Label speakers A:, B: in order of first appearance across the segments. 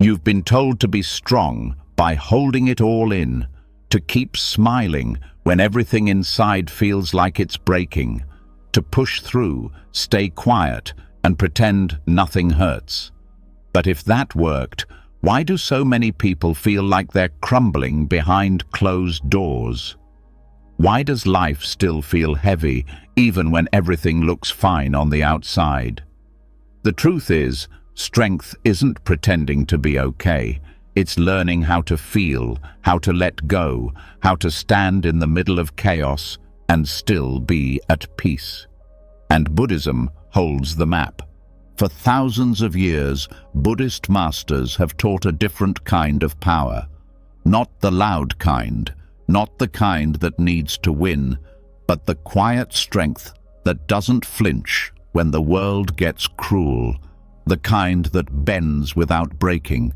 A: You've been told to be strong by holding it all in, to keep smiling when everything inside feels like it's breaking, to push through, stay quiet, and pretend nothing hurts. But if that worked, why do so many people feel like they're crumbling behind closed doors? Why does life still feel heavy, even when everything looks fine on the outside? The truth is, strength isn't pretending to be okay. It's learning how to feel, how to let go, how to stand in the middle of chaos and still be at peace. And Buddhism holds the map. For thousands of years, Buddhist masters have taught a different kind of power. Not the loud kind, not the kind that needs to win, but the quiet strength that doesn't flinch when the world gets cruel, the kind that bends without breaking,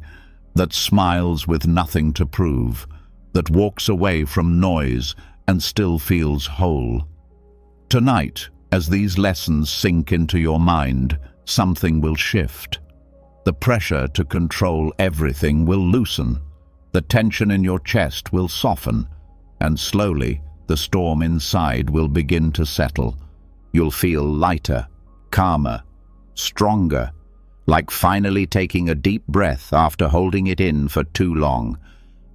A: that smiles with nothing to prove, that walks away from noise and still feels whole. Tonight, as these lessons sink into your mind, something will shift. The pressure to control everything will loosen. The tension in your chest will soften, and slowly the storm inside will begin to settle. You'll feel lighter, calmer, stronger, like finally taking a deep breath after holding it in for too long.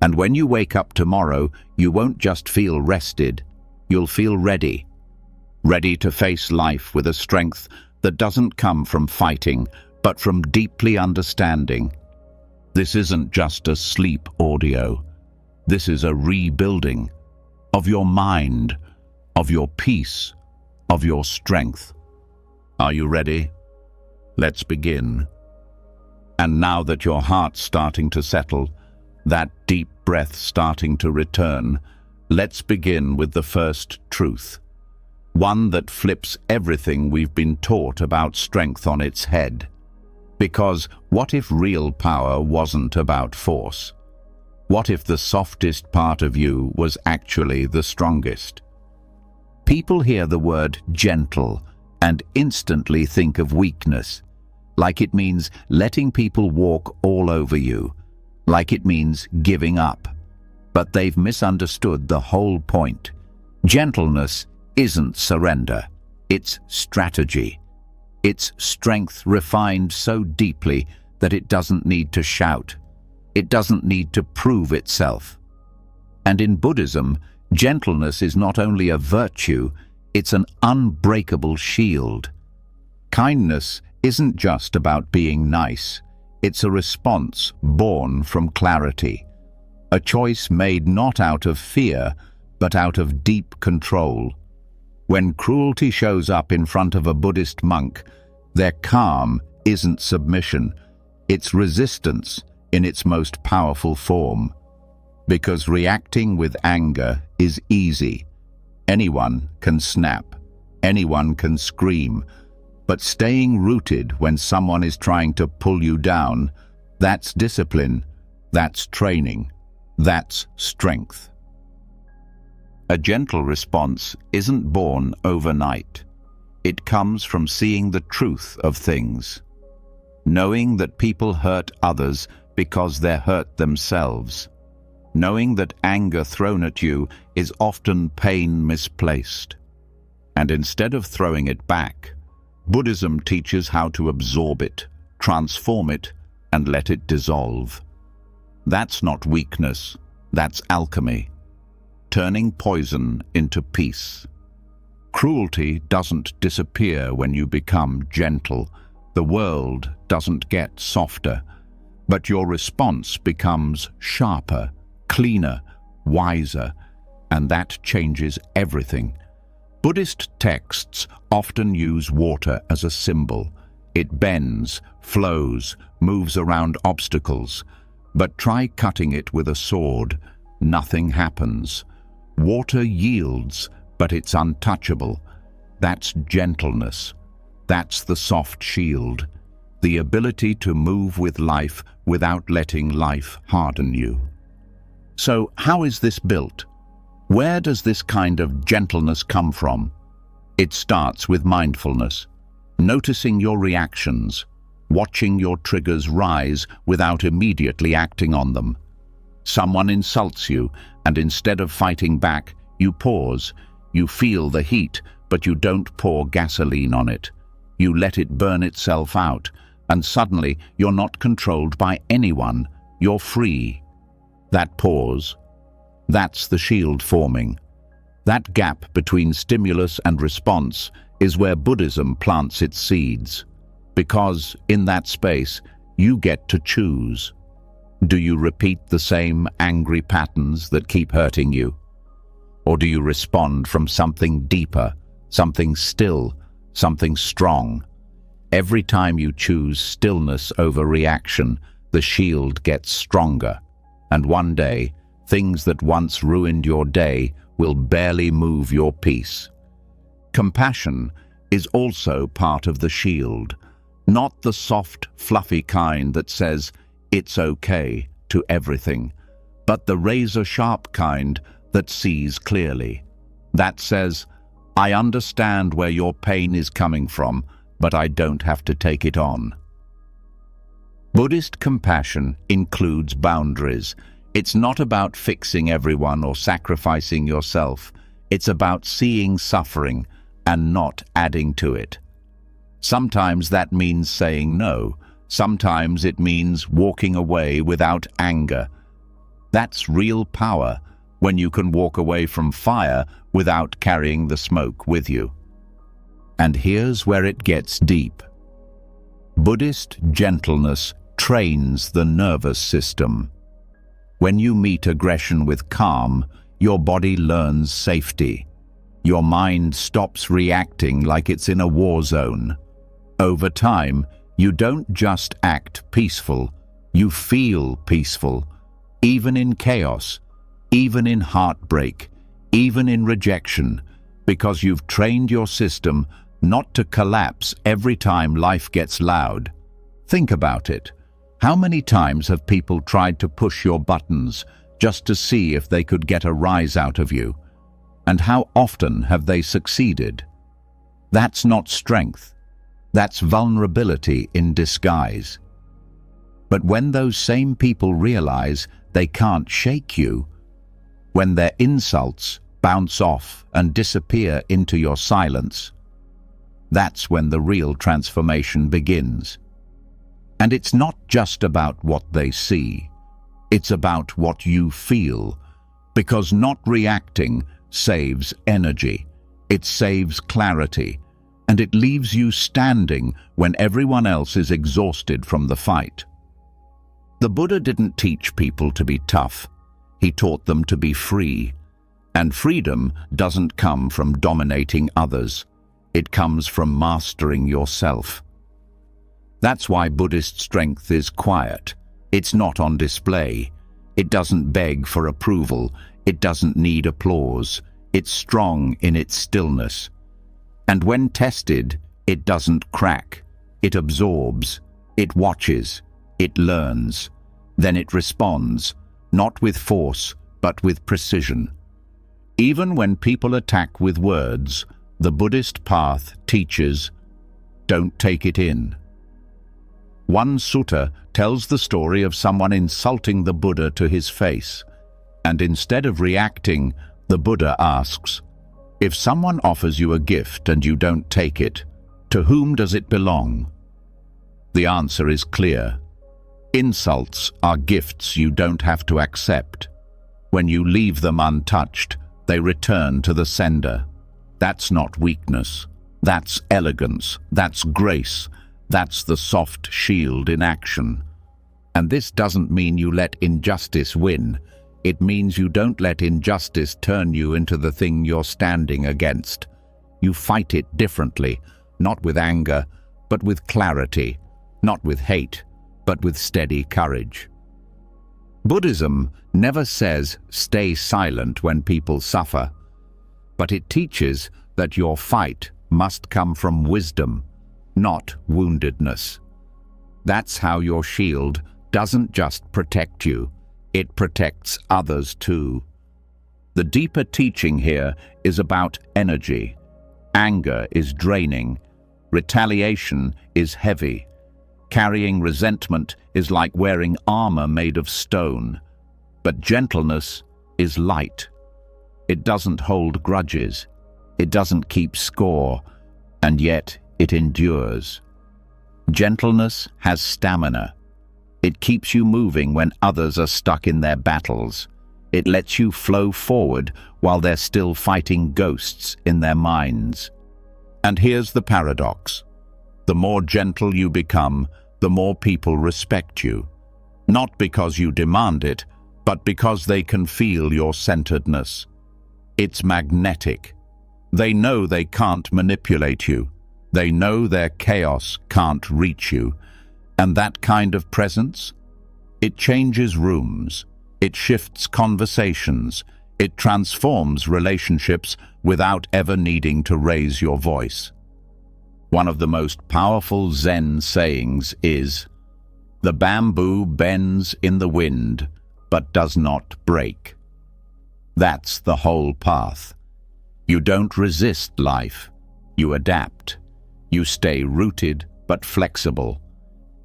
A: And when you wake up tomorrow, you won't just feel rested, you'll feel ready. Ready to face life with a strength that doesn't come from fighting, but from deeply understanding. This isn't just a sleep audio. This is a rebuilding of your mind, of your peace, of your strength. Are you ready? Let's begin. And now that your heart's starting to settle, that deep breath starting to return, let's begin with the first truth. One that flips everything we've been taught about strength on its head. Because what if real power wasn't about force? What if the softest part of you was actually the strongest? People hear the word gentle and instantly think of weakness, like it means letting people walk all over you, like it means giving up. But they've misunderstood the whole point. Gentleness isn't surrender, it's strategy. It's strength refined so deeply that it doesn't need to shout. It doesn't need to prove itself. And in Buddhism, gentleness is not only a virtue, it's an unbreakable shield. Kindness isn't just about being nice. It's a response born from clarity. A choice made not out of fear, but out of deep control. When cruelty shows up in front of a Buddhist monk, their calm isn't submission, it's resistance in its most powerful form. Because reacting with anger is easy. Anyone can snap, anyone can scream, but staying rooted when someone is trying to pull you down, that's discipline, that's training, that's strength. A gentle response isn't born overnight. It comes from seeing the truth of things, knowing that people hurt others because they're hurt themselves, knowing that anger thrown at you is often pain misplaced. And instead of throwing it back, Buddhism teaches how to absorb it, transform it, and let it dissolve. That's not weakness, that's alchemy. Turning poison into peace. Cruelty doesn't disappear when you become gentle. The world doesn't get softer, but your response becomes sharper, cleaner, wiser, and that changes everything. Buddhist texts often use water as a symbol. It bends, flows, moves around obstacles, but try cutting it with a sword. Nothing happens. Water yields, but it's untouchable. That's gentleness. That's the soft shield. The ability to move with life without letting life harden you. So how is this built? Where does this kind of gentleness come from? It starts with mindfulness, noticing your reactions. watching your triggers rise without immediately acting on them. Someone insults you, and instead of fighting back, you pause. You feel the heat, but you don't pour gasoline on it. You let it burn itself out, and suddenly you're not controlled by anyone. You're free. That pause, that's the shield forming. That gap between stimulus and response is where Buddhism plants its seeds. Because in that space, you get to choose. Do you repeat the same angry patterns that keep hurting you? Or do you respond from something deeper, something still, something strong? Every time you choose stillness over reaction, the shield gets stronger. And one day, things that once ruined your day will barely move your peace. Compassion is also part of the shield, not the soft, fluffy kind that says, "It's okay" to everything, but the razor-sharp kind that sees clearly. That says, "I understand where your pain is coming from, but I don't have to take it on." Buddhist compassion includes boundaries. It's not about fixing everyone or sacrificing yourself. It's about seeing suffering and not adding to it. Sometimes that means saying no. Sometimes it means walking away without anger. That's real power, when you can walk away from fire without carrying the smoke with you. And here's where it gets deep. Buddhist gentleness trains the nervous system. When you meet aggression with calm, your body learns safety. Your mind stops reacting like it's in a war zone. Over time, you don't just act peaceful, you feel peaceful, even in chaos, even in heartbreak, even in rejection, because you've trained your system not to collapse every time life gets loud. Think about it. How many times have people tried to push your buttons just to see if they could get a rise out of you? And how often have they succeeded? That's not strength. That's vulnerability in disguise. But when those same people realize they can't shake you, when their insults bounce off and disappear into your silence, that's when the real transformation begins. And it's not just about what they see. It's about what you feel. Because not reacting saves energy. It saves clarity. And it leaves you standing when everyone else is exhausted from the fight. The Buddha didn't teach people to be tough. He taught them to be free. And freedom doesn't come from dominating others. It comes from mastering yourself. That's why Buddhist strength is quiet. It's not on display. It doesn't beg for approval. It doesn't need applause. It's strong in its stillness. And when tested, it doesn't crack. It absorbs. It watches. It learns. Then it responds, not with force, but with precision. Even when people attack with words, the Buddhist path teaches, don't take it in. One sutta tells the story of someone insulting the Buddha to his face, and instead of reacting, the Buddha asks, if someone offers you a gift and you don't take it, to whom does it belong? The answer is clear. Insults are gifts you don't have to accept. When you leave them untouched, they return to the sender. That's not weakness. That's elegance. That's grace. That's the soft shield in action. And this doesn't mean you let injustice win. It means you don't let injustice turn you into the thing you're standing against. You fight it differently, not with anger, but with clarity, not with hate, but with steady courage. Buddhism never says stay silent when people suffer, but it teaches that your fight must come from wisdom, not woundedness. That's how your shield doesn't just protect you, it protects others too. The deeper teaching here is about energy. Anger is draining. Retaliation is heavy. Carrying resentment is like wearing armor made of stone. But gentleness is light. It doesn't hold grudges. It doesn't keep score, and yet it endures. Gentleness has stamina. It keeps you moving when others are stuck in their battles. It lets you flow forward while they're still fighting ghosts in their minds. And here's the paradox. The more gentle you become, the more people respect you. Not because you demand it, but because they can feel your centeredness. It's magnetic. They know they can't manipulate you. They know their chaos can't reach you. And that kind of presence? It changes rooms. It shifts conversations. It transforms relationships without ever needing to raise your voice. One of the most powerful Zen sayings is, "The bamboo bends in the wind, but does not break." That's the whole path. You don't resist life. You adapt. You stay rooted but flexible.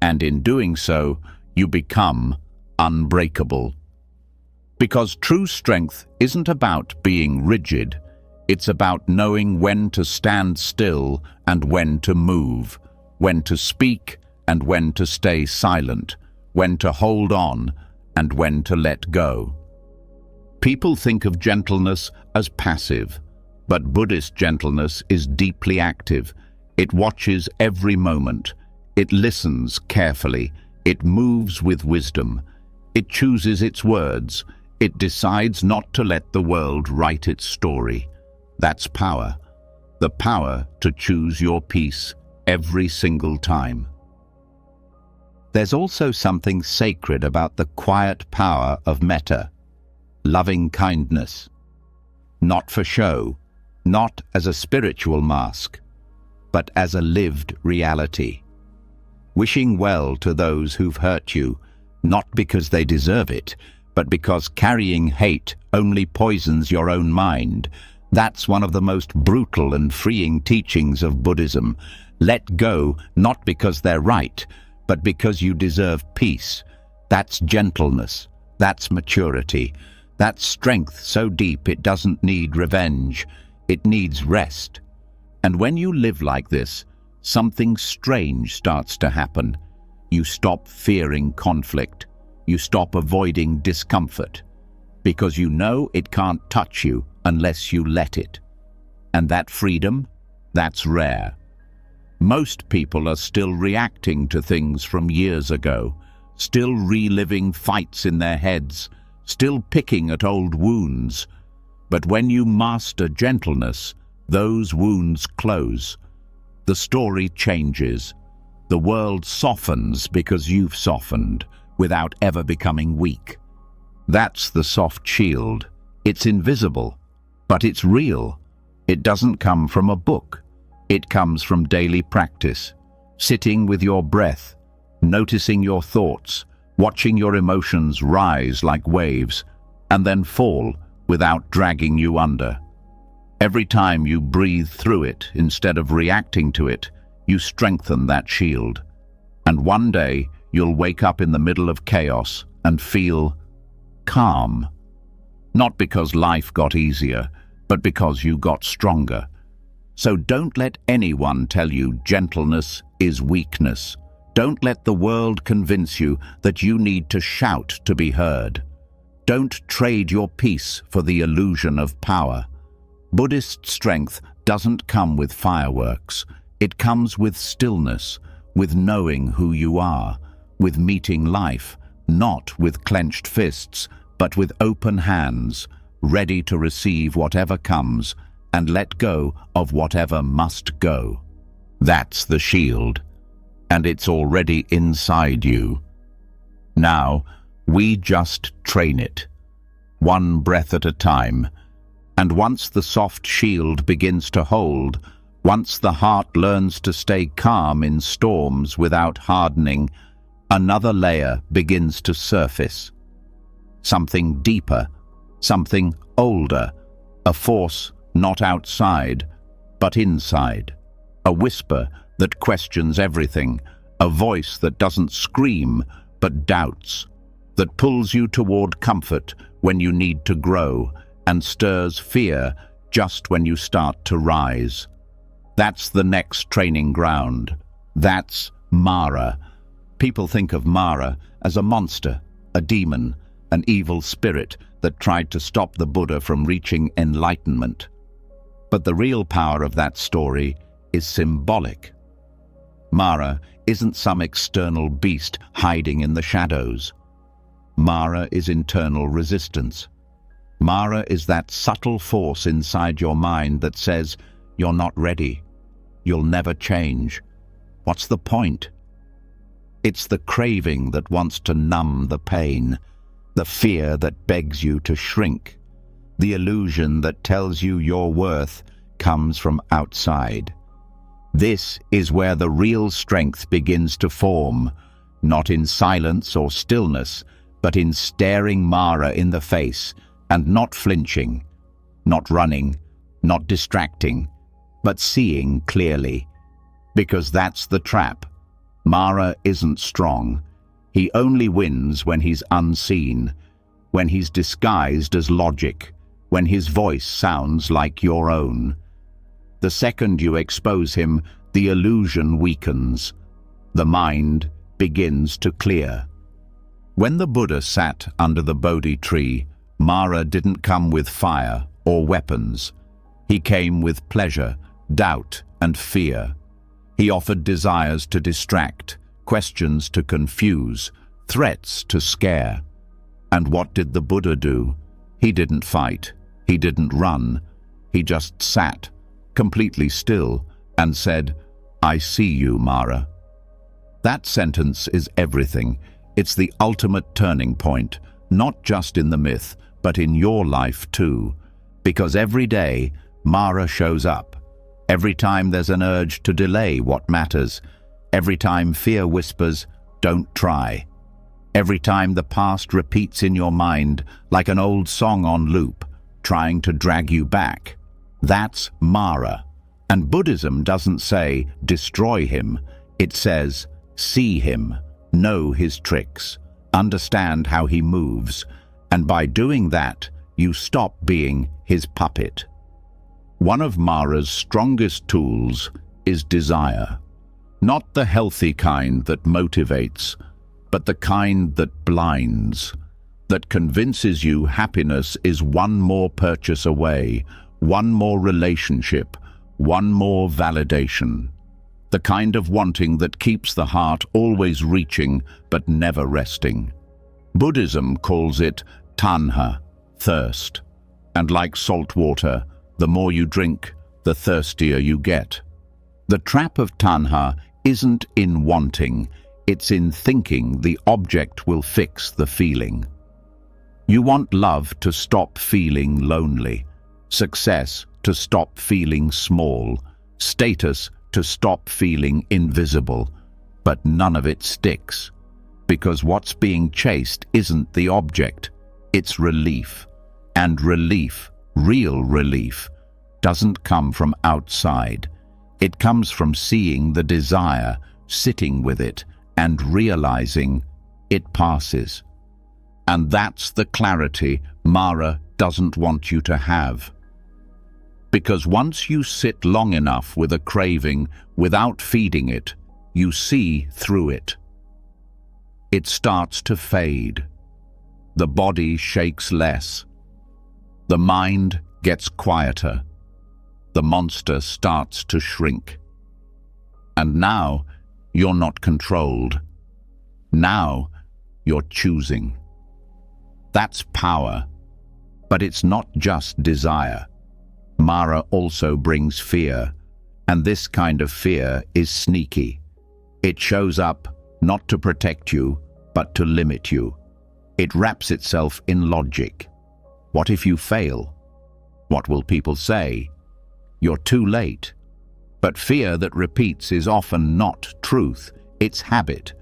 A: And in doing so, you become unbreakable. Because true strength isn't about being rigid. It's about knowing when to stand still and when to move, when to speak and when to stay silent, when to hold on and when to let go. People think of gentleness as passive, but Buddhist gentleness is deeply active. It watches every moment. It listens carefully. It moves with wisdom. It chooses its words. It decides not to let the world write its story. That's power. The power to choose your peace every single time. There's also something sacred about the quiet power of metta, loving kindness. Not for show, not as a spiritual mask, but as a lived reality. Wishing well to those who've hurt you, not because they deserve it, but because carrying hate only poisons your own mind. That's one of the most brutal and freeing teachings of Buddhism. Let go, not because they're right, but because you deserve peace. That's gentleness. That's maturity. That's strength so deep it doesn't need revenge. It needs rest. And when you live like this, something strange starts to happen. You stop fearing conflict. You stop avoiding discomfort. Because you know it can't touch you unless you let it. And that freedom, that's rare. Most people are still reacting to things from years ago, still reliving fights in their heads, still picking at old wounds. But when you master gentleness, those wounds close. The story changes. The world softens because you've softened, without ever becoming weak. That's the soft shield. It's invisible, but it's real. It doesn't come from a book. It comes from daily practice, sitting with your breath, noticing your thoughts, watching your emotions rise like waves, and then fall without dragging you under. Every time you breathe through it instead of reacting to it, you strengthen that shield. And one day, you'll wake up in the middle of chaos and feel calm. Not because life got easier, but because you got stronger. So don't let anyone tell you gentleness is weakness. Don't let the world convince you that you need to shout to be heard. Don't trade your peace for the illusion of power. Buddhist strength doesn't come with fireworks. It comes with stillness, with knowing who you are, with meeting life, not with clenched fists, but with open hands, ready to receive whatever comes and let go of whatever must go. That's the shield, and it's already inside you. Now, we just train it, one breath at a time, and once the soft shield begins to hold, once the heart learns to stay calm in storms without hardening, another layer begins to surface. Something deeper, something older, a force not outside, but inside. A whisper that questions everything, a voice that doesn't scream but doubts, that pulls you toward comfort when you need to grow and stirs fear just when you start to rise. That's the next training ground. That's Mara. People think of Mara as a monster, a demon, an evil spirit that tried to stop the Buddha from reaching enlightenment. But the real power of that story is symbolic. Mara isn't some external beast hiding in the shadows. Mara is internal resistance. Mara is that subtle force inside your mind that says, "You're not ready. You'll never change. What's the point?" It's the craving that wants to numb the pain, the fear that begs you to shrink, the illusion that tells you your worth comes from outside. This is where the real strength begins to form, not in silence or stillness, but in staring Mara in the face and not flinching, not running, not distracting, but seeing clearly. Because that's the trap. Mara isn't strong. He only wins when he's unseen, when he's disguised as logic, when his voice sounds like your own. The second you expose him, the illusion weakens. The mind begins to clear. When the Buddha sat under the Bodhi tree, Mara didn't come with fire or weapons. He came with pleasure, doubt, and fear. He offered desires to distract, questions to confuse, threats to scare. And what did the Buddha do? He didn't fight. He didn't run. He just sat, completely still, and said, "I see you, Mara." That sentence is everything. It's the ultimate turning point, not just in the myth, but in your life too. Because every day, Mara shows up. Every time there's an urge to delay what matters. Every time fear whispers, "Don't try." Every time the past repeats in your mind like an old song on loop, trying to drag you back. That's Mara. And Buddhism doesn't say, destroy him. It says, see him, know his tricks, understand how he moves, and by doing that, you stop being his puppet. One of Mara's strongest tools is desire. Not the healthy kind that motivates, but the kind that blinds, that convinces you happiness is one more purchase away, one more relationship, one more validation. The kind of wanting that keeps the heart always reaching but never resting. Buddhism calls it tanha, thirst. And like salt water, the more you drink, the thirstier you get. The trap of tanha isn't in wanting, it's in thinking the object will fix the feeling. You want love to stop feeling lonely, success to stop feeling small, status to stop feeling invisible, but none of it sticks. Because what's being chased isn't the object, it's relief. And relief, real relief, doesn't come from outside. It comes from seeing the desire, sitting with it, and realizing it passes. And that's the clarity Mara doesn't want you to have. Because once you sit long enough with a craving without feeding it, you see through it. It starts to fade. The body shakes less. The mind gets quieter. The monster starts to shrink. And now you're not controlled. Now you're choosing. That's power. But it's not just desire. Mara also brings fear, and this kind of fear is sneaky. It shows up not to protect you, but to limit you. It wraps itself in logic. What if you fail? What will people say? You're too late. But fear that repeats is often not truth, it's habit.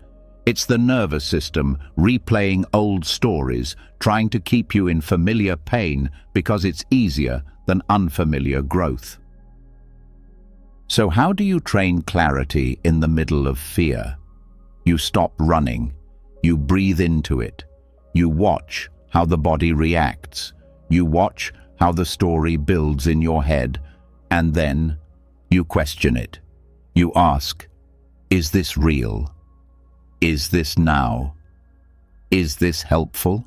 A: It's the nervous system replaying old stories, trying to keep you in familiar pain because it's easier than unfamiliar growth. So how do you train clarity in the middle of fear? You stop running. You breathe into it. You watch how the body reacts. You watch how the story builds in your head, and then you question it. You ask, is this real? Is this now? Is this helpful?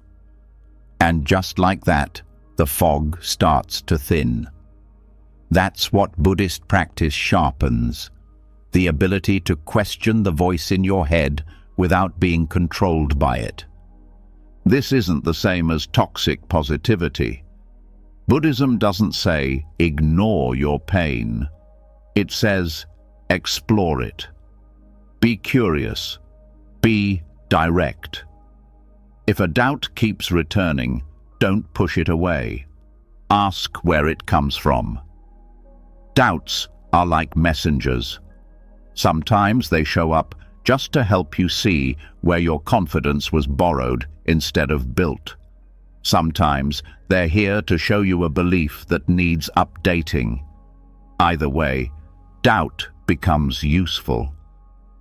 A: And just like that, the fog starts to thin. That's what Buddhist practice sharpens, the ability to question the voice in your head without being controlled by it. This isn't the same as toxic positivity. Buddhism doesn't say, ignore your pain. It says, explore it. Be curious. Be direct. If a doubt keeps returning, don't push it away. Ask where it comes from. Doubts are like messengers. Sometimes they show up just to help you see where your confidence was borrowed instead of built. Sometimes they're here to show you a belief that needs updating. Either way, doubt becomes useful.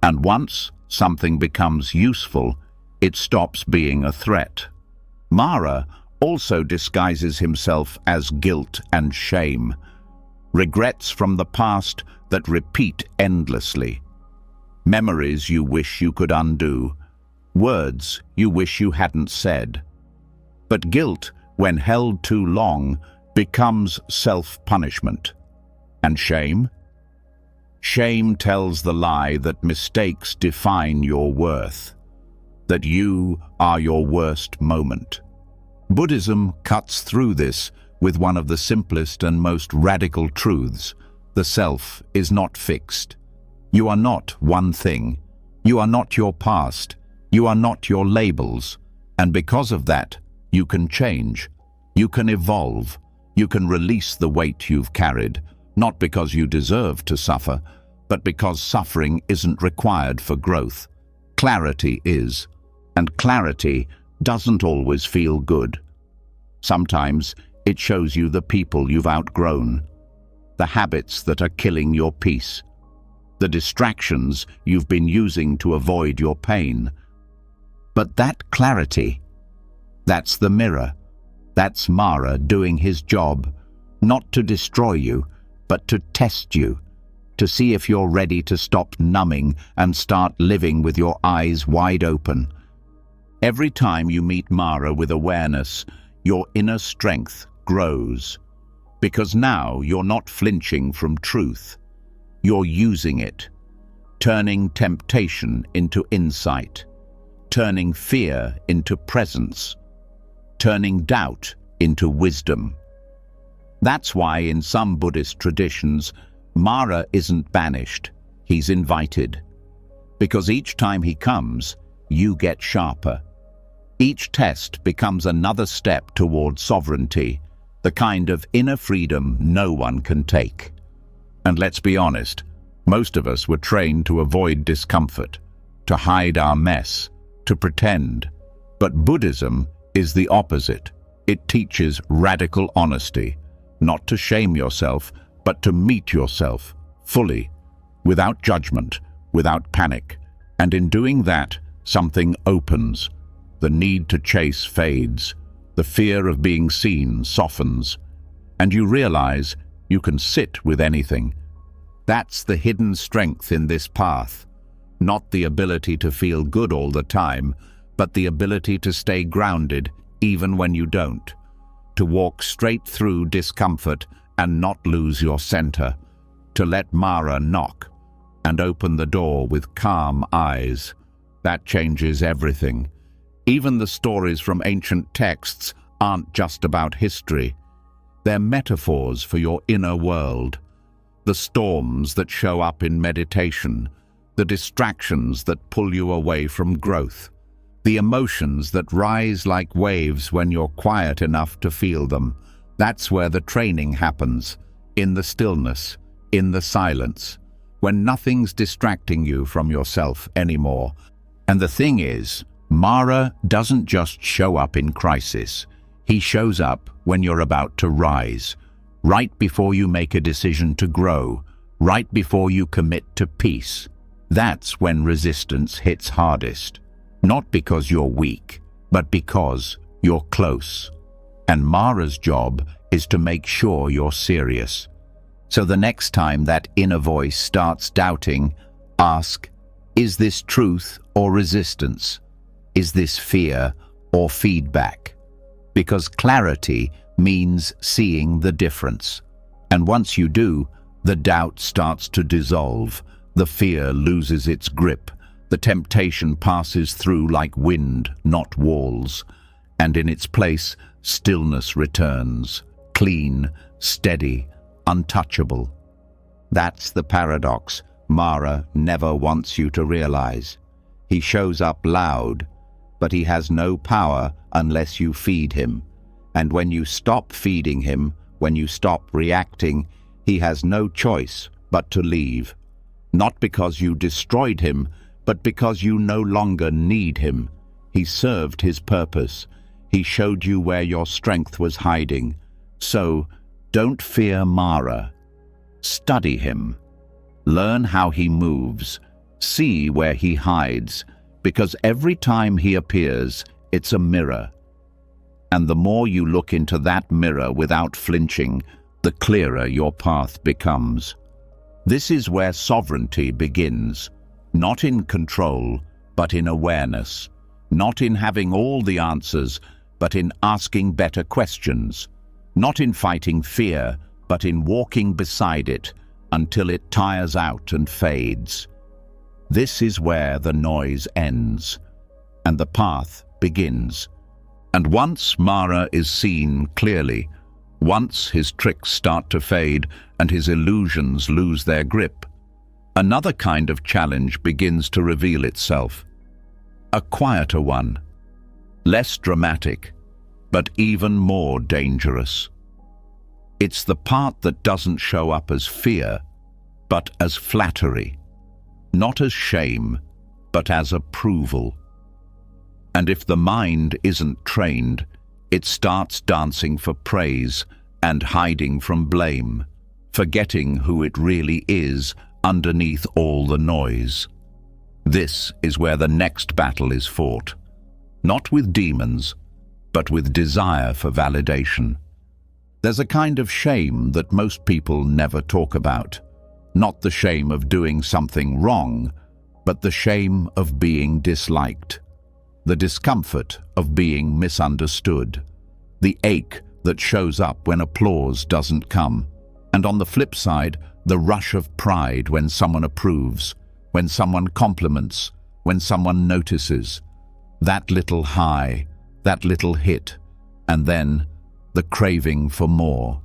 A: And once something becomes useful, it stops being a threat. Mara also disguises himself as guilt and shame, regrets from the past that repeat endlessly, memories you wish you could undo, words you wish you hadn't said. But guilt, when held too long, becomes self-punishment. And shame? Shame tells the lie that mistakes define your worth, that you are your worst moment. Buddhism cuts through this with one of the simplest and most radical truths. The self is not fixed. You are not one thing. You are not your past. You are not your labels. And because of that, you can change. You can evolve. You can release the weight you've carried, not because you deserve to suffer, but because suffering isn't required for growth. Clarity is. And clarity doesn't always feel good. Sometimes it shows you the people you've outgrown, the habits that are killing your peace, the distractions you've been using to avoid your pain. But that clarity, that's the mirror. That's Mara doing his job, not to destroy you, but to test you, to see if you're ready to stop numbing and start living with your eyes wide open. Every time you meet Mara with awareness, your inner strength grows, because now you're not flinching from truth. You're using it, turning temptation into insight, turning fear into presence, turning doubt into wisdom. That's why in some Buddhist traditions, Mara isn't banished, he's invited. Because each time he comes, you get sharper. Each test becomes another step toward sovereignty, the kind of inner freedom no one can take. And let's be honest, most of us were trained to avoid discomfort, to hide our mess, to pretend. But Buddhism is the opposite. It teaches radical honesty, not to shame yourself, but to meet yourself fully, without judgment, without panic. And in doing that, something opens. The need to chase fades. The fear of being seen softens. And you realize you can sit with anything. That's the hidden strength in this path. Not the ability to feel good all the time, but the ability to stay grounded even when you don't. To walk straight through discomfort and not lose your center. To let Mara knock and open the door with calm eyes. That changes everything. Even the stories from ancient texts aren't just about history. They're metaphors for your inner world. The storms that show up in meditation, the distractions that pull you away from growth, the emotions that rise like waves when you're quiet enough to feel them. That's where the training happens, in the stillness, in the silence, when nothing's distracting you from yourself anymore. And the thing is, Mara doesn't just show up in crisis. He shows up when you're about to rise, right before you make a decision to grow, right before you commit to peace. That's when resistance hits hardest. Not because you're weak, but because you're close. And Mara's job is to make sure you're serious. So the next time that inner voice starts doubting, ask, is this truth or resistance? Is this fear or feedback? Because clarity means seeing the difference. And once you do, the doubt starts to dissolve, the fear loses its grip, the temptation passes through like wind, not walls, and in its place, stillness returns, clean, steady, untouchable. That's the paradox Mara never wants you to realize. He shows up loud, but he has no power unless you feed him. And when you stop feeding him, when you stop reacting, he has no choice but to leave. Not because you destroyed him, but because you no longer need him. He served his purpose. He showed you where your strength was hiding. So, don't fear Mara. Study him. Learn how he moves. See where he hides, because every time he appears, it's a mirror. And the more you look into that mirror without flinching, the clearer your path becomes. This is where sovereignty begins, not in control, but in awareness, not in having all the answers, but in asking better questions, not in fighting fear, but in walking beside it until it tires out and fades. This is where the noise ends, and the path begins. And once Mara is seen clearly, once his tricks start to fade and his illusions lose their grip, another kind of challenge begins to reveal itself. A quieter one, less dramatic, but even more dangerous. It's the part that doesn't show up as fear, but as flattery, not as shame, but as approval. And if the mind isn't trained, it starts dancing for praise and hiding from blame, forgetting who it really is underneath all the noise. This is where the next battle is fought, not with demons, but with desire for validation. There's a kind of shame that most people never talk about, not the shame of doing something wrong, but the shame of being disliked. The discomfort of being misunderstood, the ache that shows up when applause doesn't come, and on the flip side, the rush of pride when someone approves, when someone compliments, when someone notices. That little high, that little hit, and then the craving for more.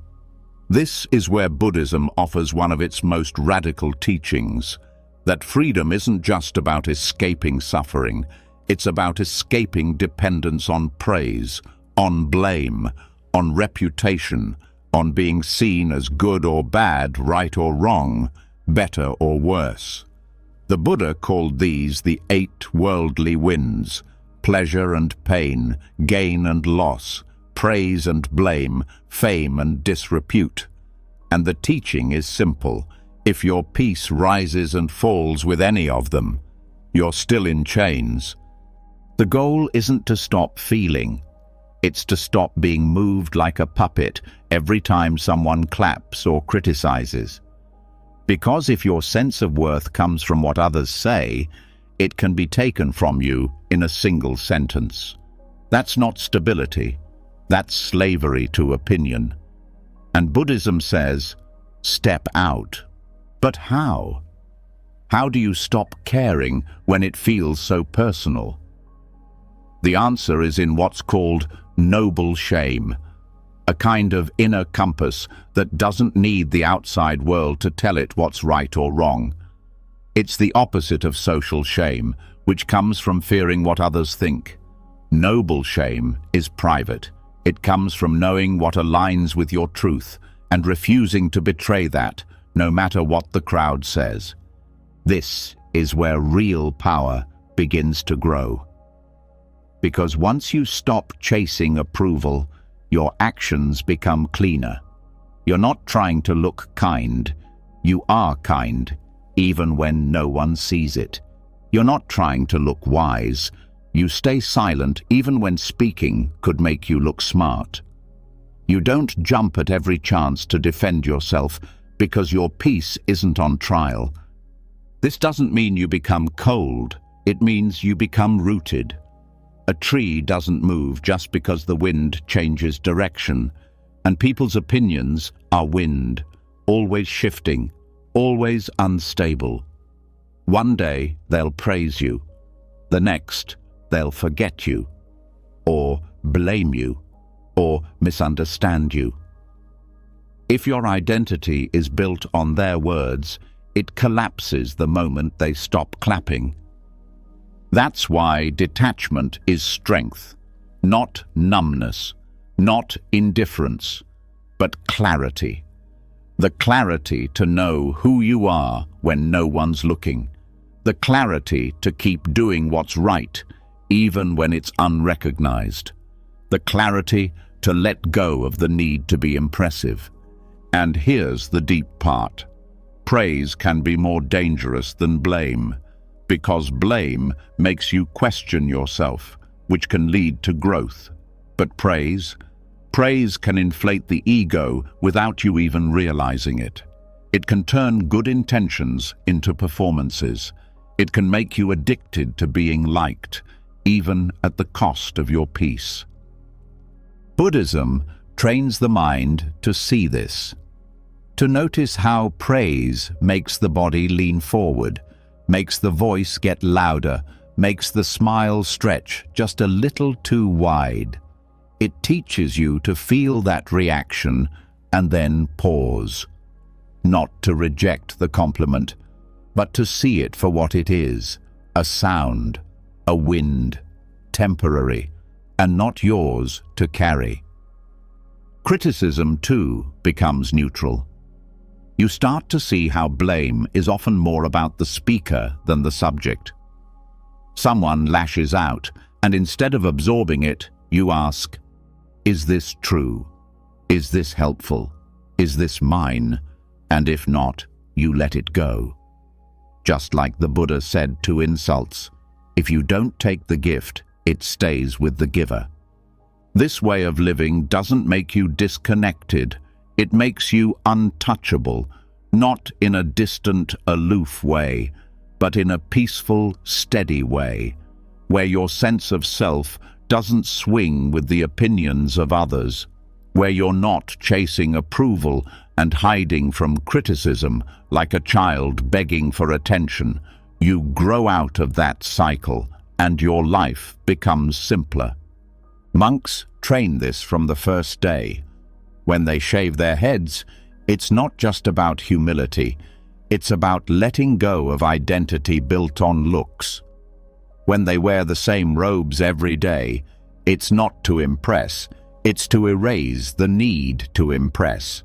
A: This is where Buddhism offers one of its most radical teachings, that freedom isn't just about escaping suffering. It's about escaping dependence on praise, on blame, on reputation, on being seen as good or bad, right or wrong, better or worse. The Buddha called these the 8 worldly winds: pleasure and pain, gain and loss, praise and blame, fame and disrepute. And the teaching is simple. If your peace rises and falls with any of them, you're still in chains. The goal isn't to stop feeling. It's to stop being moved like a puppet every time someone claps or criticizes. Because if your sense of worth comes from what others say, it can be taken from you in a single sentence. That's not stability. That's slavery to opinion. And Buddhism says, step out. But how? How do you stop caring when it feels so personal? The answer is in what's called noble shame, a kind of inner compass that doesn't need the outside world to tell it what's right or wrong. It's the opposite of social shame, which comes from fearing what others think. Noble shame is private. It comes from knowing what aligns with your truth and refusing to betray that, no matter what the crowd says. This is where real power begins to grow. Because once you stop chasing approval, your actions become cleaner. You're not trying to look kind. You are kind, even when no one sees it. You're not trying to look wise. You stay silent even when speaking could make you look smart. You don't jump at every chance to defend yourself because your peace isn't on trial. This doesn't mean you become cold. It means you become rooted. A tree doesn't move just because the wind changes direction, and people's opinions are wind, always shifting, always unstable. One day they'll praise you, the next they'll forget you, or blame you, or misunderstand you. If your identity is built on their words, it collapses the moment they stop clapping. That's why detachment is strength, not numbness, not indifference, but clarity. The clarity to know who you are when no one's looking. The clarity to keep doing what's right, even when it's unrecognized. The clarity to let go of the need to be impressive. And here's the deep part. Praise can be more dangerous than blame, because blame makes you question yourself, which can lead to growth. But praise can inflate the ego without you even realizing it. It can turn good intentions into performances. It can make you addicted to being liked, even at the cost of your peace. Buddhism trains the mind to see this, to notice how praise makes the body lean forward, makes the voice get louder, makes the smile stretch just a little too wide. It teaches you to feel that reaction and then pause. Not to reject the compliment, but to see it for what it is, a sound, a wind, temporary, and not yours to carry. Criticism, too, becomes neutral. You start to see how blame is often more about the speaker than the subject. Someone lashes out, and instead of absorbing it, you ask, is this true? Is this helpful? Is this mine? And if not, you let it go. Just like the Buddha said to insults, if you don't take the gift, it stays with the giver. This way of living doesn't make you disconnected. It makes you untouchable, not in a distant, aloof way, but in a peaceful, steady way, where your sense of self doesn't swing with the opinions of others, where you're not chasing approval and hiding from criticism like a child begging for attention. You grow out of that cycle, and your life becomes simpler. Monks train this from the first day. When they shave their heads, it's not just about humility, it's about letting go of identity built on looks. When they wear the same robes every day, it's not to impress, it's to erase the need to impress.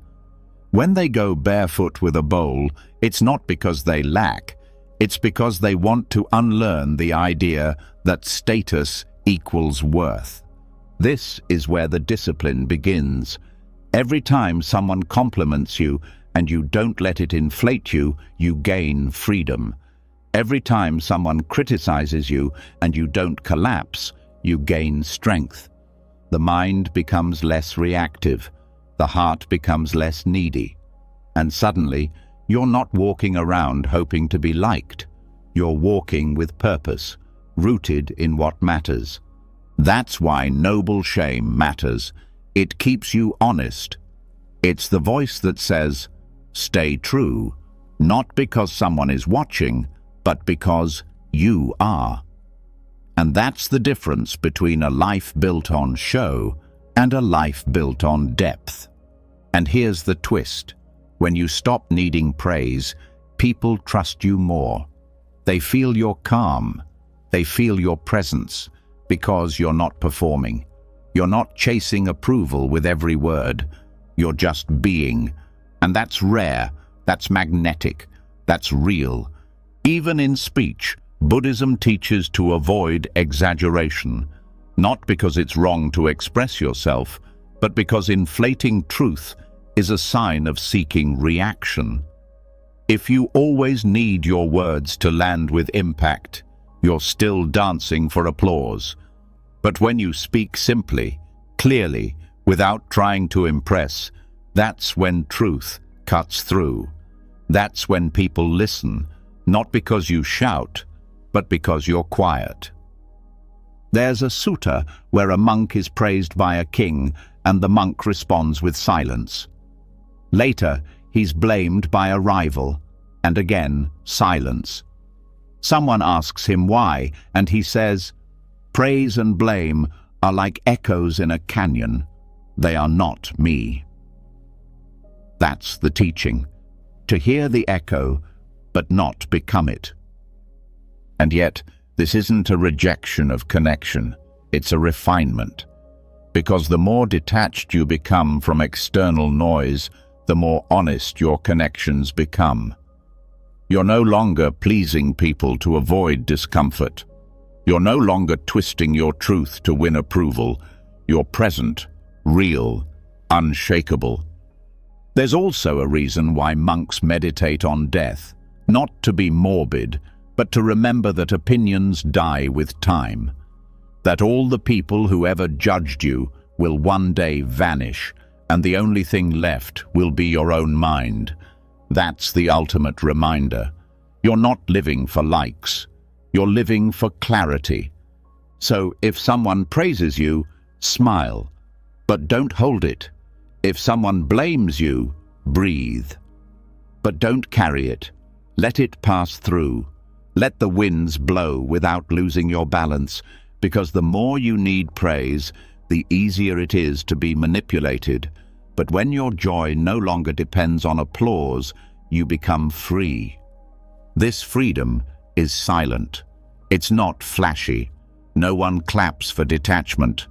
A: When they go barefoot with a bowl, it's not because they lack, it's because they want to unlearn the idea that status equals worth. This is where the discipline begins. Every time someone compliments you and you don't let it inflate you, you gain freedom. Every time someone criticizes you and you don't collapse, you gain strength. The mind becomes less reactive. The heart becomes less needy. And suddenly, you're not walking around hoping to be liked. You're walking with purpose, rooted in what matters. That's why noble shame matters. It keeps you honest. It's the voice that says, stay true, not because someone is watching, but because you are. And that's the difference between a life built on show and a life built on depth. And here's the twist. When you stop needing praise, people trust you more. They feel your calm. They feel your presence because you're not performing. You're not chasing approval with every word. You're just being. And that's rare. That's magnetic. That's real. Even in speech, Buddhism teaches to avoid exaggeration, not because it's wrong to express yourself, but because inflating truth is a sign of seeking reaction. If you always need your words to land with impact, you're still dancing for applause. But when you speak simply, clearly, without trying to impress, that's when truth cuts through. That's when people listen, not because you shout, but because you're quiet. There's a sutta where a monk is praised by a king and the monk responds with silence. Later, he's blamed by a rival, and again, silence. Someone asks him why, and he says, "Praise and blame are like echoes in a canyon. They are not me." That's the teaching, to hear the echo, but not become it. And yet, this isn't a rejection of connection, it's a refinement. Because the more detached you become from external noise, the more honest your connections become. You're no longer pleasing people to avoid discomfort. You're no longer twisting your truth to win approval. You're present, real, unshakable. There's also a reason why monks meditate on death, not to be morbid, but to remember that opinions die with time, that all the people who ever judged you will one day vanish, and the only thing left will be your own mind. That's the ultimate reminder. You're not living for likes. You're living for clarity. So if someone praises you, smile, but don't hold it. If someone blames you, breathe. But don't carry it. Let it pass through. Let the winds blow without losing your balance, because the more you need praise, the easier it is to be manipulated. But when your joy no longer depends on applause, you become free. This freedom is silent. It's not flashy. No one claps for detachment.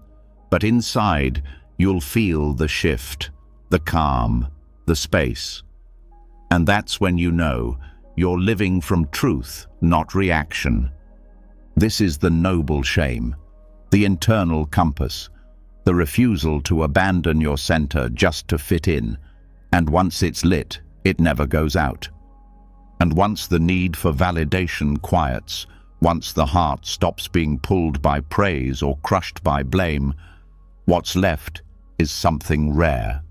A: But inside, you'll feel the shift, the calm, the space. And that's when you know you're living from truth, not reaction. This is the noble shame, the internal compass, the refusal to abandon your center just to fit in. And once it's lit, it never goes out. And once the need for validation quiets, once the heart stops being pulled by praise or crushed by blame, what's left is something rare.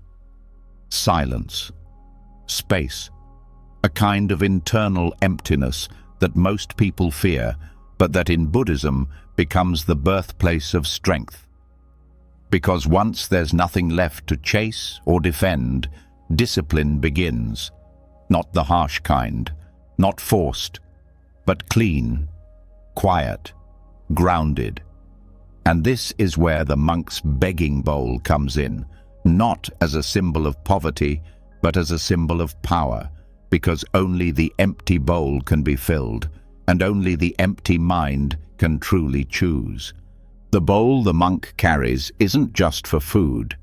A: Silence. Space. A kind of internal emptiness that most people fear, but that in Buddhism becomes the birthplace of strength. Because once there's nothing left to chase or defend, discipline begins. Not the harsh kind, not forced, but clean, quiet, grounded. And this is where the monk's begging bowl comes in, not as a symbol of poverty, but as a symbol of power, because only the empty bowl can be filled, and only the empty mind can truly choose. The bowl the monk carries isn't just for food.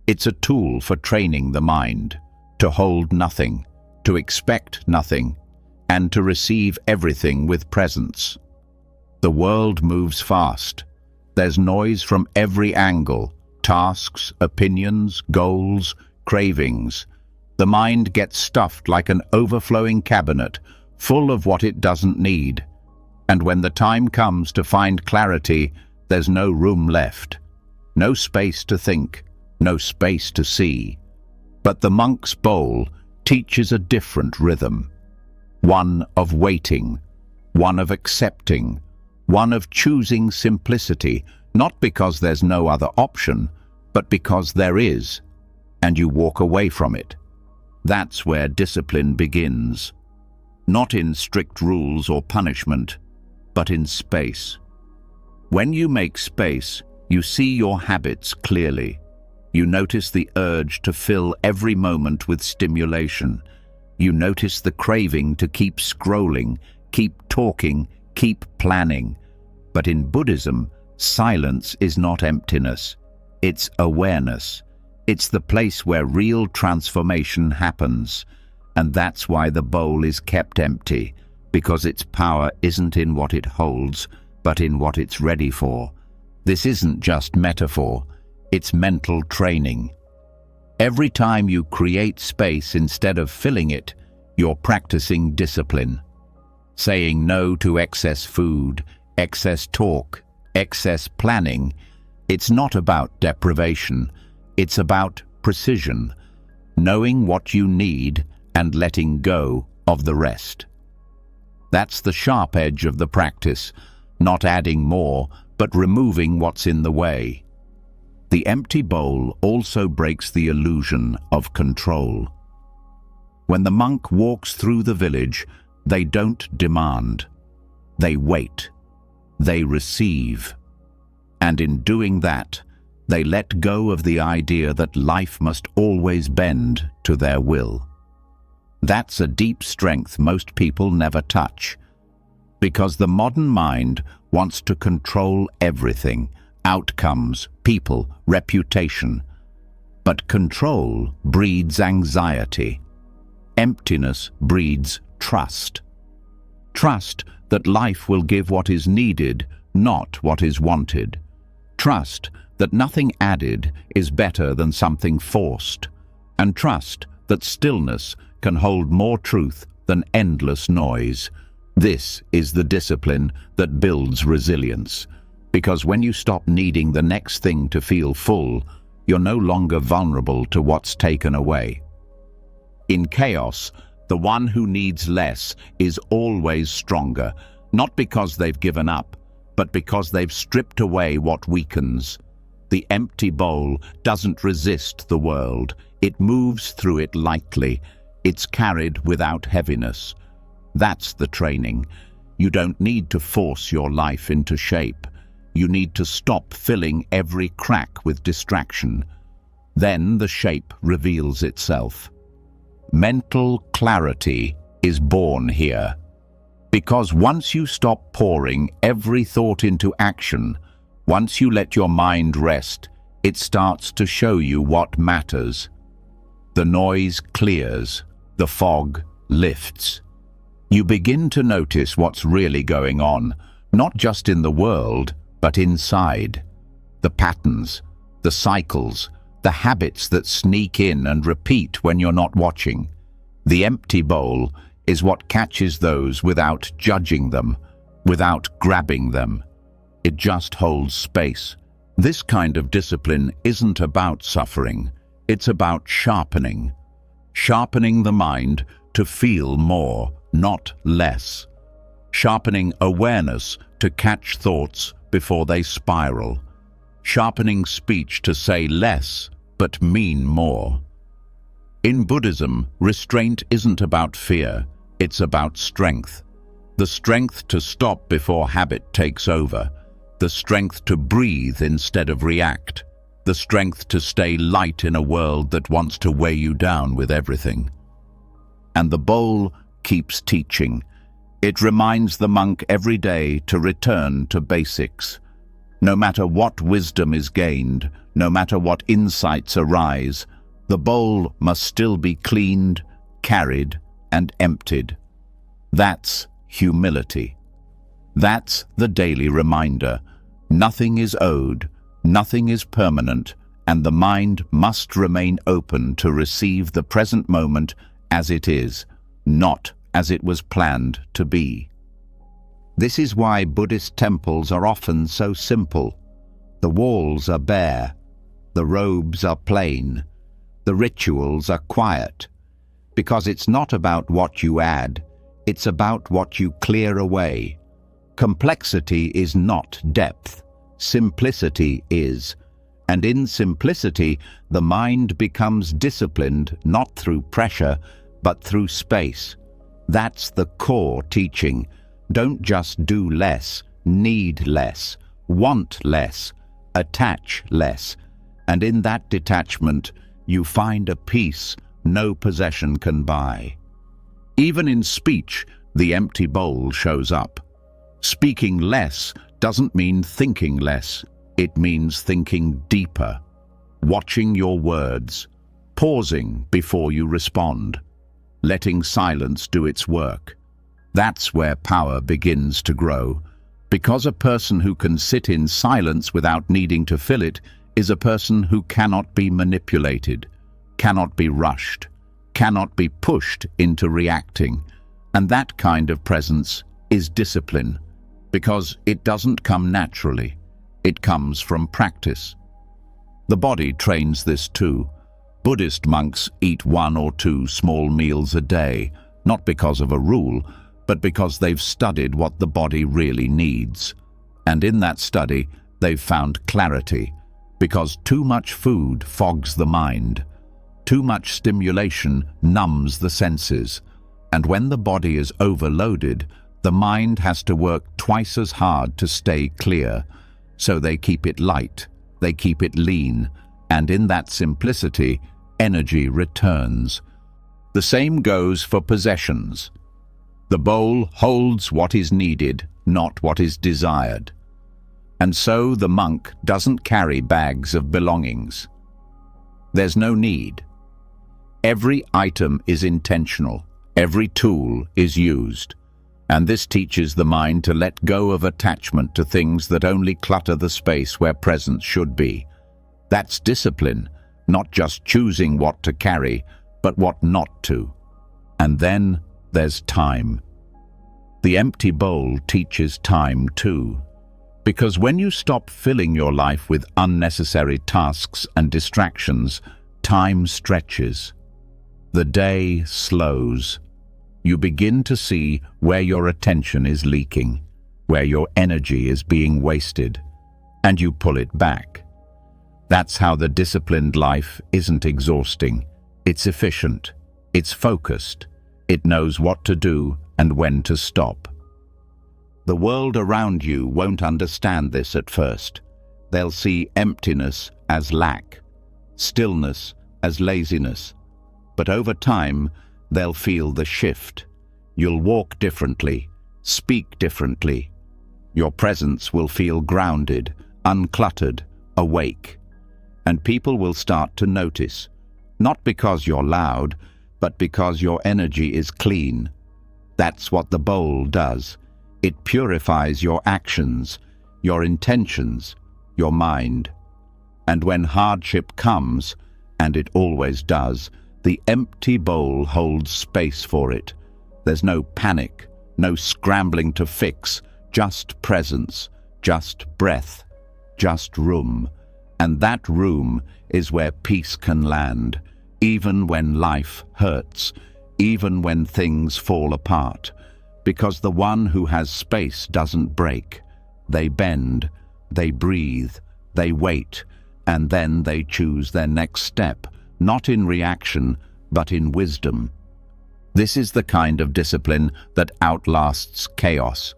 A: It's a tool for training the mind, to hold nothing, to expect nothing, and to receive everything with presence. The world moves fast. There's noise from every angle, tasks, opinions, goals, cravings. The mind gets stuffed like an overflowing cabinet, full of what it doesn't need. And when the time comes to find clarity, there's no room left. No space to think, no space to see. But the monk's bowl teaches a different rhythm. One of waiting, one of accepting, one of choosing simplicity, not because there's no other option, but because there is, and you walk away from it. That's where discipline begins. Not in strict rules or punishment, but in space. When you make space, you see your habits clearly. You notice the urge to fill every moment with stimulation. You notice the craving to keep scrolling, keep talking, keep planning. But in Buddhism, silence is not emptiness. It's awareness. It's the place where real transformation happens. And that's why the bowl is kept empty, because its power isn't in what it holds, but in what it's ready for. This isn't just metaphor, it's mental training. Every time you create space instead of filling it, you're practicing discipline. Saying no to excess food, excess talk, excess planning. It's not about deprivation, it's about precision, knowing what you need and letting go of the rest. That's the sharp edge of the practice, not adding more, but removing what's in the way. The empty bowl also breaks the illusion of control. When the monk walks through the village, they don't demand. They wait. They receive. And in doing that, they let go of the idea that life must always bend to their will. That's a deep strength most people never touch, because the modern mind wants to control everything, outcomes, people, reputation. But control breeds anxiety. Emptiness breeds trust. Trust that life will give what is needed, not what is wanted. Trust that nothing added is better than something forced. And trust that stillness can hold more truth than endless noise. This is the discipline that builds resilience. Because when you stop needing the next thing to feel full, you're no longer vulnerable to what's taken away. In chaos, the one who needs less is always stronger, not because they've given up, but because they've stripped away what weakens. The empty bowl doesn't resist the world. It moves through it lightly. It's carried without heaviness. That's the training. You don't need to force your life into shape. You need to stop filling every crack with distraction. Then the shape reveals itself. Mental clarity is born here. Because once you stop pouring every thought into action, once you let your mind rest, it starts to show you what matters. The noise clears, the fog lifts. You begin to notice what's really going on, not just in the world, but inside. The patterns, the cycles, the habits that sneak in and repeat when you're not watching. The empty bowl is what catches those without judging them, without grabbing them. It just holds space. This kind of discipline isn't about suffering. It's about sharpening. Sharpening the mind to feel more, not less. Sharpening awareness to catch thoughts before they spiral. Sharpening speech to say less, but mean more. In Buddhism, restraint isn't about fear, it's about strength. The strength to stop before habit takes over. The strength to breathe instead of react. The strength to stay light in a world that wants to weigh you down with everything. And the bowl keeps teaching. It reminds the monk every day to return to basics. No matter what wisdom is gained, no matter what insights arise, the bowl must still be cleaned, carried, and emptied. That's humility. That's the daily reminder. Nothing is owed, nothing is permanent, and the mind must remain open to receive the present moment as it is, not as it was planned to be. This is why Buddhist temples are often so simple. The walls are bare, the robes are plain, the rituals are quiet, because it's not about what you add, it's about what you clear away. Complexity is not depth, simplicity is. And in simplicity, the mind becomes disciplined not through pressure, but through space. That's the core teaching. Don't just do less, need less, want less, attach less. And in that detachment, you find a peace no possession can buy. Even in speech, the empty bowl shows up. Speaking less doesn't mean thinking less. It means thinking deeper, watching your words, pausing before you respond, letting silence do its work. That's where power begins to grow, because a person who can sit in silence without needing to fill it is a person who cannot be manipulated, cannot be rushed, cannot be pushed into reacting. And that kind of presence is discipline, because it doesn't come naturally. It comes from practice. The body trains this too. Buddhist monks eat 1 or 2 small meals a day, not because of a rule, but because they've studied what the body really needs. And in that study, they've found clarity, because too much food fogs the mind. Too much stimulation numbs the senses. And when the body is overloaded, the mind has to work twice as hard to stay clear. So they keep it light, they keep it lean, and in that simplicity, energy returns. The same goes for possessions. The bowl holds what is needed, not what is desired. And so the monk doesn't carry bags of belongings. There's no need. Every item is intentional. Every tool is used. And this teaches the mind to let go of attachment to things that only clutter the space where presence should be. That's discipline, not just choosing what to carry, but what not to. And then there's time. The empty bowl teaches time too. Because when you stop filling your life with unnecessary tasks and distractions, time stretches. The day slows. You begin to see where your attention is leaking, where your energy is being wasted, and you pull it back. That's how the disciplined life isn't exhausting. It's efficient. It's focused. It knows what to do and when to stop. The world around you won't understand this at first. They'll see emptiness as lack, stillness as laziness. But over time, they'll feel the shift. You'll walk differently, speak differently. Your presence will feel grounded, uncluttered, awake. And people will start to notice, not because you're loud, but because your energy is clean. That's what the bowl does. It purifies your actions, your intentions, your mind. And when hardship comes, and it always does, the empty bowl holds space for it. There's no panic, no scrambling to fix, just presence, just breath, just room. And that room is where peace can land, even when life hurts, even when things fall apart. Because the one who has space doesn't break. They bend, they breathe, they wait, and then they choose their next step, not in reaction, but in wisdom. This is the kind of discipline that outlasts chaos,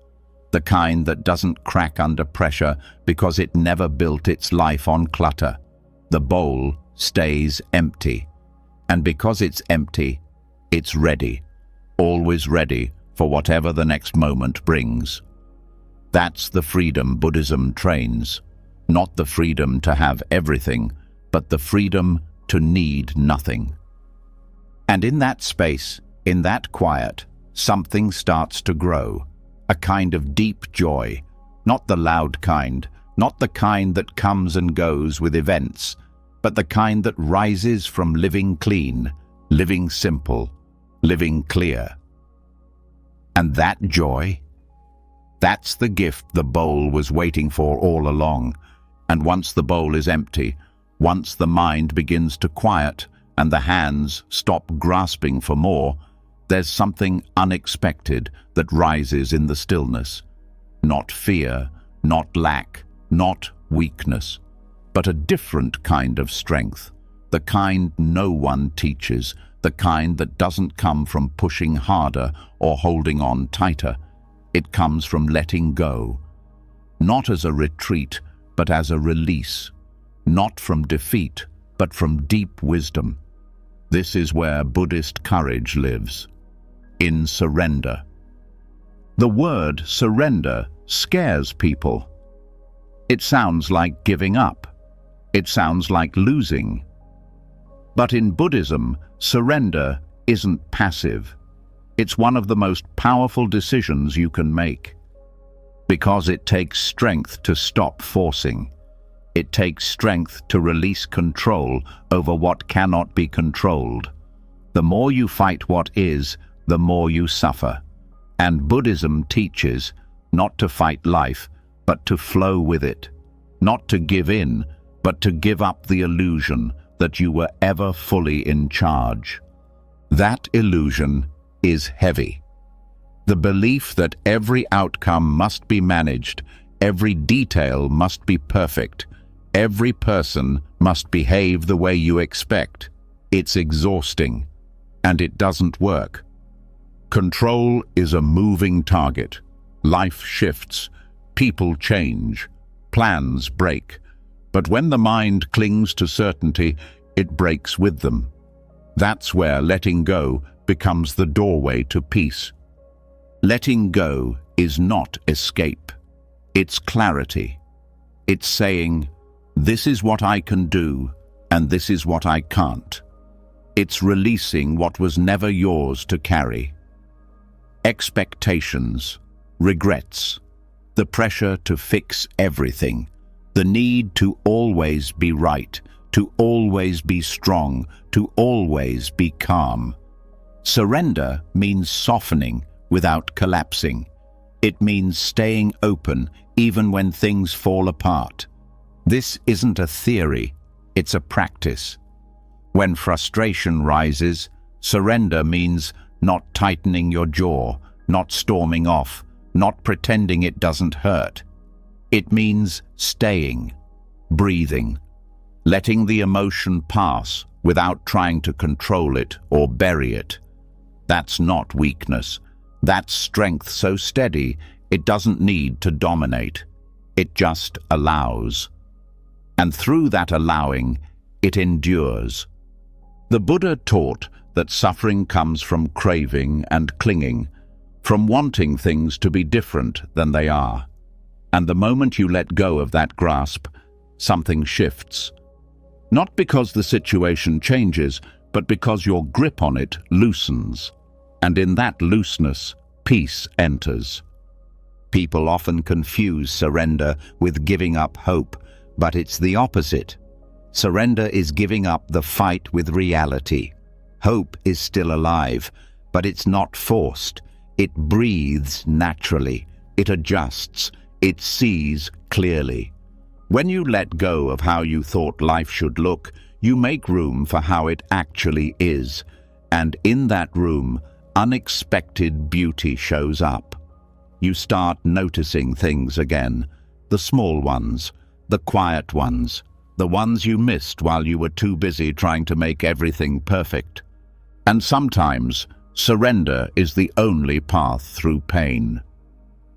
A: the kind that doesn't crack under pressure because it never built its life on clutter. The bowl stays empty, and because it's empty, it's ready, always ready for whatever the next moment brings. That's the freedom Buddhism trains, not the freedom to have everything, but the freedom to need nothing. And in that space, in that quiet, something starts to grow, a kind of deep joy, not the loud kind, not the kind that comes and goes with events, but the kind that rises from living clean, living simple, living clear. And that joy, that's the gift the bowl was waiting for all along. And once the bowl is empty, once the mind begins to quiet and the hands stop grasping for more, there's something unexpected that rises in the stillness. Not fear, not lack, not weakness, but a different kind of strength, the kind no one teaches, the kind that doesn't come from pushing harder or holding on tighter. It comes from letting go, not as a retreat, but as a release, not from defeat, but from deep wisdom. This is where Buddhist courage lives, in surrender. The word surrender scares people. It sounds like giving up. It sounds like losing. But in Buddhism, surrender isn't passive. It's one of the most powerful decisions you can make. Because it takes strength to stop forcing. It takes strength to release control over what cannot be controlled. The more you fight what is, the more you suffer. And Buddhism teaches not to fight life, but to flow with it. Not to give in, but to give up the illusion that you were ever fully in charge. That illusion is heavy. The belief that every outcome must be managed, every detail must be perfect, every person must behave the way you expect. It's exhausting, and it doesn't work. Control is a moving target. Life shifts, people change, plans break. But when the mind clings to certainty, it breaks with them. That's where letting go becomes the doorway to peace. Letting go is not escape. It's clarity. It's saying, this is what I can do, and this is what I can't. It's releasing what was never yours to carry. Expectations, regrets, the pressure to fix everything, the need to always be right, to always be strong, to always be calm. Surrender means softening without collapsing. It means staying open even when things fall apart. This isn't a theory, it's a practice. When frustration rises, surrender means not tightening your jaw, not storming off, not pretending it doesn't hurt. It means staying, breathing, letting the emotion pass without trying to control it or bury it. That's not weakness. That's strength so steady it doesn't need to dominate. It just allows. And through that allowing, it endures. The Buddha taught that suffering comes from craving and clinging, from wanting things to be different than they are. And the moment you let go of that grasp, something shifts. Not because the situation changes, but because your grip on it loosens. And in that looseness, peace enters. People often confuse surrender with giving up hope, but it's the opposite. Surrender is giving up the fight with reality. Hope is still alive, but it's not forced. It breathes naturally. It adjusts. It sees clearly. When you let go of how you thought life should look, you make room for how it actually is. And in that room, unexpected beauty shows up. You start noticing things again, the small ones, the quiet ones, the ones you missed while you were too busy trying to make everything perfect. And sometimes, surrender is the only path through pain.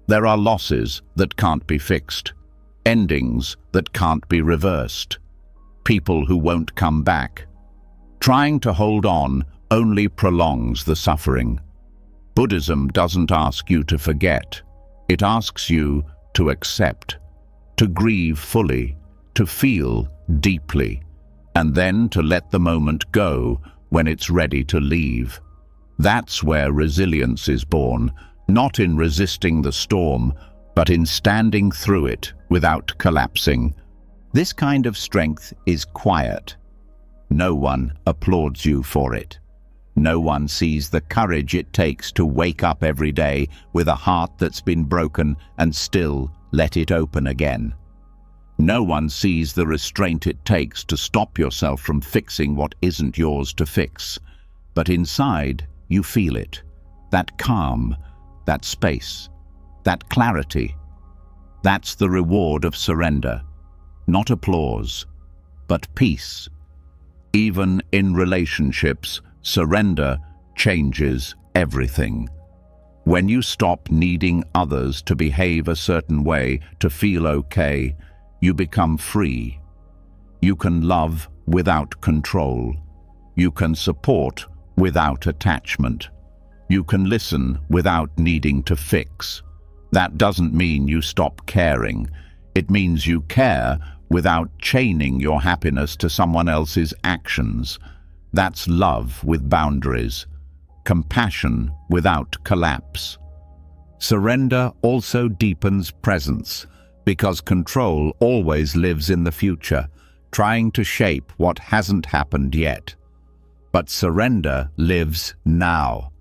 A: There are losses that can't be fixed, endings that can't be reversed, people who won't come back. Trying to hold on only prolongs the suffering. Buddhism doesn't ask you to forget. It asks you to accept, to grieve fully, to feel deeply, and then to let the moment go when it's ready to leave. That's where resilience is born, not in resisting the storm, but in standing through it without collapsing. This kind of strength is quiet. No one applauds you for it. No one sees the courage it takes to wake up every day with a heart that's been broken and still let it open again. No one sees the restraint it takes to stop yourself from fixing what isn't yours to fix. But inside, you feel it. That calm, that space, that clarity. That's the reward of surrender. Not applause, but peace. Even in relationships, surrender changes everything. When you stop needing others to behave a certain way to feel okay, you become free. You can love without control. You can support without attachment. You can listen without needing to fix. That doesn't mean you stop caring. It means you care without chaining your happiness to someone else's actions. That's love with boundaries, compassion without collapse. Surrender also deepens presence, because control always lives in the future, trying to shape what hasn't happened yet. But surrender lives now.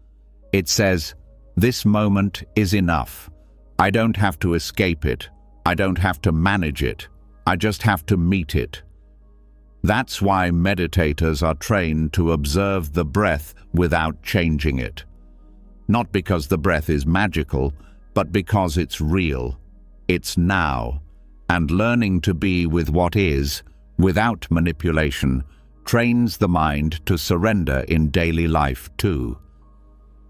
A: It says, "This moment is enough. I don't have to escape it. I don't have to manage it. I just have to meet it." That's why meditators are trained to observe the breath without changing it. Not because the breath is magical, but because it's real. It's now. And learning to be with what is, without manipulation, trains the mind to surrender in daily life too.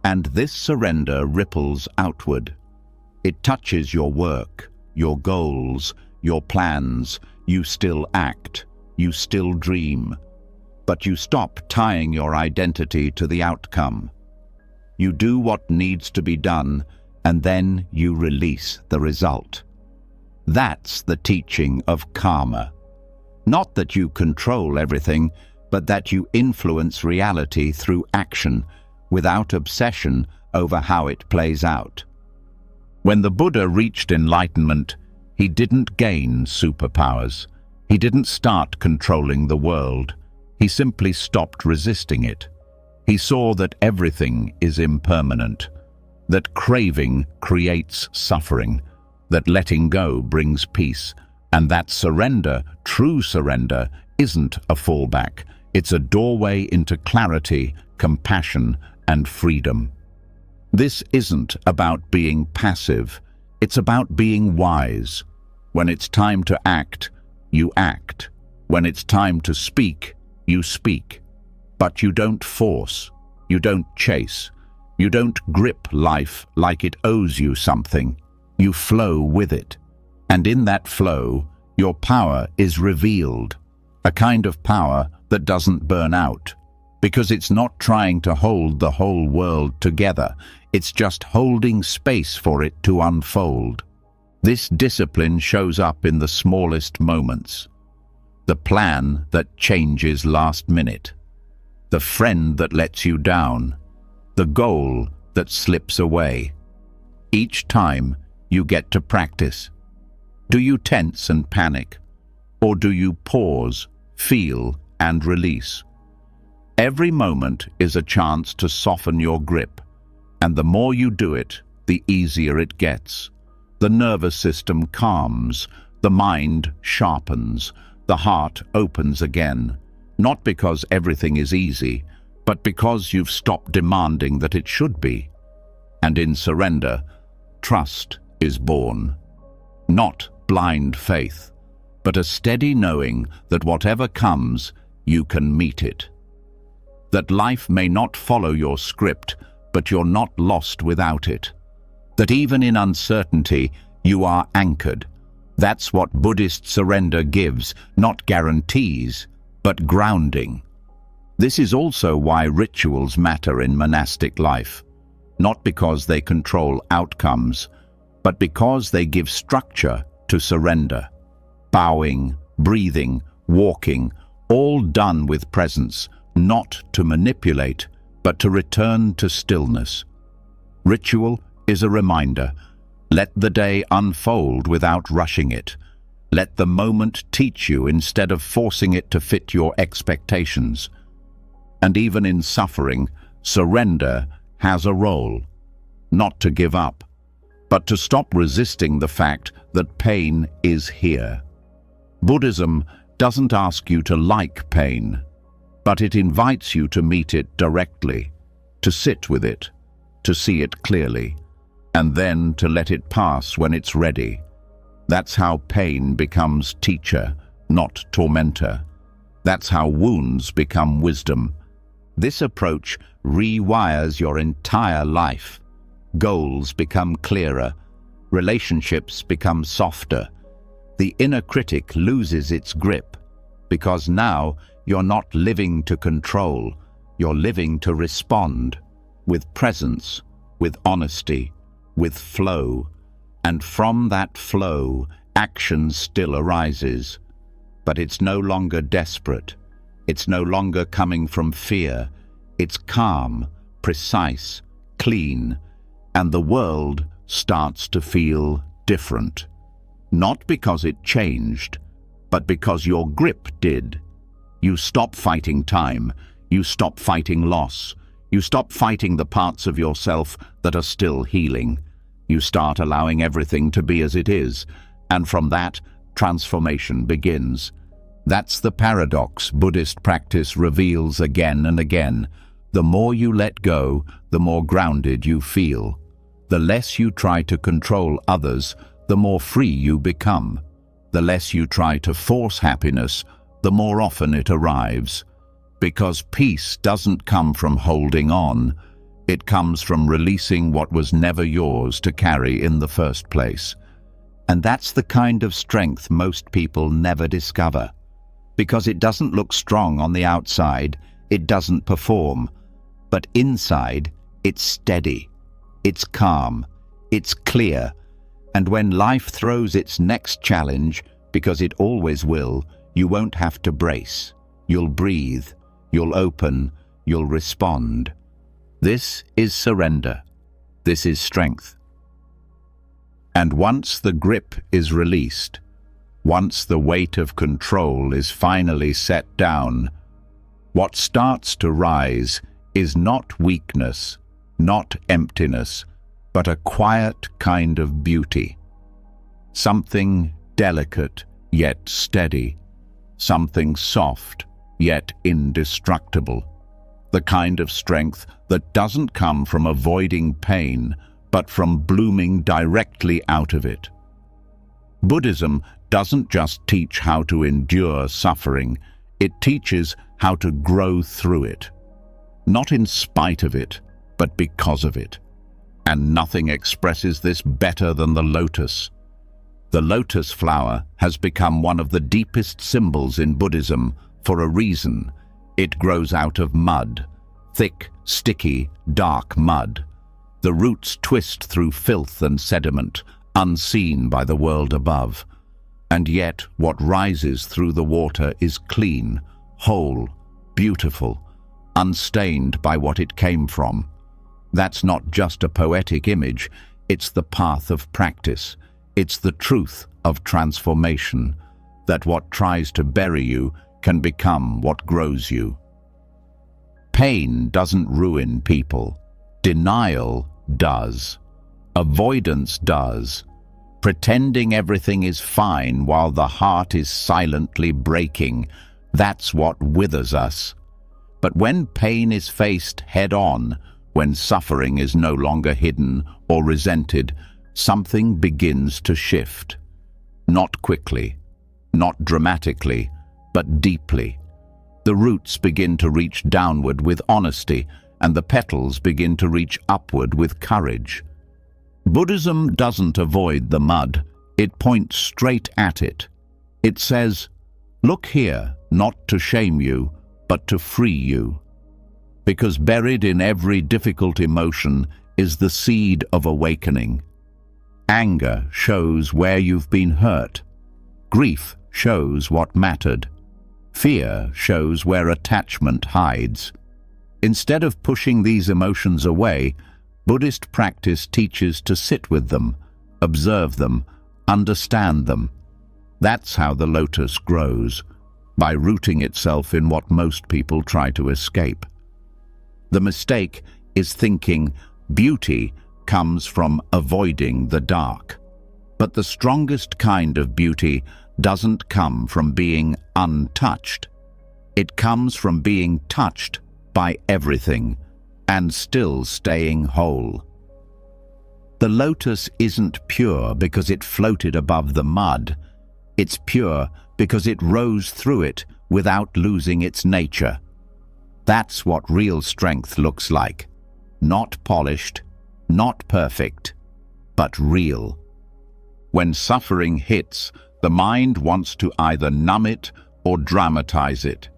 A: And this surrender ripples outward. It touches your work, your goals, your plans. You still act, you still dream, but you stop tying your identity to the outcome. You do what needs to be done, and then you release the result. That's the teaching of karma. Not that you control everything, but that you influence reality through action, without obsession over how it plays out. When the Buddha reached enlightenment, he didn't gain superpowers. He didn't start controlling the world. He simply stopped resisting it. He saw that everything is impermanent, that craving creates suffering, that letting go brings peace, and that surrender, true surrender, isn't a fallback. It's a doorway into clarity, compassion, and freedom. This isn't about being passive. It's about being wise. When it's time to act, you act. When it's time to speak, you speak. But you don't force. You don't chase. You don't grip life like it owes you something. You flow with it. And in that flow, your power is revealed. A kind of power that doesn't burn out. Because it's not trying to hold the whole world together. It's just holding space for it to unfold. This discipline shows up in the smallest moments. The plan that changes last minute. The friend that lets you down. The goal that slips away. Each time you get to practice. Do you tense and panic? Or do you pause, feel, and release? Every moment is a chance to soften your grip, and the more you do it, the easier it gets. The nervous system calms, the mind sharpens, the heart opens again, not because everything is easy, but because you've stopped demanding that it should be. And in surrender, trust is born. Not blind faith, but a steady knowing that whatever comes, you can meet it. That life may not follow your script, but you're not lost without it. That even in uncertainty, you are anchored. That's what Buddhist surrender gives, not guarantees, but grounding. This is also why rituals matter in monastic life, not because they control outcomes, but because they give structure to surrender. Bowing, breathing, walking, all done with presence, not to manipulate, but to return to stillness. Ritual is a reminder. Let the day unfold without rushing it. Let the moment teach you instead of forcing it to fit your expectations. And even in suffering, surrender has a role. Not to give up, but to stop resisting the fact that pain is here. Buddhism doesn't ask you to like pain, but it invites you to meet it directly, to sit with it, to see it clearly, and then to let it pass when it's ready. That's how pain becomes teacher, not tormentor. That's how wounds become wisdom. This approach rewires your entire life. Goals become clearer, relationships become softer. The inner critic loses its grip, because now you're not living to control, you're living to respond, with presence, with honesty, with flow. And from that flow, action still arises. But it's no longer desperate. It's no longer coming from fear. It's calm, precise, clean, and the world starts to feel different. Not because it changed, but because your grip did. You stop fighting time. You stop fighting loss. You stop fighting the parts of yourself that are still healing. You start allowing everything to be as it is, and from that, transformation begins. That's the paradox Buddhist practice reveals again and again. The more you let go, the more grounded you feel. The less you try to control others, the more free you become. The less you try to force happiness, the more often it arrives. Because peace doesn't come from holding on. It comes from releasing what was never yours to carry in the first place. And that's the kind of strength most people never discover. Because it doesn't look strong on the outside, it doesn't perform. But inside, it's steady, it's calm, it's clear. And when life throws its next challenge, because it always will, you won't have to brace. You'll breathe, you'll open, you'll respond. This is surrender. This is strength. And once the grip is released, once the weight of control is finally set down, what starts to rise is not weakness, not emptiness, but a quiet kind of beauty. Something delicate yet steady, something soft yet indestructible. The kind of strength that doesn't come from avoiding pain, but from blooming directly out of it. Buddhism doesn't just teach how to endure suffering, it teaches how to grow through it. Not in spite of it, but because of it. And nothing expresses this better than the lotus. The lotus flower has become one of the deepest symbols in Buddhism for a reason. It grows out of mud, thick, sticky, dark mud. The roots twist through filth and sediment, unseen by the world above. And yet what rises through the water is clean, whole, beautiful, unstained by what it came from. That's not just a poetic image, it's the path of practice. It's the truth of transformation, that what tries to bury you can become what grows you. Pain doesn't ruin people. Denial does. Avoidance does. Pretending everything is fine while the heart is silently breaking, that's what withers us. But when pain is faced head-on, when suffering is no longer hidden or resented, something begins to shift. Not quickly, not dramatically, but deeply. The roots begin to reach downward with honesty, and the petals begin to reach upward with courage. Buddhism doesn't avoid the mud, it points straight at it. It says, "Look here, not to shame you, but to free you." Because buried in every difficult emotion is the seed of awakening. Anger shows where you've been hurt. Grief shows what mattered. Fear shows where attachment hides. Instead of pushing these emotions away, Buddhist practice teaches to sit with them, observe them, understand them. That's how the lotus grows, by rooting itself in what most people try to escape. The mistake is thinking beauty comes from avoiding the dark. But the strongest kind of beauty doesn't come from being untouched. It comes from being touched by everything and still staying whole. The lotus isn't pure because it floated above the mud. It's pure because it rose through it without losing its nature. That's what real strength looks like. Not polished, not perfect, but real. When suffering hits, the mind wants to either numb it or dramatize it.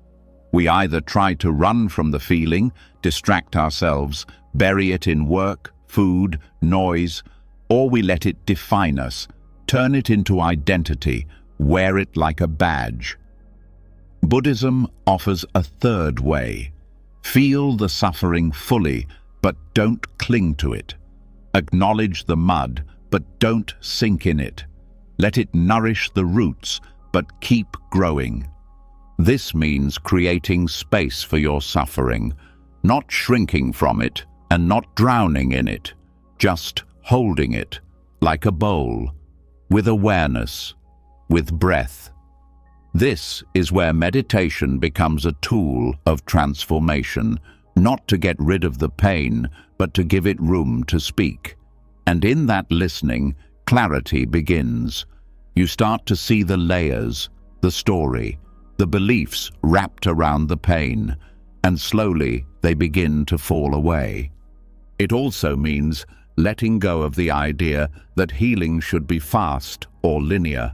A: We either try to run from the feeling, distract ourselves, bury it in work, food, noise, or we let it define us, turn it into identity, wear it like a badge. Buddhism offers a third way. Feel the suffering fully, but don't cling to it. Acknowledge the mud, but don't sink in it. Let it nourish the roots, but keep growing. This means creating space for your suffering, not shrinking from it and not drowning in it, just holding it like a bowl, with awareness, with breath. This is where meditation becomes a tool of transformation, not to get rid of the pain, but to give it room to speak. And in that listening, clarity begins. You start to see the layers, the story, the beliefs wrapped around the pain, and slowly they begin to fall away. It also means letting go of the idea that healing should be fast or linear.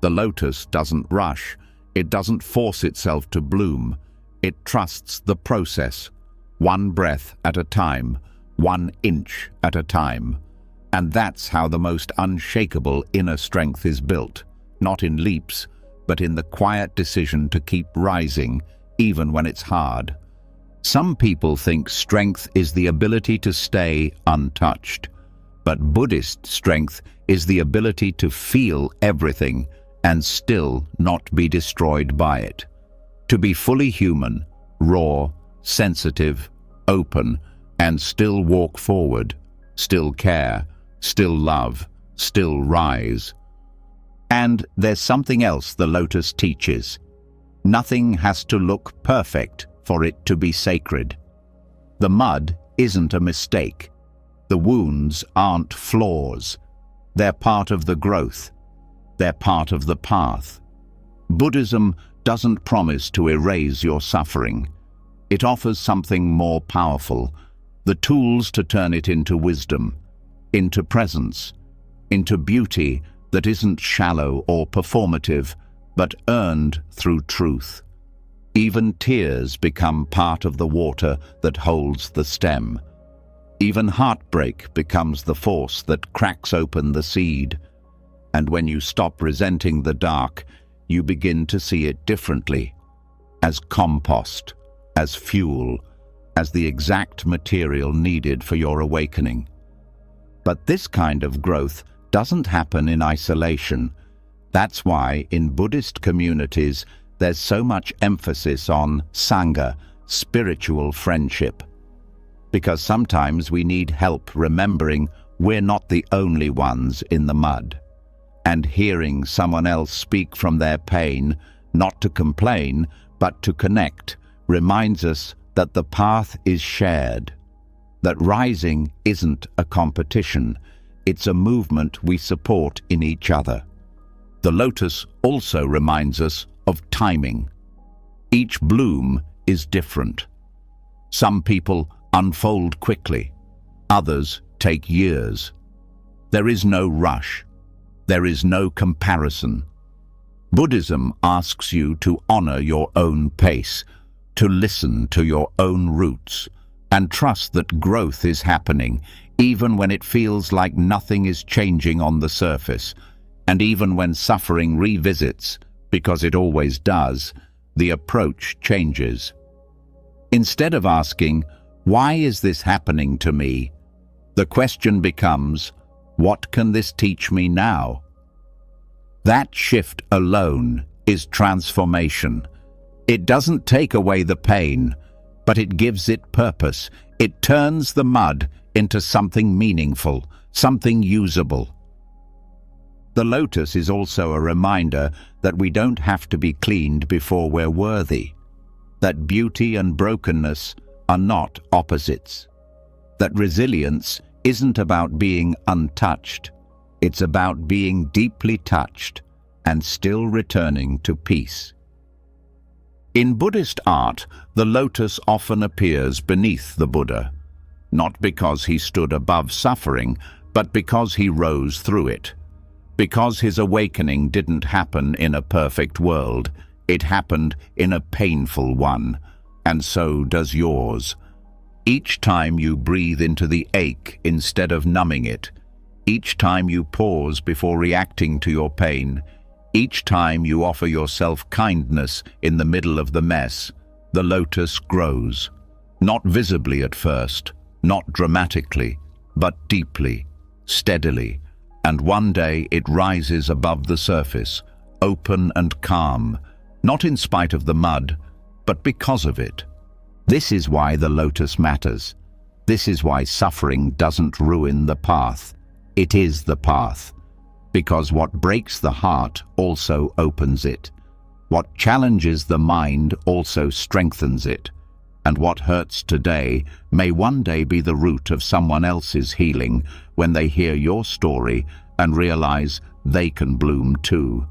A: The lotus doesn't rush. It doesn't force itself to bloom. It trusts the process, one breath at a time, 1 inch at a time. And that's how the most unshakable inner strength is built, not in leaps, but in the quiet decision to keep rising, even when it's hard. Some people think strength is the ability to stay untouched, but Buddhist strength is the ability to feel everything and still not be destroyed by it. To be fully human, raw, sensitive, open, and still walk forward, still care, still love, still rise. And there's something else the lotus teaches. Nothing has to look perfect for it to be sacred. The mud isn't a mistake. The wounds aren't flaws. They're part of the growth. They're part of the path. Buddhism doesn't promise to erase your suffering. It offers something more powerful, the tools to turn it into wisdom, into presence, into beauty that isn't shallow or performative, but earned through truth. Even tears become part of the water that holds the stem. Even heartbreak becomes the force that cracks open the seed. And when you stop resenting the dark, you begin to see it differently, as compost, as fuel, as the exact material needed for your awakening. But this kind of growth doesn't happen in isolation. That's why in Buddhist communities there's so much emphasis on Sangha, spiritual friendship. Because sometimes we need help remembering we're not the only ones in the mud. And hearing someone else speak from their pain, not to complain, but to connect, reminds us that the path is shared. That rising isn't a competition, it's a movement we support in each other. The lotus also reminds us of timing. Each bloom is different. Some people unfold quickly, others take years. There is no rush. There is no comparison. Buddhism asks you to honor your own pace, to listen to your own roots, and trust that growth is happening, even when it feels like nothing is changing on the surface, and even when suffering revisits, because it always does, the approach changes. Instead of asking, "Why is this happening to me?" the question becomes, "What can this teach me now?" That shift alone is transformation. It doesn't take away the pain, but it gives it purpose. It turns the mud into something meaningful, something usable. The lotus is also a reminder that we don't have to be cleaned before we're worthy, that beauty and brokenness are not opposites, that resilience isn't about being untouched, it's about being deeply touched and still returning to peace. In Buddhist art, the lotus often appears beneath the Buddha, not because he stood above suffering, but because he rose through it. Because his awakening didn't happen in a perfect world, it happened in a painful one, and so does yours. Each time you breathe into the ache instead of numbing it, each time you pause before reacting to your pain, each time you offer yourself kindness in the middle of the mess, the lotus grows. Not visibly at first, not dramatically, but deeply, steadily. And one day it rises above the surface, open and calm, not in spite of the mud, but because of it. This is why the lotus matters. This is why suffering doesn't ruin the path. It is the path. Because what breaks the heart also opens it. What challenges the mind also strengthens it. And what hurts today may one day be the root of someone else's healing when they hear your story and realize they can bloom too.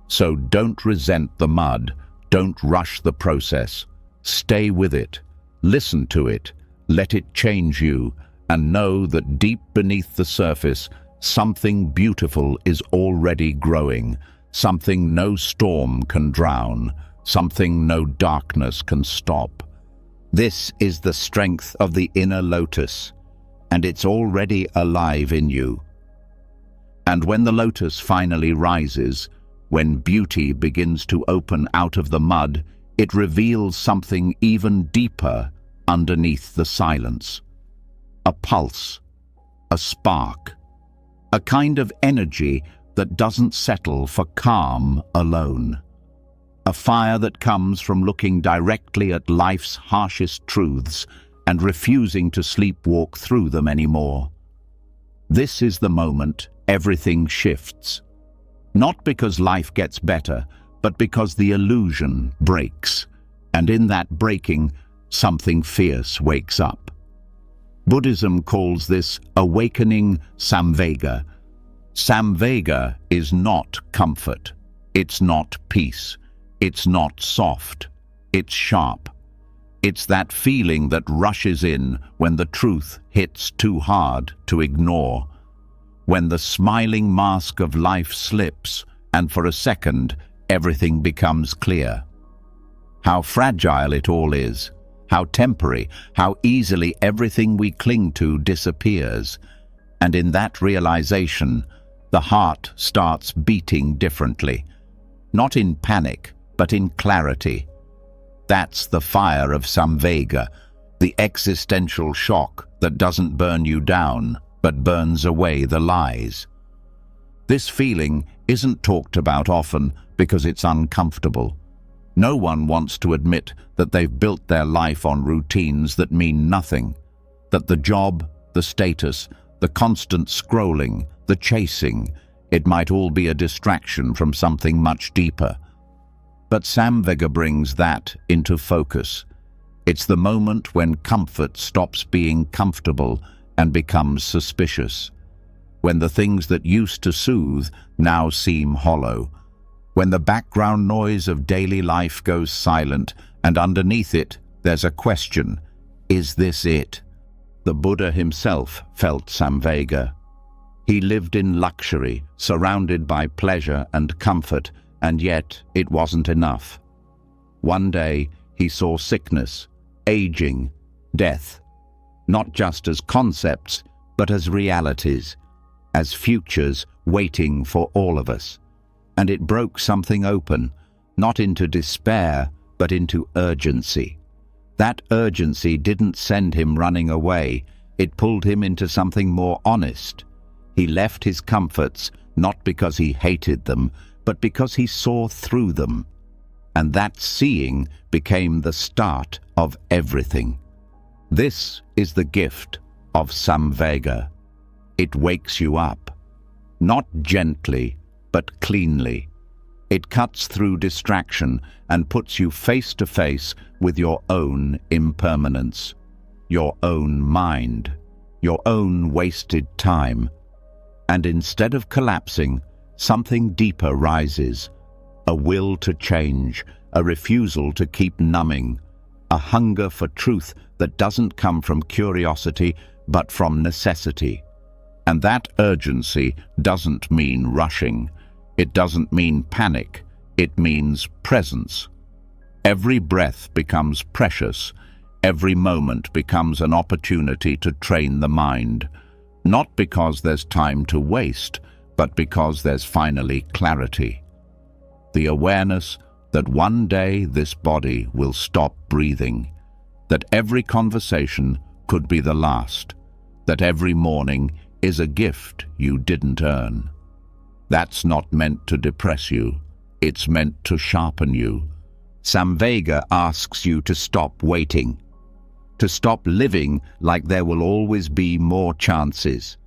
A: So don't resent the mud. Don't rush the process. Stay with it. Listen to it. Let it change you, and know that deep beneath the surface, something beautiful is already growing, something no storm can drown, something no darkness can stop. This is the strength of the inner lotus, and it's already alive in you. And when the lotus finally rises, when beauty begins to open out of the mud, it reveals something even deeper underneath the silence. A pulse, a spark, a kind of energy that doesn't settle for calm alone. A fire that comes from looking directly at life's harshest truths and refusing to sleepwalk through them anymore. This is the moment everything shifts. Not because life gets better, but because the illusion breaks. And in that breaking, something fierce wakes up. Buddhism calls this awakening samvega. Samvega is not comfort. It's not peace. It's not soft. It's sharp. It's that feeling that rushes in when the truth hits too hard to ignore. When the smiling mask of life slips, and for a second, everything becomes clear. How fragile it all is. How temporary, how easily everything we cling to disappears. And in that realization, the heart starts beating differently. Not in panic, but in clarity. That's the fire of samvega, the existential shock that doesn't burn you down, but burns away the lies. This feeling isn't talked about often because it's uncomfortable. No one wants to admit that they've built their life on routines that mean nothing, that the job, the status, the constant scrolling, the chasing, it might all be a distraction from something much deeper. But samvega brings that into focus. It's the moment when comfort stops being comfortable and becomes suspicious. When the things that used to soothe now seem hollow. When the background noise of daily life goes silent and underneath it there's a question, is this it? The Buddha himself felt samvega. He lived in luxury, surrounded by pleasure and comfort, and yet it wasn't enough. One day he saw sickness, aging, death, not just as concepts, but as realities, as futures waiting for all of us. And it broke something open, not into despair, but into urgency. That urgency didn't send him running away, it pulled him into something more honest. He left his comforts, not because he hated them, but because he saw through them. And that seeing became the start of everything. This is the gift of samvega. It wakes you up, not gently, but cleanly. It cuts through distraction and puts you face to face with your own impermanence, your own mind, your own wasted time. And instead of collapsing, something deeper rises, a will to change, a refusal to keep numbing, a hunger for truth that doesn't come from curiosity, but from necessity. And that urgency doesn't mean rushing. It doesn't mean panic. It means presence. Every breath becomes precious. Every moment becomes an opportunity to train the mind. Not because there's time to waste, but because there's finally clarity. The awareness that one day this body will stop breathing, that every conversation could be the last, that every morning is a gift you didn't earn. That's not meant to depress you. It's meant to sharpen you. Samvega asks you to stop waiting, to stop living like there will always be more chances,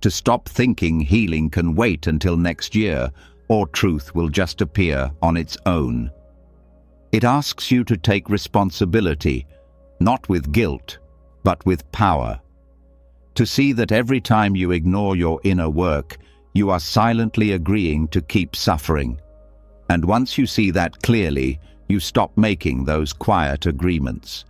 A: to stop thinking healing can wait until next year or truth will just appear on its own. It asks you to take responsibility, not with guilt, but with power. To see that every time you ignore your inner work, you are silently agreeing to keep suffering. And once you see that clearly, you stop making those quiet agreements.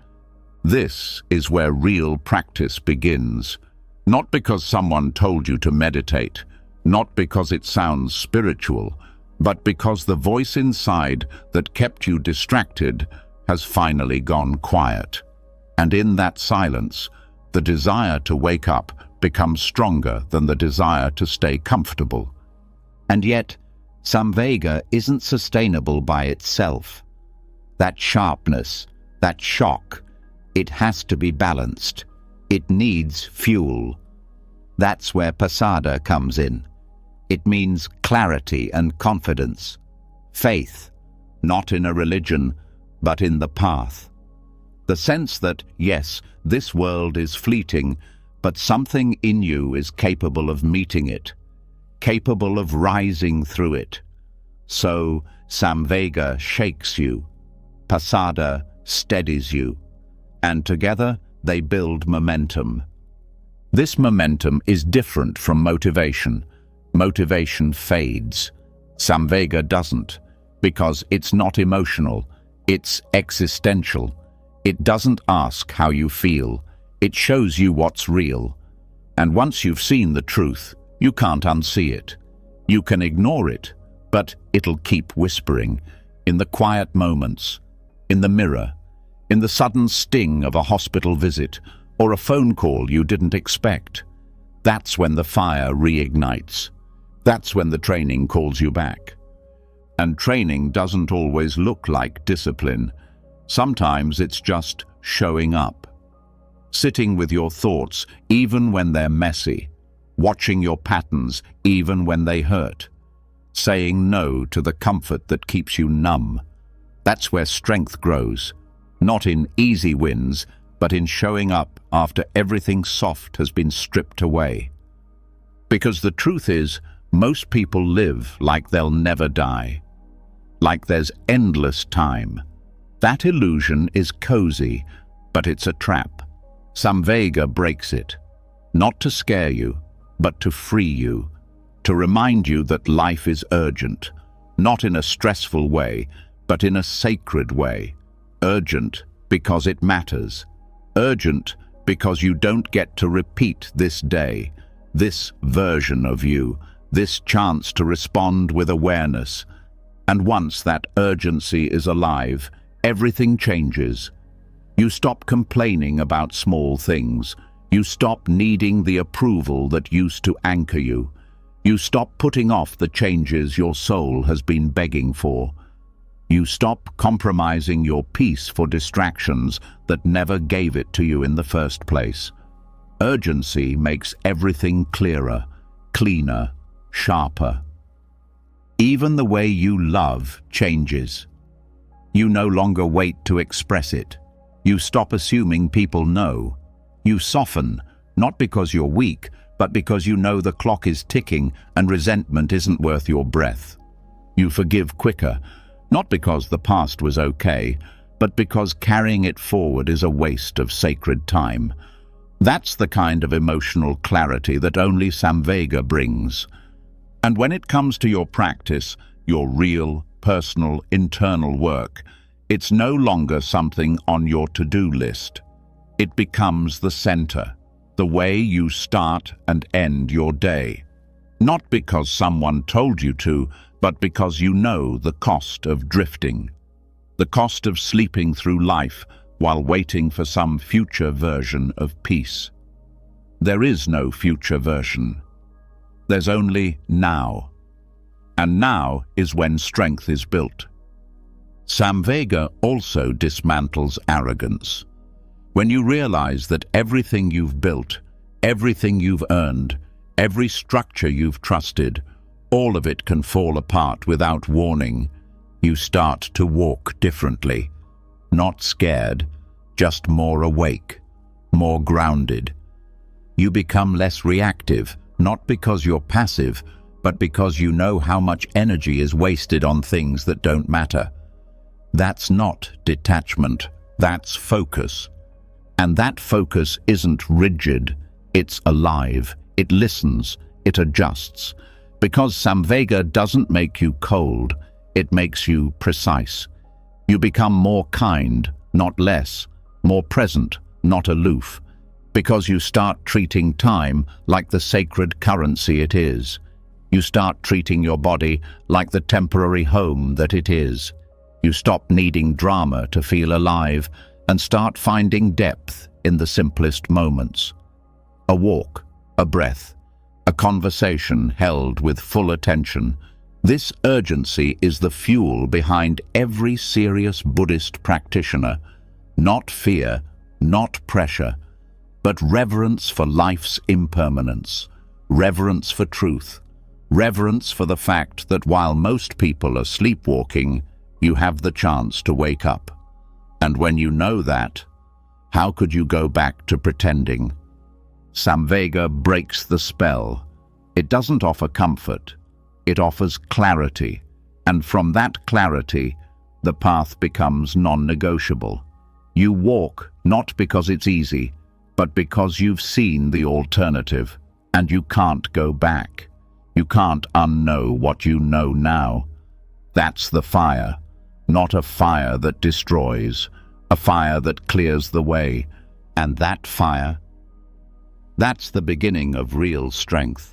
A: This is where real practice begins. Not because someone told you to meditate, not because it sounds spiritual, but because the voice inside that kept you distracted has finally gone quiet. And in that silence, the desire to wake up becomes stronger than the desire to stay comfortable. And yet, Samvega isn't sustainable by itself. That sharpness, that shock, it has to be balanced. It needs fuel. That's where pasada comes in. It means clarity and confidence. Faith, not in a religion, but in the path. The sense that, yes, this world is fleeting, but something in you is capable of meeting it, capable of rising through it. So, Samvega shakes you, pasada steadies you, and together they build momentum. This momentum is different from motivation. Motivation fades. Samvega doesn't, because it's not emotional, it's existential. It doesn't ask how you feel, it shows you what's real. And once you've seen the truth, you can't unsee it. You can ignore it, but it'll keep whispering, in the quiet moments, in the mirror, in the sudden sting of a hospital visit, or a phone call you didn't expect. That's when the fire reignites. That's when the training calls you back. And training doesn't always look like discipline. Sometimes it's just showing up. Sitting with your thoughts even when they're messy. Watching your patterns even when they hurt. Saying no to the comfort that keeps you numb. That's where strength grows. Not in easy wins, but in showing up after everything soft has been stripped away. Because the truth is, most people live like they'll never die. Like there's endless time. That illusion is cozy, but it's a trap. Samvega breaks it. Not to scare you, but to free you. To remind you that life is urgent. Not in a stressful way, but in a sacred way. Urgent because it matters. Urgent because you don't get to repeat this day, this version of you, this chance to respond with awareness. And once that urgency is alive, everything changes. You stop complaining about small things. You stop needing the approval that used to anchor you. You stop putting off the changes your soul has been begging for. You stop compromising your peace for distractions that never gave it to you in the first place. Urgency makes everything clearer, cleaner, sharper. Even the way you love changes. You no longer wait to express it. You stop assuming people know. You soften, not because you're weak, but because you know the clock is ticking and resentment isn't worth your breath. You forgive quicker, not because the past was okay, but because carrying it forward is a waste of sacred time. That's the kind of emotional clarity that only Samvega brings. And when it comes to your practice, your real, personal, internal work, it's no longer something on your to-do list. It becomes the center, the way you start and end your day. Not because someone told you to, but because you know the cost of drifting. The cost of sleeping through life while waiting for some future version of peace. There is no future version. There's only now. And now is when strength is built. Samvega also dismantles arrogance. When you realize that everything you've built, everything you've earned, every structure you've trusted, all of it can fall apart without warning, You start to walk differently. Not scared, just more awake, more grounded. You become less reactive, not because you're passive, but because you know how much energy is wasted on things that don't matter. That's not detachment, that's focus. And that focus isn't rigid, it's alive, it listens, it adjusts. Because Samvega doesn't make you cold, it makes you precise. You become more kind, not less, more present, not aloof, because you start treating time like the sacred currency it is. You start treating your body like the temporary home that it is. You stop needing drama to feel alive and start finding depth in the simplest moments. A walk, a breath, a conversation held with full attention. This urgency is the fuel behind every serious Buddhist practitioner. Not fear, not pressure, but reverence for life's impermanence, reverence for truth, reverence for the fact that while most people are sleepwalking, you have the chance to wake up. And when you know that, how could you go back to pretending? Samvega breaks the spell. It doesn't offer comfort, it offers clarity, and from that clarity, the path becomes non-negotiable. You walk not because it's easy, but because you've seen the alternative, and you can't go back. You can't unknow what you know now. That's the fire, not a fire that destroys, a fire that clears the way. And that fire, that's the beginning of real strength.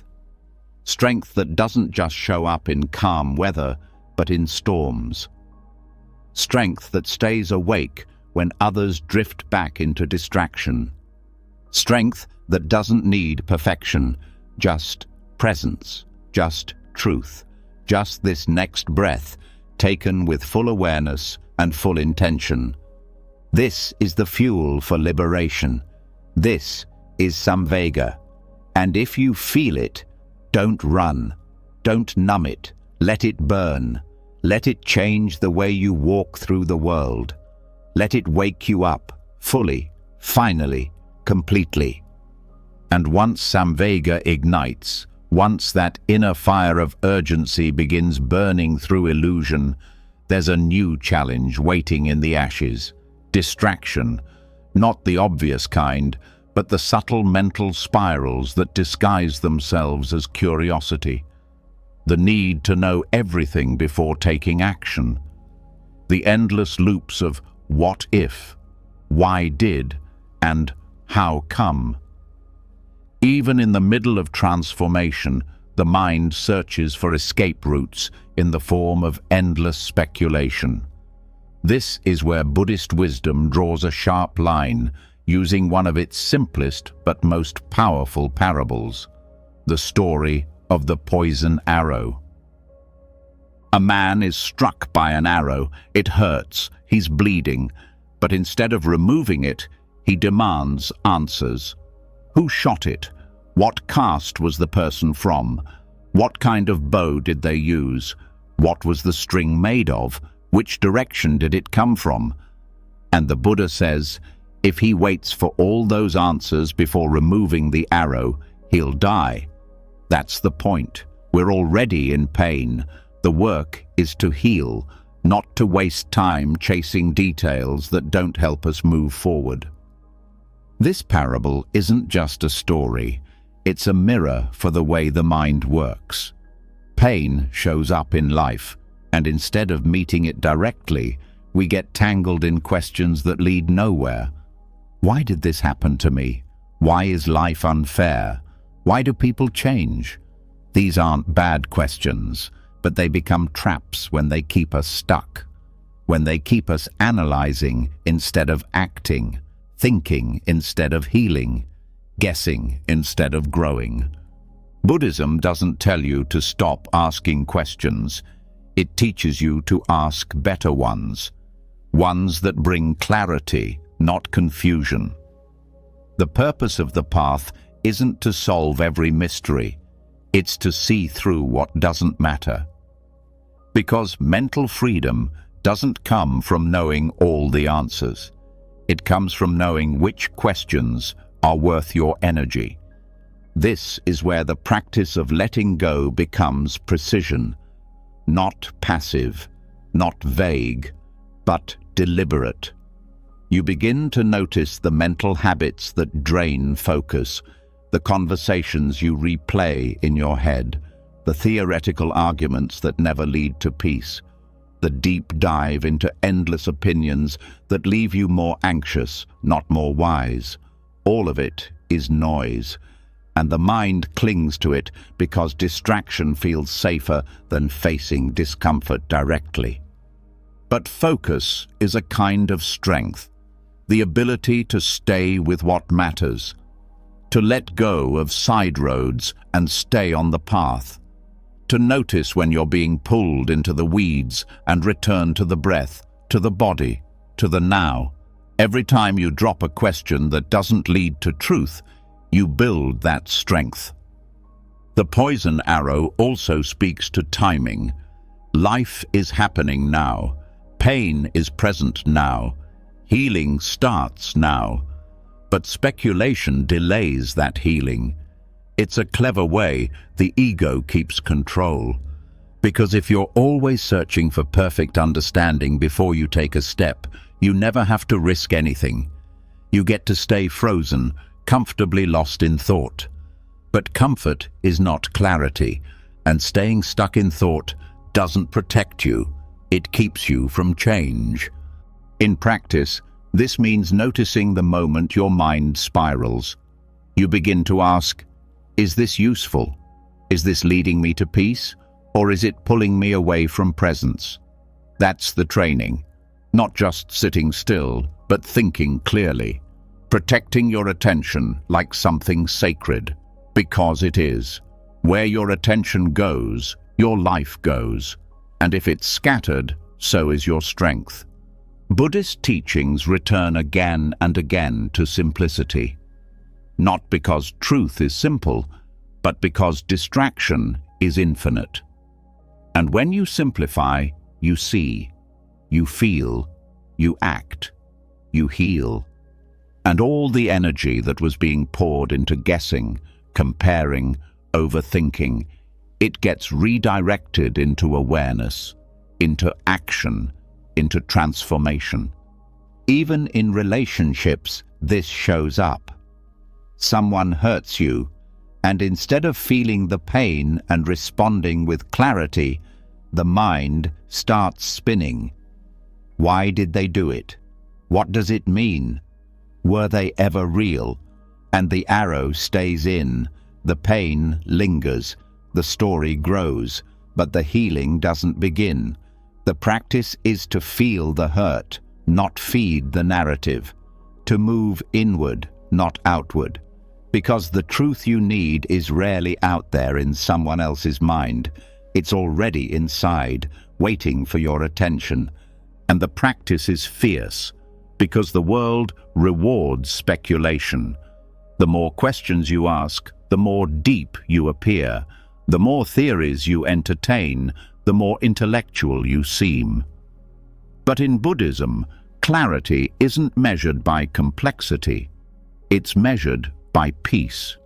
A: Strength that doesn't just show up in calm weather, but in storms. Strength that stays awake when others drift back into distraction. Strength that doesn't need perfection, just presence, just truth, just this next breath, taken with full awareness and full intention. This is the fuel for liberation. This is Samvega. And if you feel it, don't run, don't numb it, let it burn. Let it change the way you walk through the world. Let it wake you up, fully, finally, completely. And once Samvega ignites, once that inner fire of urgency begins burning through illusion, there's a new challenge waiting in the ashes. Distraction, not the obvious kind, but the subtle mental spirals that disguise themselves as curiosity. The need to know everything before taking action. The endless loops of what if, why did, and how come. Even in the middle of transformation, the mind searches for escape routes in the form of endless speculation. This is where Buddhist wisdom draws a sharp line, using one of its simplest but most powerful parables, the story of the poison arrow. A man is struck by an arrow. It hurts, he's bleeding, but instead of removing it, he demands answers. Who shot it? What caste was the person from? What kind of bow did they use? What was the string made of? Which direction did it come from? And the Buddha says, if he waits for all those answers before removing the arrow, he'll die. That's the point. We're already in pain. The work is to heal, not to waste time chasing details that don't help us move forward. This parable isn't just a story. It's a mirror for the way the mind works. Pain shows up in life, and instead of meeting it directly, we get tangled in questions that lead nowhere. Why did this happen to me? Why is life unfair? Why do people change? These aren't bad questions, but they become traps when they keep us stuck, when they keep us analyzing instead of acting, thinking instead of healing, guessing instead of growing. Buddhism doesn't tell you to stop asking questions. It teaches you to ask better ones, ones that bring clarity, not confusion. The purpose of the path isn't to solve every mystery. It's to see through what doesn't matter. Because mental freedom doesn't come from knowing all the answers. It comes from knowing which questions are worth your energy. This is where the practice of letting go becomes precision, not passive, not vague, but deliberate. You begin to notice the mental habits that drain focus, the conversations you replay in your head, the theoretical arguments that never lead to peace, the deep dive into endless opinions that leave you more anxious, not more wise. All of it is noise, and the mind clings to it because distraction feels safer than facing discomfort directly. But focus is a kind of strength, the ability to stay with what matters, to let go of side roads and stay on the path, to notice when you're being pulled into the weeds and return to the breath, to the body, to the now. Every time you drop a question that doesn't lead to truth, you build that strength. The poison arrow also speaks to timing. Life is happening now. Pain is present now. Healing starts now. But speculation delays that healing. It's a clever way the ego keeps control. Because if you're always searching for perfect understanding before you take a step, you never have to risk anything. You get to stay frozen, comfortably lost in thought. But comfort is not clarity, and staying stuck in thought doesn't protect you. It keeps you from change. In practice, this means noticing the moment your mind spirals. You begin to ask, is this useful? Is this leading me to peace? Or is it pulling me away from presence? That's the training. Not just sitting still, but thinking clearly. Protecting your attention like something sacred, because it is. Where your attention goes, your life goes. And if it's scattered, so is your strength. Buddhist teachings return again and again to simplicity. Not because truth is simple, but because distraction is infinite. And when you simplify, you see, you feel, you act, you heal. And all the energy that was being poured into guessing, comparing, overthinking, it gets redirected into awareness, into action, into transformation. Even in relationships, this shows up. Someone hurts you, and instead of feeling the pain and responding with clarity, the mind starts spinning. Why did they do it? What does it mean? Were they ever real? And the arrow stays in, the pain lingers, the story grows, but the healing doesn't begin. The practice is to feel the hurt, not feed the narrative, to move inward, not outward, because the truth you need is rarely out there in someone else's mind. It's already inside, waiting for your attention. And the practice is fierce, because the world rewards speculation. The more questions you ask, the more deep you appear. The more theories you entertain, the more intellectual you seem. But in Buddhism, clarity isn't measured by complexity. It's measured by peace.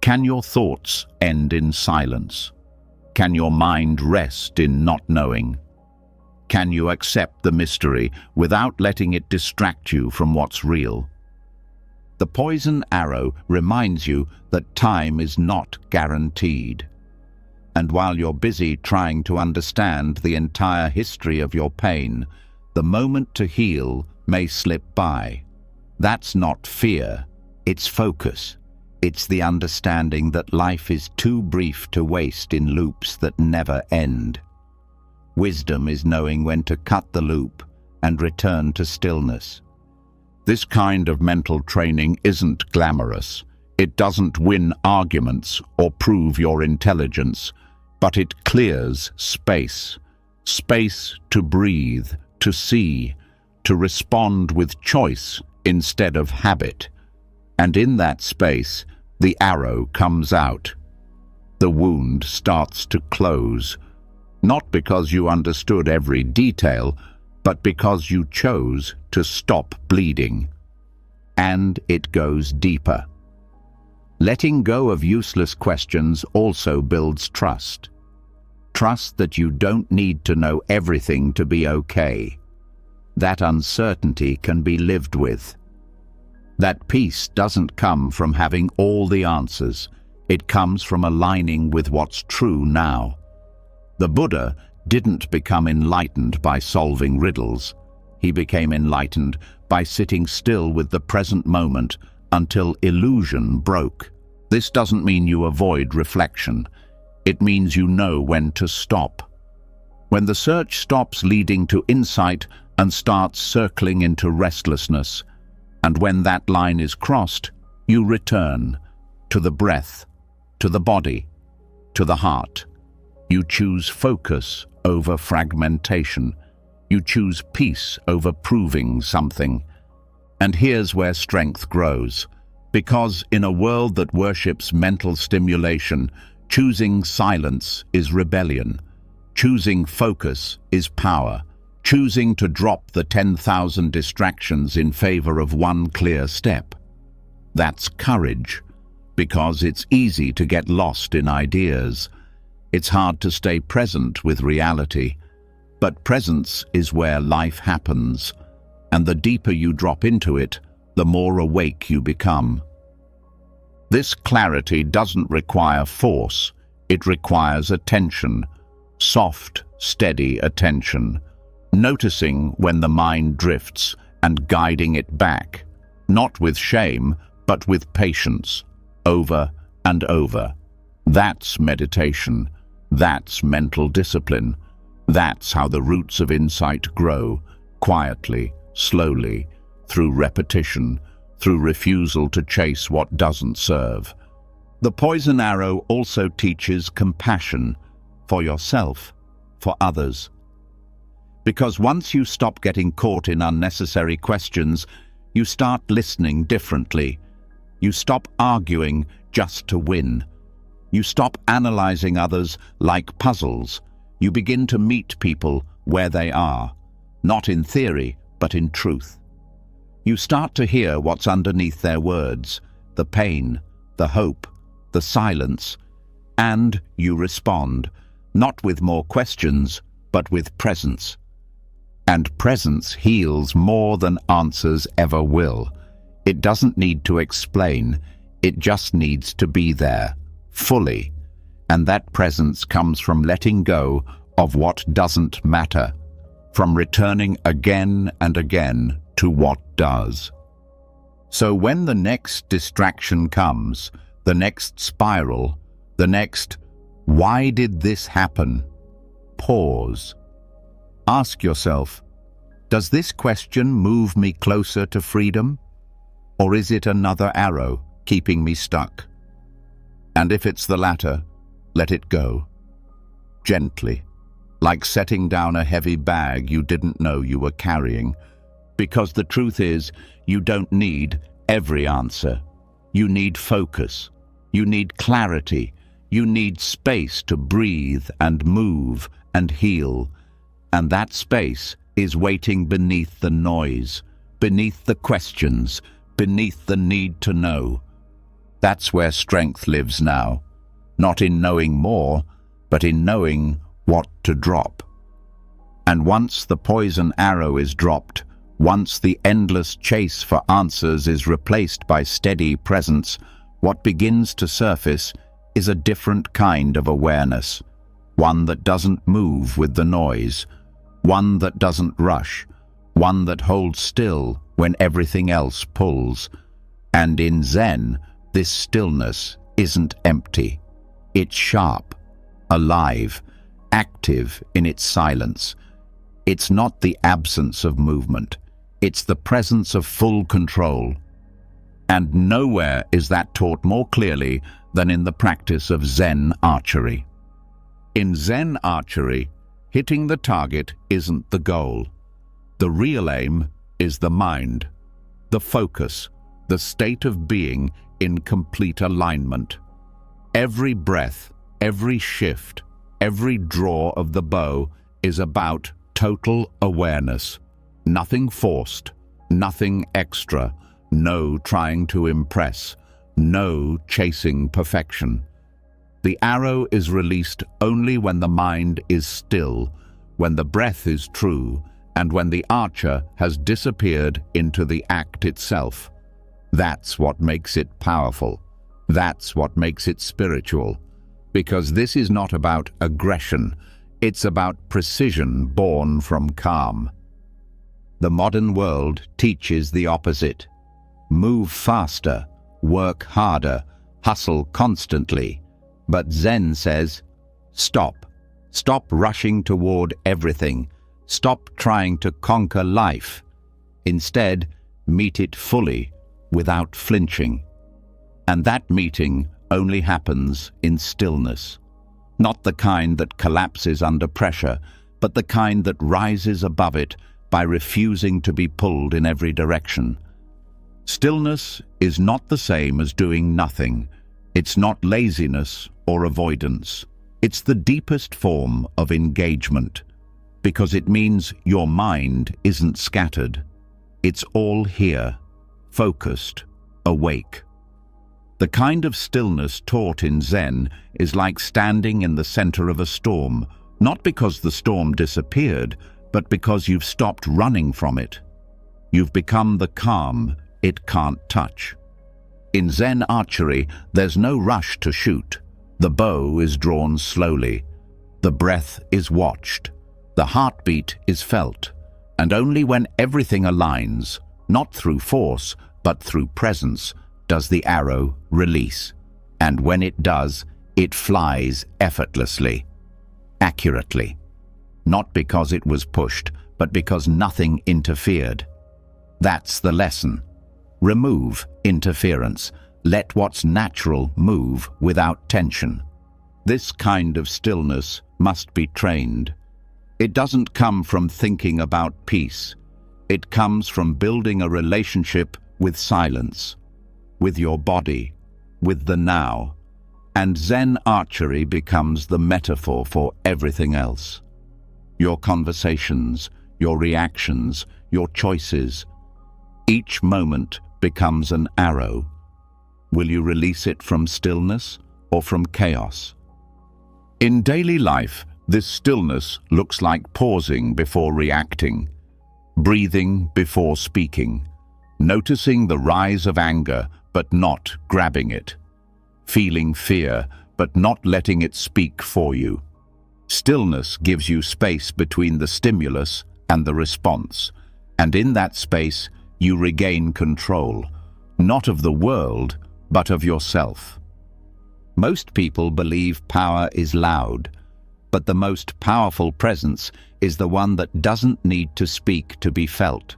A: Can your thoughts end in silence? Can your mind rest in not knowing? Can you accept the mystery without letting it distract you from what's real? The poison arrow reminds you that time is not guaranteed. And while you're busy trying to understand the entire history of your pain, the moment to heal may slip by. That's not fear, it's focus. It's the understanding that life is too brief to waste in loops that never end. Wisdom is knowing when to cut the loop and return to stillness. This kind of mental training isn't glamorous. It doesn't win arguments or prove your intelligence, but it clears space. Space to breathe, to see, to respond with choice instead of habit. And in that space, the arrow comes out. The wound starts to close. Not because you understood every detail, but because you chose to stop bleeding. And it goes deeper. Letting go of useless questions also builds trust. Trust that you don't need to know everything to be okay. That uncertainty can be lived with. That peace doesn't come from having all the answers. It comes from aligning with what's true now. The Buddha didn't become enlightened by solving riddles. He became enlightened by sitting still with the present moment until illusion broke. This doesn't mean you avoid reflection. It means you know when to stop. When the search stops leading to insight and starts circling into restlessness, and when that line is crossed, you return to the breath, to the body, to the heart. You choose focus over fragmentation. You choose peace over proving something. And here's where strength grows. Because in a world that worships mental stimulation, choosing silence is rebellion. Choosing focus is power. Choosing to drop the 10,000 distractions in favor of one clear step. That's courage, because it's easy to get lost in ideas. It's hard to stay present with reality. But presence is where life happens, and the deeper you drop into it, the more awake you become. This clarity doesn't require force, it requires attention, soft, steady attention, noticing when the mind drifts and guiding it back, not with shame, but with patience, over and over. That's meditation, that's mental discipline, that's how the roots of insight grow, quietly, slowly, through repetition, through refusal to chase what doesn't serve. The poison arrow also teaches compassion for yourself, for others. Because once you stop getting caught in unnecessary questions, you start listening differently. You stop arguing just to win. You stop analyzing others like puzzles. You begin to meet people where they are, not in theory, but in truth. You start to hear what's underneath their words, the pain, the hope, the silence, and you respond, not with more questions, but with presence. And presence heals more than answers ever will. It doesn't need to explain, it just needs to be there, fully. And that presence comes from letting go of what doesn't matter, from returning again and again to what does. So when the next distraction comes, the next spiral, the next, "Why did this happen?" Pause. Ask yourself, does this question move me closer to freedom? Or is it another arrow keeping me stuck? And if it's the latter, let it go. Gently, like setting down a heavy bag you didn't know you were carrying. Because the truth is, you don't need every answer. You need focus. You need clarity. You need space to breathe and move and heal. And that space is waiting beneath the noise, beneath the questions, beneath the need to know. That's where strength lives now, not in knowing more, but in knowing what to drop. And once the poison arrow is dropped, once the endless chase for answers is replaced by steady presence, what begins to surface is a different kind of awareness, one that doesn't move with the noise, one that doesn't rush, one that holds still when everything else pulls. And in Zen, this stillness isn't empty. It's sharp, alive, active in its silence. It's not the absence of movement. It's the presence of full control. And nowhere is that taught more clearly than in the practice of Zen archery. In Zen archery, hitting the target isn't the goal. The real aim is the mind, the focus, the state of being in complete alignment. Every breath, every shift, every draw of the bow is about total awareness. Nothing forced, nothing extra, no trying to impress, no chasing perfection. The arrow is released only when the mind is still, when the breath is true, and when the archer has disappeared into the act itself. That's what makes it powerful. That's what makes it spiritual. Because this is not about aggression, it's about precision born from calm. The modern world teaches the opposite. Move faster, work harder, hustle constantly. But Zen says, stop. Stop rushing toward everything. Stop trying to conquer life. Instead, meet it fully, without flinching. And that meeting only happens in stillness. Not the kind that collapses under pressure, but the kind that rises above it by refusing to be pulled in every direction. Stillness is not the same as doing nothing. It's not laziness or avoidance. It's the deepest form of engagement, because it means your mind isn't scattered. It's all here, focused, awake. The kind of stillness taught in Zen is like standing in the center of a storm, not because the storm disappeared, but because you've stopped running from it. You've become the calm it can't touch. In Zen archery, there's no rush to shoot. The bow is drawn slowly. The breath is watched. The heartbeat is felt. And only when everything aligns, not through force, but through presence, does the arrow release. And when it does, it flies effortlessly, accurately. Not because it was pushed, but because nothing interfered. That's the lesson. Remove interference. Let what's natural move without tension. This kind of stillness must be trained. It doesn't come from thinking about peace. It comes from building a relationship with silence, with your body, with the now. And Zen archery becomes the metaphor for everything else. Your conversations, your reactions, your choices. Each moment becomes an arrow. Will you release it from stillness or from chaos? In daily life, this stillness looks like pausing before reacting, breathing before speaking, noticing the rise of anger but not grabbing it, feeling fear but not letting it speak for you. Stillness gives you space between the stimulus and the response, and in that space you regain control, not of the world, but of yourself. Most people believe power is loud, but the most powerful presence is the one that doesn't need to speak to be felt.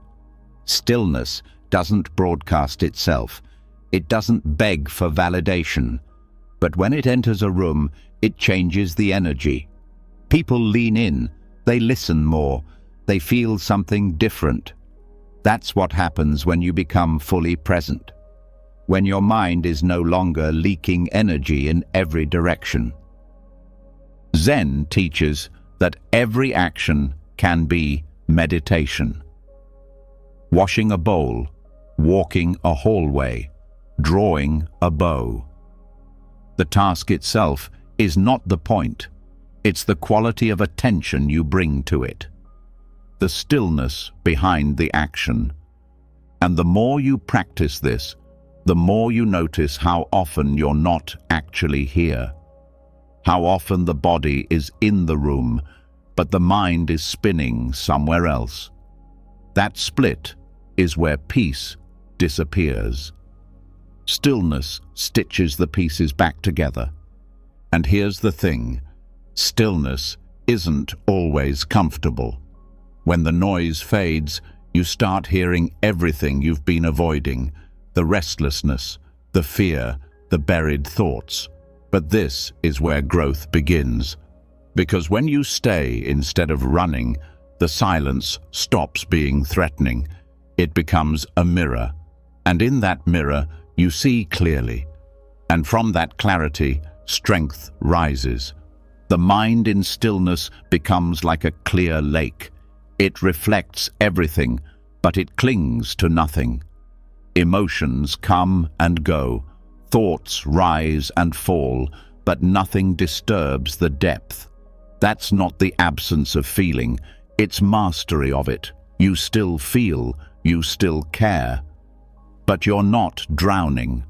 A: Stillness doesn't broadcast itself. It doesn't beg for validation. But when it enters a room, it changes the energy. People lean in, they listen more, they feel something different. That's what happens when you become fully present, when your mind is no longer leaking energy in every direction. Zen teaches that every action can be meditation. Washing a bowl, walking a hallway, drawing a bow. The task itself is not the point. It's the quality of attention you bring to it, the stillness behind the action. And the more you practice this, the more you notice how often you're not actually here. How often the body is in the room, but the mind is spinning somewhere else. That split is where peace disappears. Stillness stitches the pieces back together. And here's the thing, stillness isn't always comfortable. When the noise fades, you start hearing everything you've been avoiding, the restlessness, the fear, the buried thoughts. But this is where growth begins. Because when you stay instead of running, the silence stops being threatening. It becomes a mirror. And in that mirror, you see clearly. And from that clarity, strength rises. The mind in stillness becomes like a clear lake. It reflects everything, but it clings to nothing. Emotions come and go, thoughts rise and fall, but nothing disturbs the depth. That's not the absence of feeling, it's mastery of it. You still feel, you still care. But you're not drowning.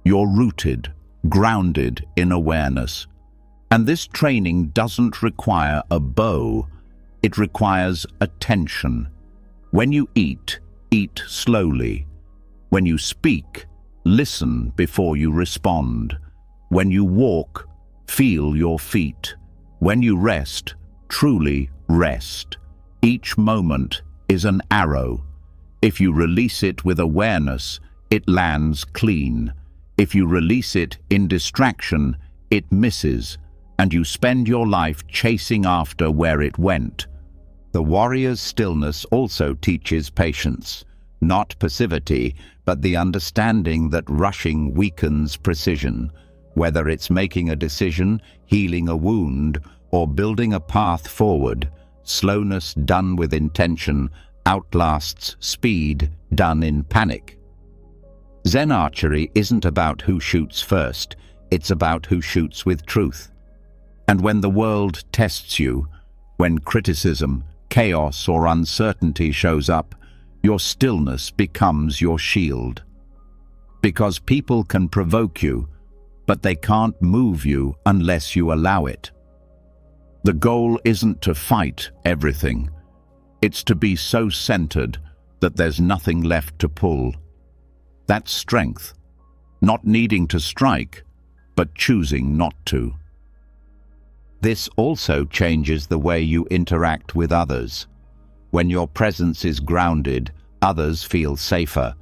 A: You're rooted, grounded in awareness. And this training doesn't require a bow. It requires attention. When you eat, eat slowly. When you speak, listen before you respond. When you walk, feel your feet. When you rest, truly rest. Each moment is an arrow. If you release it with awareness, it lands clean. If you release it in distraction, it misses, and you spend your life chasing after where it went. The warrior's stillness also teaches patience, not passivity, but the understanding that rushing weakens precision. Whether it's making a decision, healing a wound, or building a path forward, slowness done with intention outlasts speed done in panic. Zen archery isn't about who shoots first, it's about who shoots with truth. And when the world tests you, when criticism, chaos, or uncertainty shows up, your stillness becomes your shield. Because people can provoke you, but they can't move you unless you allow it. The goal isn't to fight everything. It's to be so centered that there's nothing left to pull. That's strength, not needing to strike, but choosing not to. This also changes the way you interact with others. When your presence is grounded, others feel safer.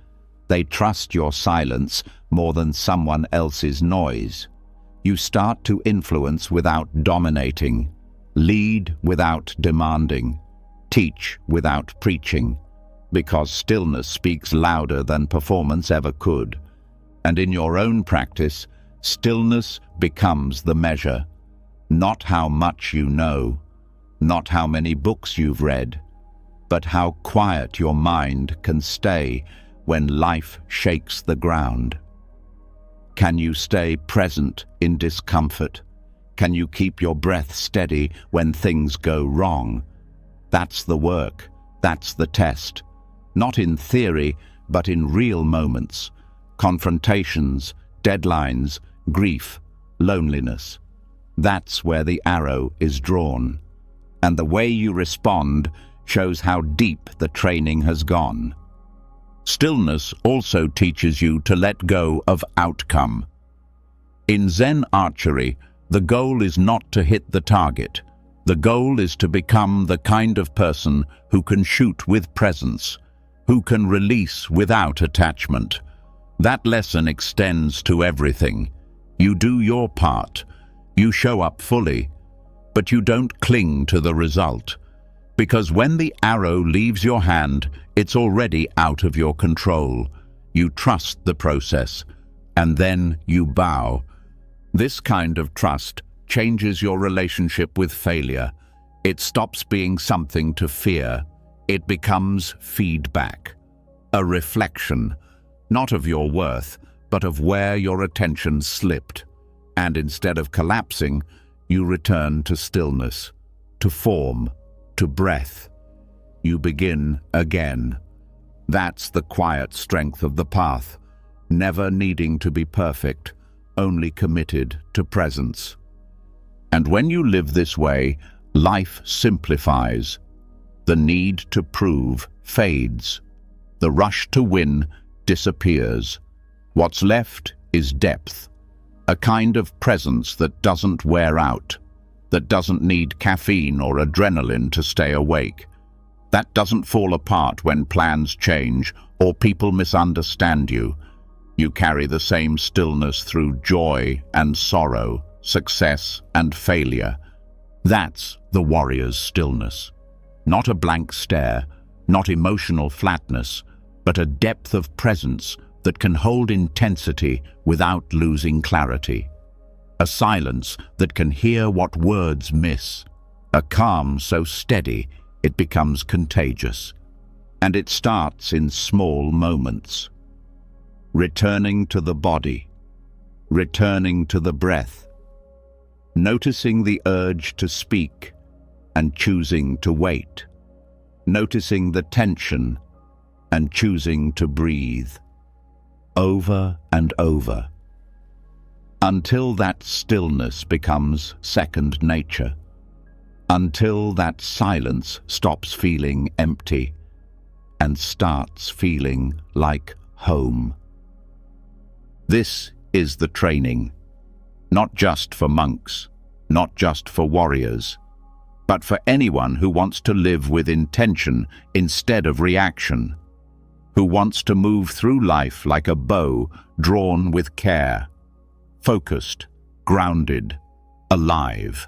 A: They trust your silence more than someone else's noise. You start to influence without dominating, lead without demanding, teach without preaching, because stillness speaks louder than performance ever could. And in your own practice, stillness becomes the measure. Not how much you know, not how many books you've read, but how quiet your mind can stay when life shakes the ground. Can you stay present in discomfort? Can you keep your breath steady when things go wrong? That's the work, that's the test. Not in theory, but in real moments. Confrontations, deadlines, grief, loneliness. That's where the arrow is drawn. And the way you respond shows how deep the training has gone. Stillness also teaches you to let go of outcome. In Zen archery, the goal is not to hit the target. The goal is to become the kind of person who can shoot with presence, who can release without attachment. That lesson extends to everything. You do your part. You show up fully, but you don't cling to the result. Because when the arrow leaves your hand, it's already out of your control. You trust the process, and then you bow. This kind of trust changes your relationship with failure. It stops being something to fear. It becomes feedback, a reflection, not of your worth, but of where your attention slipped. And instead of collapsing, you return to stillness, to form, to breath. You begin again. That's the quiet strength of the path, never needing to be perfect, only committed to presence. And when you live this way, life simplifies. The need to prove fades. The rush to win disappears. What's left is depth. A kind of presence that doesn't wear out, that doesn't need caffeine or adrenaline to stay awake, that doesn't fall apart when plans change or people misunderstand you. You carry the same stillness through joy and sorrow, success and failure. That's the warrior's stillness. Not a blank stare, not emotional flatness, but a depth of presence that can hold intensity without losing clarity. a silence that can hear what words miss, a calm so steady it becomes contagious. And it starts in small moments. Returning to the body, returning to the breath, noticing the urge to speak and choosing to wait, noticing the tension and choosing to breathe, over and over, until that stillness becomes second nature, until that silence stops feeling empty and starts feeling like home. This is the training, not just for monks, not just for warriors, but for anyone who wants to live with intention instead of reaction, who wants to move through life like a bow drawn with care, focused, grounded, alive.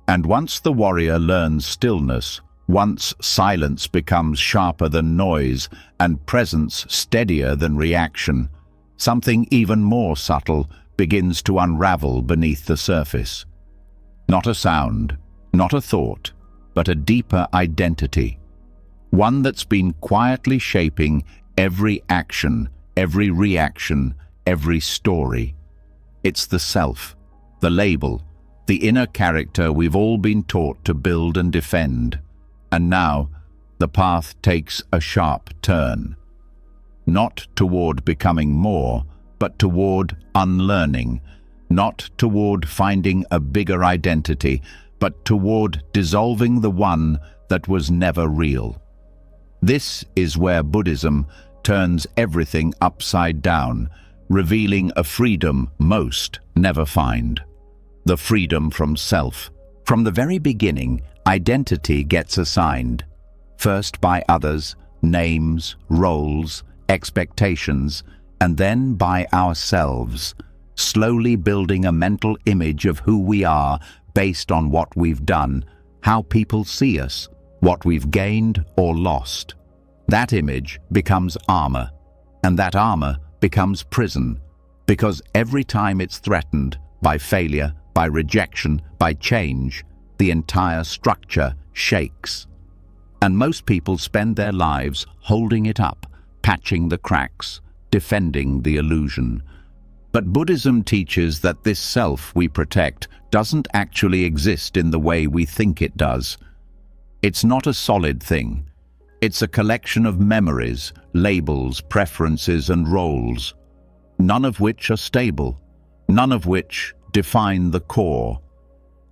A: And once the warrior learns stillness, once silence becomes sharper than noise and presence steadier than reaction, something even more subtle begins to unravel beneath the surface. Not a sound, not a thought, but a deeper identity. One that's been quietly shaping every action, every reaction, every story. It's the self, the label, the inner character we've all been taught to build and defend. And now, the path takes a sharp turn. Not toward becoming more, but toward unlearning. Not toward finding a bigger identity, but toward dissolving the one that was never real. This is where Buddhism turns everything upside down, revealing a freedom most never find. The freedom from self. From the very beginning, identity gets assigned, first by others, names, roles, expectations, and then by ourselves, slowly building a mental image of who we are based on what we've done, how people see us, what we've gained or lost. That image becomes armor, and that armor becomes prison, because every time it's threatened by failure, by rejection, by change, the entire structure shakes. And most people spend their lives holding it up, patching the cracks, defending the illusion. But Buddhism teaches that this self we protect doesn't actually exist in the way we think it does. It's not a solid thing. It's a collection of memories, labels, preferences, and roles, none of which are stable, none of which define the core.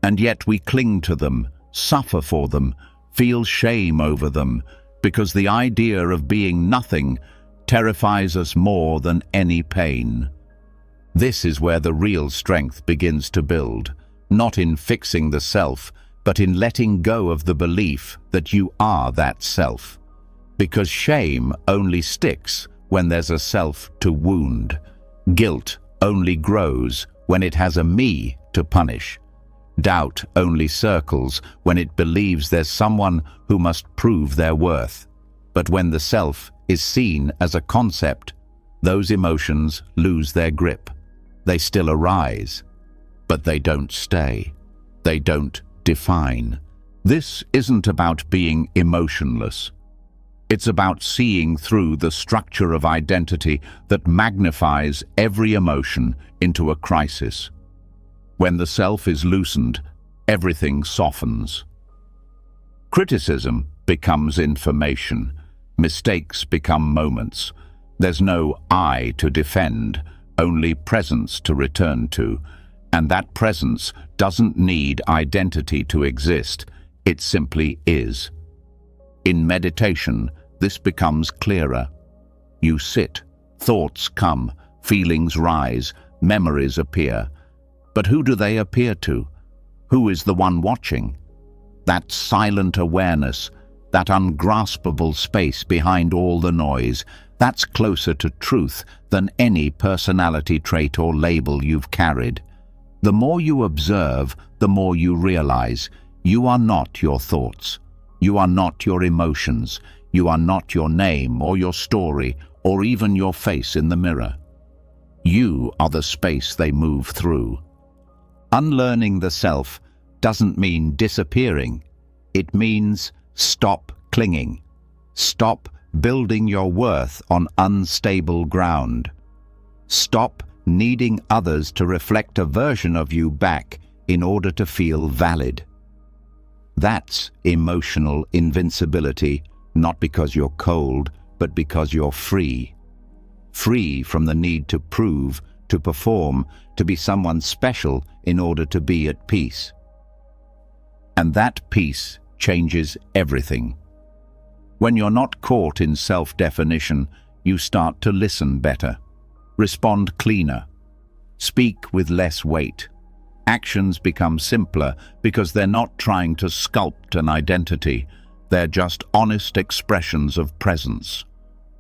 A: And yet we cling to them, suffer for them, feel shame over them, because the idea of being nothing terrifies us more than any pain. This is where the real strength begins to build, not in fixing the self, but in letting go of the belief that you are that self. Because shame only sticks when there's a self to wound. Guilt only grows when it has a me to punish. Doubt only circles when it believes there's someone who must prove their worth. But when the self is seen as a concept, those emotions lose their grip. They still arise, but they don't stay. They don't define. This isn't about being emotionless. It's about seeing through the structure of identity that magnifies every emotion into a crisis. When the self is loosened, everything softens. Criticism becomes information. Mistakes become moments. There's no I to defend, only presence to return to. And that presence doesn't need identity to exist. It simply is. In meditation, this becomes clearer. You sit, thoughts come, feelings rise, memories appear. But who do they appear to? Who is the one watching? That silent awareness, that ungraspable space behind all the noise, that's closer to truth than any personality trait or label you've carried. The more you observe, the more you realize you are not your thoughts. You are not your emotions. You are not your name or your story or even your face in the mirror. You are the space they move through. Unlearning the self doesn't mean disappearing. It means stop clinging. Stop building your worth on unstable ground. Stop needing others to reflect a version of you back in order to feel valid. That's emotional invincibility, not because you're cold, but because you're free. Free from the need to prove, to perform, to be someone special in order to be at peace. And that peace changes everything. When you're not caught in self-definition, you start to listen better, respond cleaner, speak with less weight. Actions become simpler because they're not trying to sculpt an identity. They're just honest expressions of presence.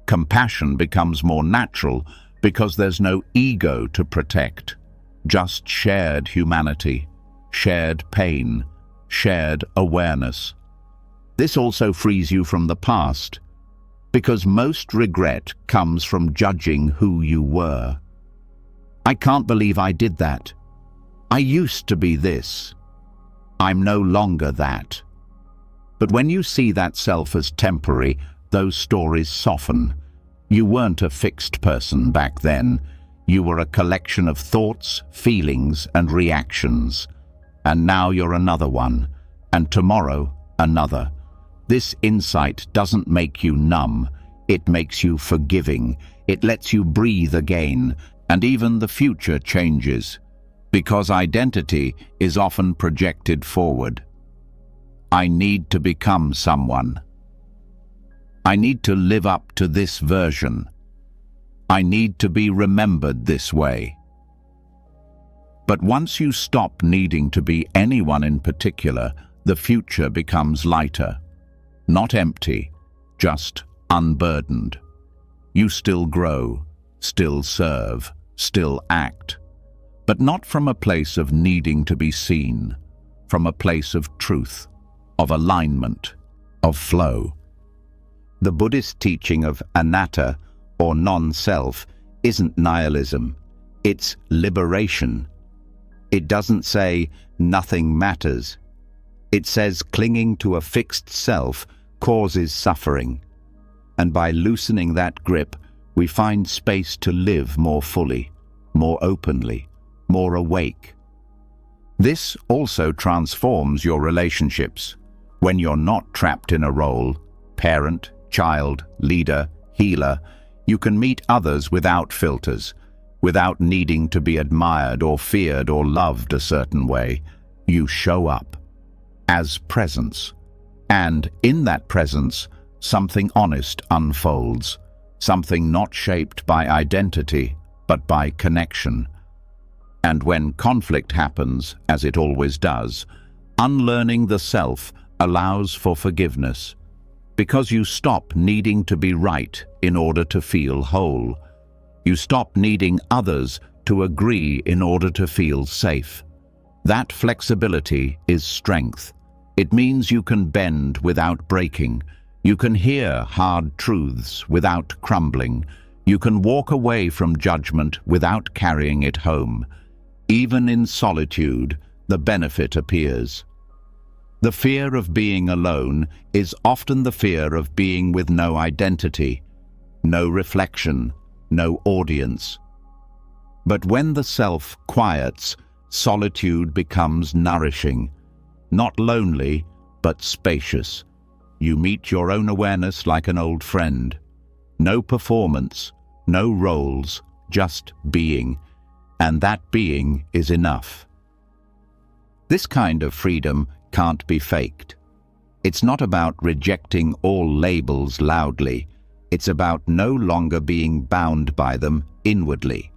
A: Compassion becomes more natural because there's no ego to protect, just shared humanity, shared pain, shared awareness. This also frees you from the past, because most regret comes from judging who you were. I can't believe I did that. I used to be this. I'm no longer that. But when you see that self as temporary, those stories soften. You weren't a fixed person back then. You were a collection of thoughts, feelings, and reactions. And now you're another one, and tomorrow another. This insight doesn't make you numb. It makes you forgiving. It lets you breathe again, and even the future changes, because identity is often projected forward. I need to become someone. I need to live up to this version. I need to be remembered this way. But once you stop needing to be anyone in particular, the future becomes lighter. Not empty, just unburdened. You still grow, still serve, still act, but not from a place of needing to be seen, from a place of truth, of alignment, of flow. The Buddhist teaching of anatta, or non-self, isn't nihilism, it's liberation. It doesn't say nothing matters. It says clinging to a fixed self causes suffering. And by loosening that grip, we find space to live more fully, more openly, more awake. This also transforms your relationships. When you're not trapped in a role, parent, child, leader, healer, you can meet others without filters, without needing to be admired or feared or loved a certain way. You show up as presence. And in that presence, something honest unfolds, something not shaped by identity, but by connection. And when conflict happens, as it always does, unlearning the self allows for forgiveness, because you stop needing to be right in order to feel whole. You stop needing others to agree in order to feel safe. That flexibility is strength. It means you can bend without breaking. You can hear hard truths without crumbling. You can walk away from judgment without carrying it home. Even in solitude, the benefit appears. The fear of being alone is often the fear of being with no identity, no reflection, no audience. But when the self quiets, solitude becomes nourishing. Not lonely, but spacious. You meet your own awareness like an old friend. No performance, no roles, just being. And that being is enough. This kind of freedom can't be faked. It's not about rejecting all labels loudly. It's about no longer being bound by them inwardly.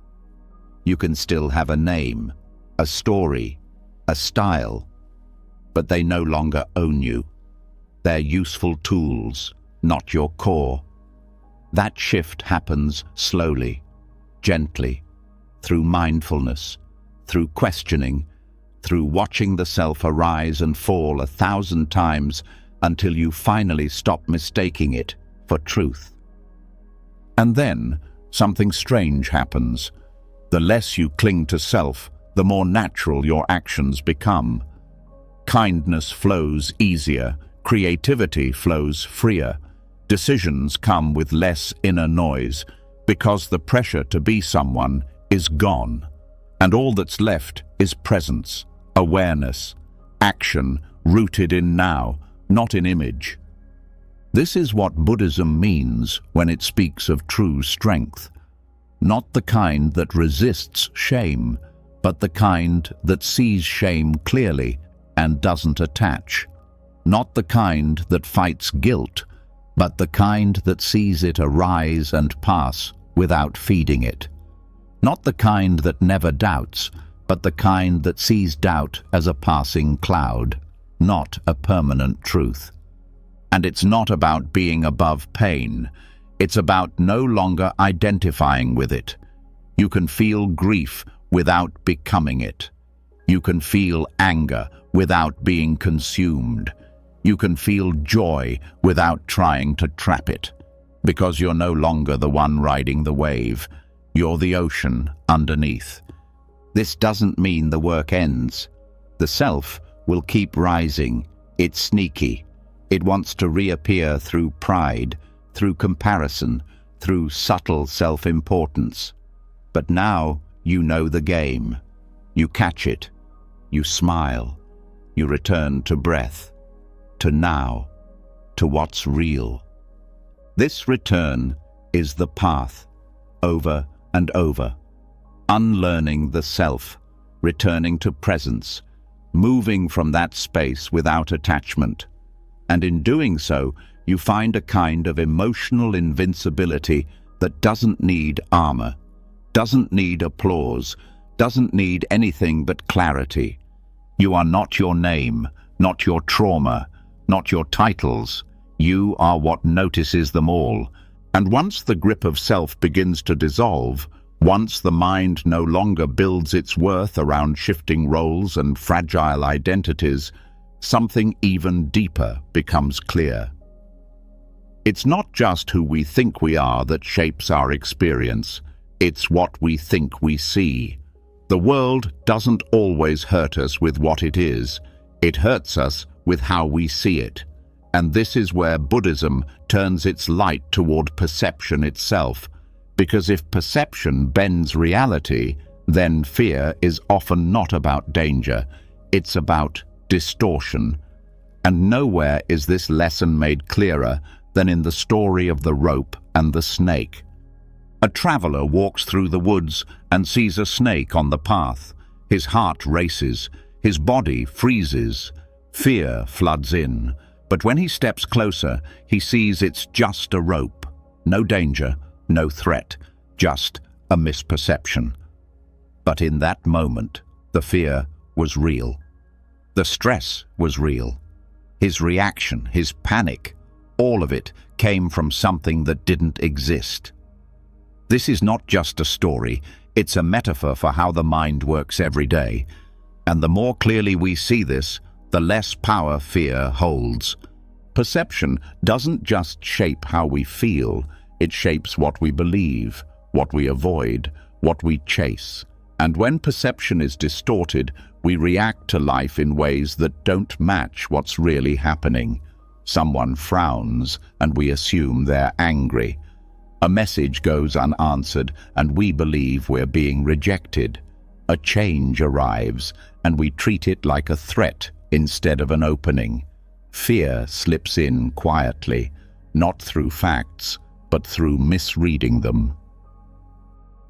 A: You can still have a name, a story, a style, but they no longer own you. They're useful tools, not your core. That shift happens slowly, gently, through mindfulness, through questioning, through watching the self arise and fall 1,000 times until you finally stop mistaking it for truth. And then something strange happens. The less you cling to self, the more natural your actions become. Kindness flows easier, creativity flows freer, decisions come with less inner noise, because the pressure to be someone is gone, and all that's left is presence, awareness, action rooted in now, not in image. This is what Buddhism means when it speaks of true strength. Not the kind that resists shame, but the kind that sees shame clearly and doesn't attach. Not the kind that fights guilt, but the kind that sees it arise and pass without feeding it. Not the kind that never doubts, but the kind that sees doubt as a passing cloud, not a permanent truth. And it's not about being above pain. It's about no longer identifying with it. You can feel grief without becoming it. You can feel anger without being consumed. You can feel joy without trying to trap it, because you're no longer the one riding the wave. You're the ocean underneath. This doesn't mean the work ends. The self will keep rising. It's sneaky. It wants to reappear through pride, through comparison, through subtle self-importance. But now you know the game. You catch it. You smile. You return to breath, to now, to what's real. This return is the path, over and over, unlearning the self, returning to presence, moving from that space without attachment. And in doing so, you find a kind of emotional invincibility that doesn't need armor, doesn't need applause, doesn't need anything but clarity. You are not your name, not your trauma, not your titles. You are what notices them all. And once the grip of self begins to dissolve, once the mind no longer builds its worth around shifting roles and fragile identities, something even deeper becomes clear. It's not just who we think we are that shapes our experience. It's what we think we see. The world doesn't always hurt us with what it is. It hurts us with how we see it. And this is where Buddhism turns its light toward perception itself. Because if perception bends reality, then fear is often not about danger. It's about distortion. And nowhere is this lesson made clearer than in the story of the rope and the snake. A traveler walks through the woods and sees a snake on the path. His heart races, his body freezes, fear floods in. But when he steps closer, he sees it's just a rope. No danger, no threat, just a misperception. But in that moment, the fear was real. The stress was real. His reaction, his panic, all of it came from something that didn't exist. This is not just a story, it's a metaphor for how the mind works every day. And the more clearly we see this, the less power fear holds. Perception doesn't just shape how we feel, it shapes what we believe, what we avoid, what we chase. And when perception is distorted, we react to life in ways that don't match what's really happening. Someone frowns, and we assume they're angry. A message goes unanswered, and we believe we're being rejected. A change arrives, and we treat it like a threat instead of an opening. Fear slips in quietly, not through facts, but through misreading them.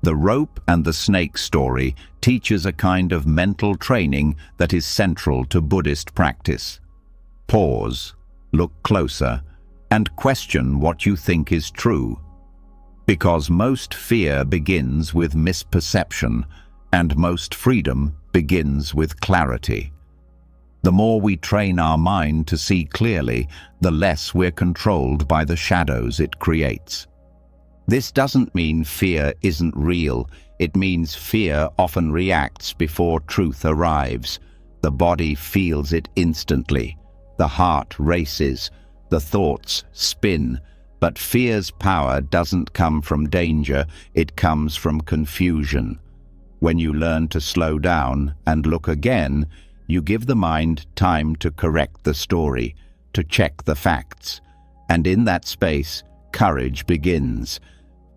A: The rope and the snake story teaches a kind of mental training that is central to Buddhist practice. Pause, look closer, and question what you think is true. Because most fear begins with misperception, and most freedom begins with clarity. The more we train our mind to see clearly, the less we're controlled by the shadows it creates. This doesn't mean fear isn't real. It means fear often reacts before truth arrives. The body feels it instantly. The heart races. The thoughts spin. But fear's power doesn't come from danger. It comes from confusion. When you learn to slow down and look again, you give the mind time to correct the story, to check the facts. And in that space, courage begins.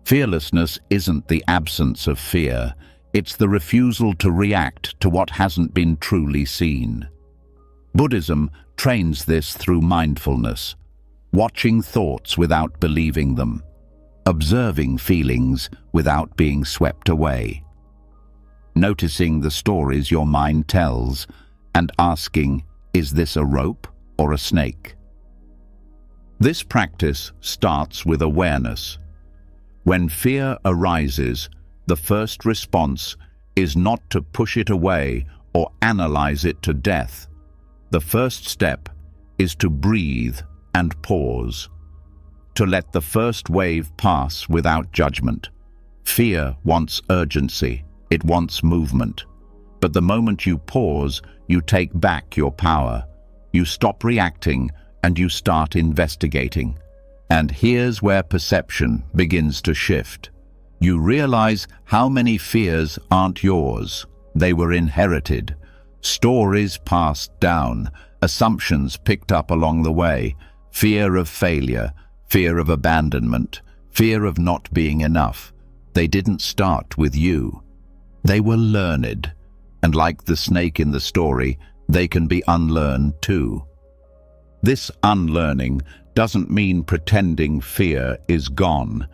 A: Fearlessness isn't the absence of fear. It's the refusal to react to what hasn't been truly seen. Buddhism trains this through mindfulness, watching thoughts without believing them, observing feelings without being swept away, noticing the stories your mind tells, and asking, is this a rope or a snake? This practice starts with awareness. When fear arises, the first response is not to push it away or analyze it to death. The first step is to breathe and pause, to let the first wave pass without judgment. Fear wants urgency, it wants movement. But the moment you pause, you take back your power. You stop reacting and you start investigating. And here's where perception begins to shift. You realize how many fears aren't yours. They were inherited. Stories passed down, assumptions picked up along the way, fear of failure, fear of abandonment, fear of not being enough. They didn't start with you. They were learned, and like the snake in the story, they can be unlearned too. This unlearning doesn't mean pretending fear is gone.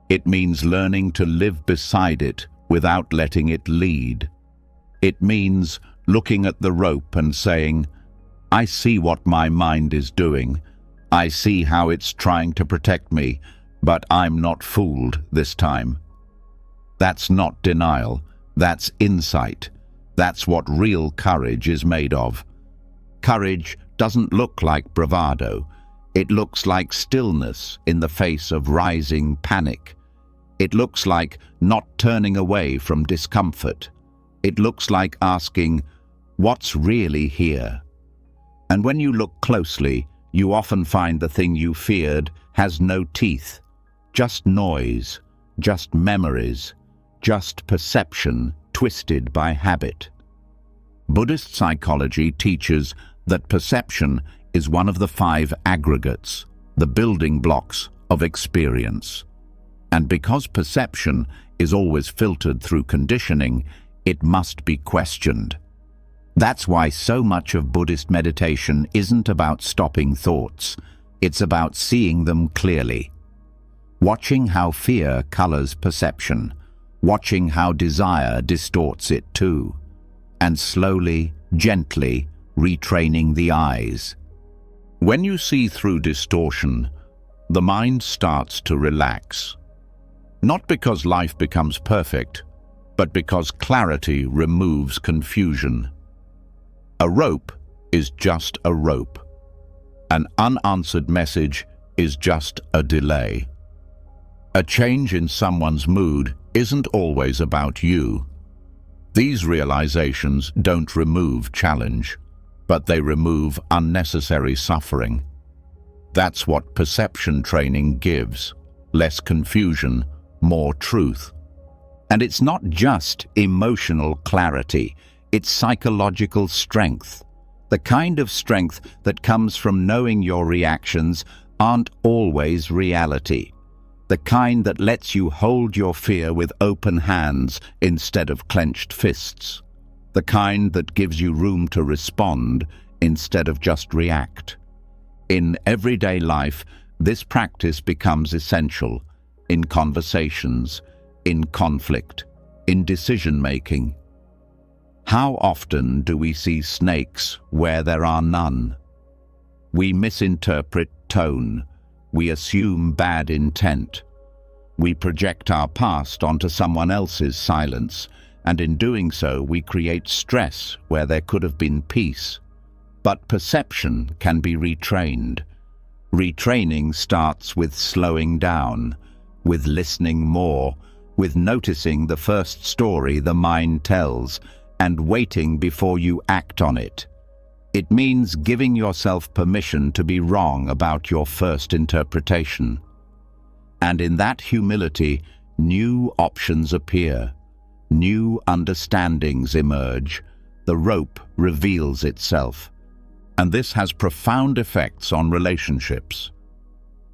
A: It means learning to live beside it without letting it lead. It means looking at the rope and saying, I see what my mind is doing. I see how it's trying to protect me, but I'm not fooled this time. That's not denial. That's insight. That's what real courage is made of. Courage doesn't look like bravado. It looks like stillness in the face of rising panic. It looks like not turning away from discomfort. It looks like asking, what's really here? And when you look closely, you often find the thing you feared has no teeth, just noise, just memories, just perception twisted by habit. Buddhist psychology teaches that perception is one of the 5 aggregates, the building blocks of experience. And because perception is always filtered through conditioning, it must be questioned. That's why so much of Buddhist meditation isn't about stopping thoughts. It's about seeing them clearly. Watching how fear colors perception, watching how desire distorts it too, and slowly, gently retraining the eyes. When you see through distortion, the mind starts to relax. Not because life becomes perfect, but because clarity removes confusion. A rope is just a rope. An unanswered message is just a delay. A change in someone's mood isn't always about you. These realizations don't remove challenge, but they remove unnecessary suffering. That's what perception training gives: less confusion, more truth. And it's not just emotional clarity, it's psychological strength. The kind of strength that comes from knowing your reactions aren't always reality. The kind that lets you hold your fear with open hands instead of clenched fists. The kind that gives you room to respond instead of just react. In everyday life, this practice becomes essential. In conversations, in conflict, in decision-making. How often do we see snakes where there are none? We misinterpret tone. We assume bad intent. We project our past onto someone else's silence, and in doing so, we create stress where there could have been peace. But perception can be retrained. Retraining starts with slowing down, with listening more, with noticing the first story the mind tells, and waiting before you act on it. It means giving yourself permission to be wrong about your first interpretation. And in that humility, new options appear. New understandings emerge. The rope reveals itself. And this has profound effects on relationships.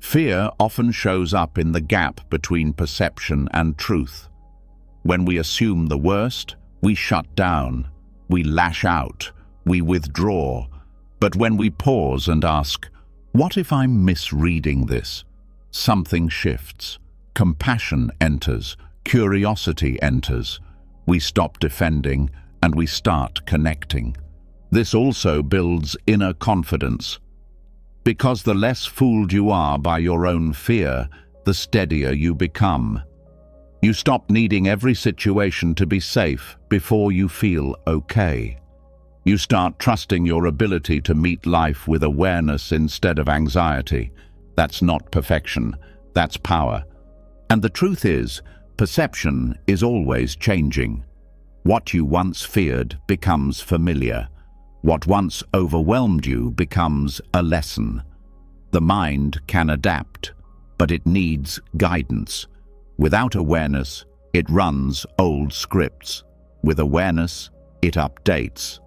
A: Fear often shows up in the gap between perception and truth. When we assume the worst, we shut down, we lash out, we withdraw. But when we pause and ask, what if I'm misreading this? Something shifts. Compassion enters, curiosity enters. We stop defending and we start connecting. This also builds inner confidence. Because the less fooled you are by your own fear, the steadier you become. You stop needing every situation to be safe before you feel okay. You start trusting your ability to meet life with awareness instead of anxiety. That's not perfection, that's power. And the truth is, perception is always changing. What you once feared becomes familiar. What once overwhelmed you becomes a lesson. The mind can adapt, but it needs guidance. Without awareness, it runs old scripts. With awareness, it updates.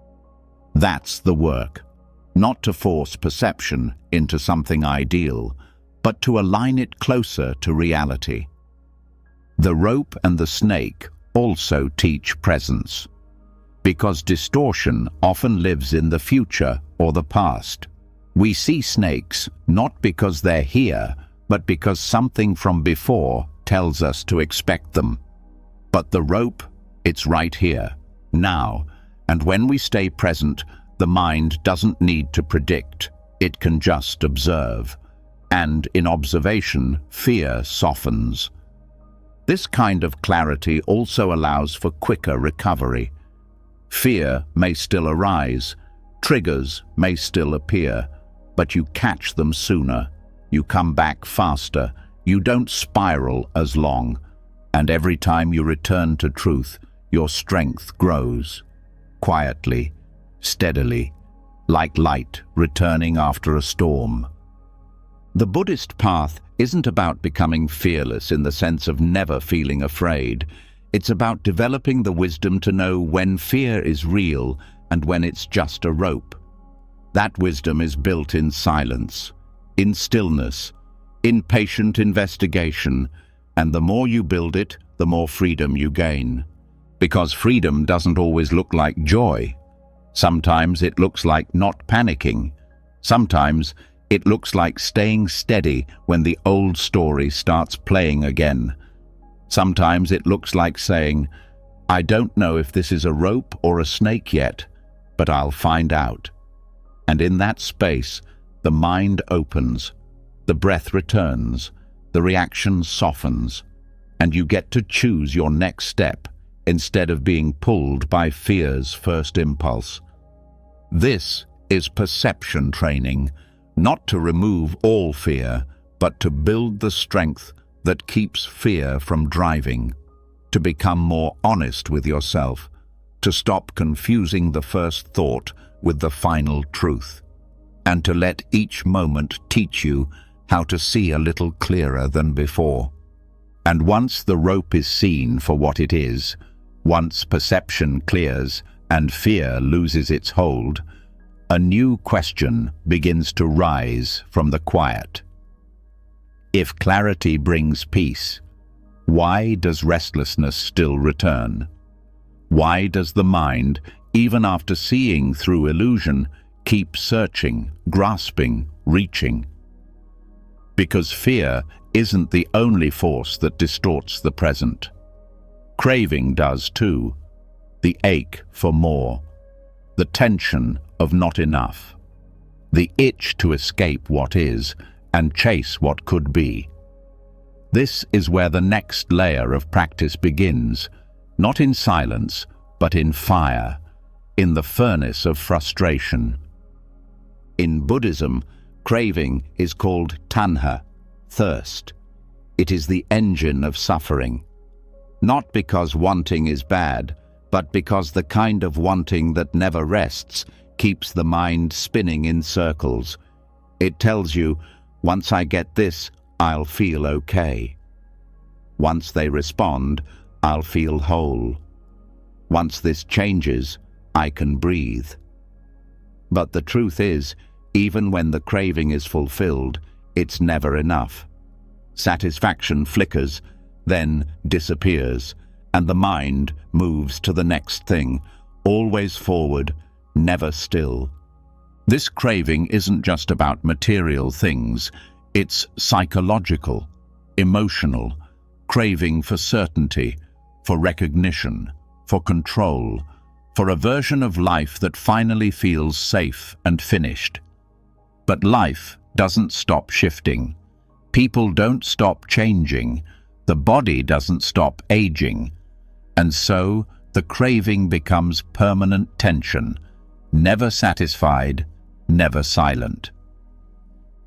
A: That's the work. Not to force perception into something ideal, but to align it closer to reality. The rope and the snake also teach presence, because distortion often lives in the future or the past. We see snakes not because they're here, but because something from before tells us to expect them. But the rope, it's right here, now, and when we stay present, the mind doesn't need to predict, it can just observe. And in observation, fear softens. This kind of clarity also allows for quicker recovery. Fear may still arise, triggers may still appear, but you catch them sooner, you come back faster, you don't spiral as long, and every time you return to truth, your strength grows. Quietly, steadily, like light returning after a storm. The Buddhist path isn't about becoming fearless in the sense of never feeling afraid. It's about developing the wisdom to know when fear is real and when it's just a rope. That wisdom is built in silence, in stillness, in patient investigation, and the more you build it, the more freedom you gain. Because freedom doesn't always look like joy. Sometimes it looks like not panicking. Sometimes it looks like staying steady when the old story starts playing again. Sometimes it looks like saying, I don't know if this is a rope or a snake yet, but I'll find out. And in that space, the mind opens, the breath returns, the reaction softens, and you get to choose your next step instead of being pulled by fear's first impulse. This is perception training, not to remove all fear, but to build the strength that keeps fear from driving, to become more honest with yourself, to stop confusing the first thought with the final truth, and to let each moment teach you how to see a little clearer than before. And once the rope is seen for what it is, once perception clears and fear loses its hold, a new question begins to rise from the quiet. If clarity brings peace, why does restlessness still return? Why does the mind, even after seeing through illusion, keep searching, grasping, reaching? Because fear isn't the only force that distorts the present. Craving does too. The ache for more. The tension of not enough. The itch to escape what is and chase what could be. This is where the next layer of practice begins, not in silence, but in fire, in the furnace of frustration. In Buddhism, craving is called tanha, thirst. It is the engine of suffering. Not because wanting is bad, but because the kind of wanting that never rests keeps the mind spinning in circles. It tells you, once I get this, I'll feel okay. Once they respond, I'll feel whole. Once this changes, I can breathe. But the truth is, even when the craving is fulfilled, it's never enough. Satisfaction flickers, then disappears, and the mind moves to the next thing, always forward, never still. This craving isn't just about material things, it's psychological, emotional, craving for certainty, for recognition, for control, for a version of life that finally feels safe and finished. But life doesn't stop shifting. People don't stop changing. The body doesn't stop aging. And so, the craving becomes permanent tension, never satisfied, never silent.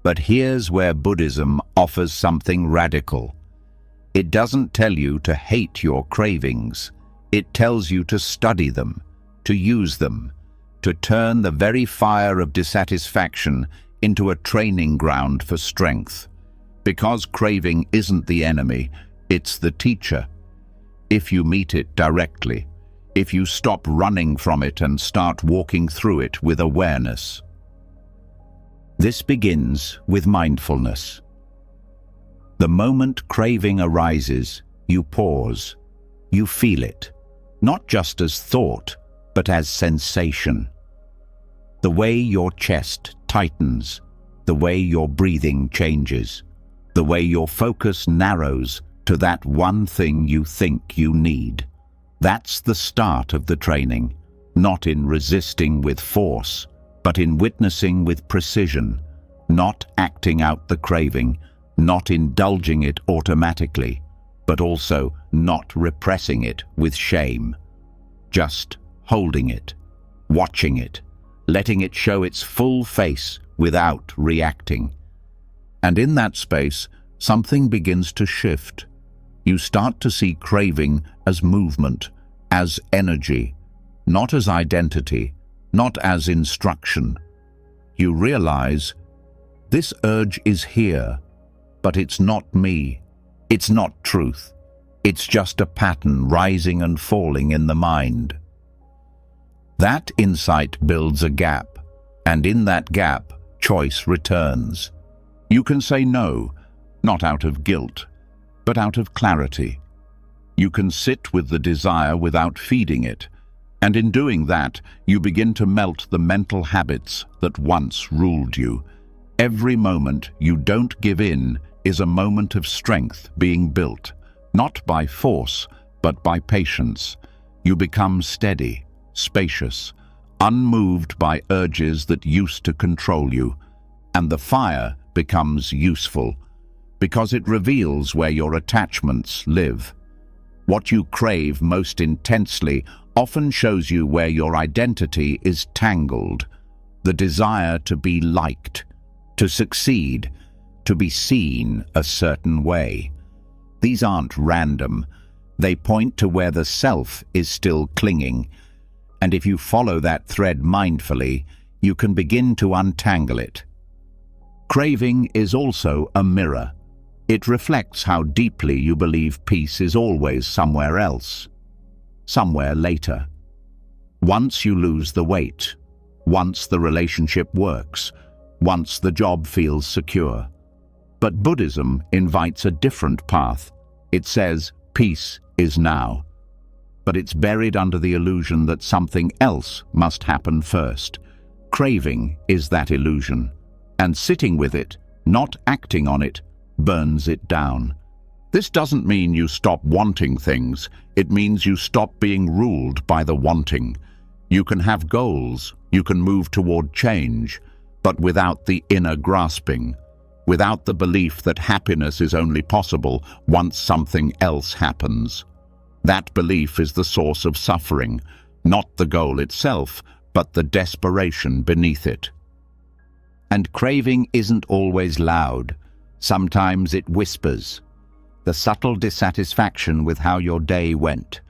A: But here's where Buddhism offers something radical. It doesn't tell you to hate your cravings. It tells you to study them, to use them, to turn the very fire of dissatisfaction into a training ground for strength. Because craving isn't the enemy, it's the teacher. If you meet it directly, if you stop running from it and start walking through it with awareness. This begins with mindfulness. The moment craving arises, you pause. You feel it, not just as thought, but as sensation. The way your chest tightens, the way your breathing changes, the way your focus narrows to that one thing you think you need. That's the start of the training, not in resisting with force, but in witnessing with precision, not acting out the craving, not indulging it automatically, but also not repressing it with shame. Just holding it, watching it, letting it show its full face without reacting. And in that space, something begins to shift. You start to see craving as movement, as energy, not as identity, not as instruction. You realize, this urge is here, but it's not me. It's not truth. It's just a pattern rising and falling in the mind. That insight builds a gap, and in that gap, choice returns. You can say no, not out of guilt, but out of clarity. You can sit with the desire without feeding it, and in doing that, you begin to melt the mental habits that once ruled you. Every moment you don't give in is a moment of strength being built, not by force, but by patience. You become steady, spacious, unmoved by urges that used to control you, and the fire becomes useful, because it reveals where your attachments live. What you crave most intensely often shows you where your identity is tangled. The desire to be liked, to succeed, to be seen a certain way. These aren't random. They point to where the self is still clinging. And if you follow that thread mindfully, you can begin to untangle it. Craving is also a mirror. It reflects how deeply you believe peace is always somewhere else, somewhere later. Once you lose the weight, once the relationship works, once the job feels secure. But Buddhism invites a different path. It says peace is now. But it's buried under the illusion that something else must happen first. Craving is that illusion, and sitting with it, not acting on it, burns it down. This doesn't mean you stop wanting things. It means you stop being ruled by the wanting. You can have goals, you can move toward change, but without the inner grasping, without the belief that happiness is only possible once something else happens. That belief is the source of suffering, not the goal itself, but the desperation beneath it. And craving isn't always loud. Sometimes it whispers. The subtle dissatisfaction with how your day went.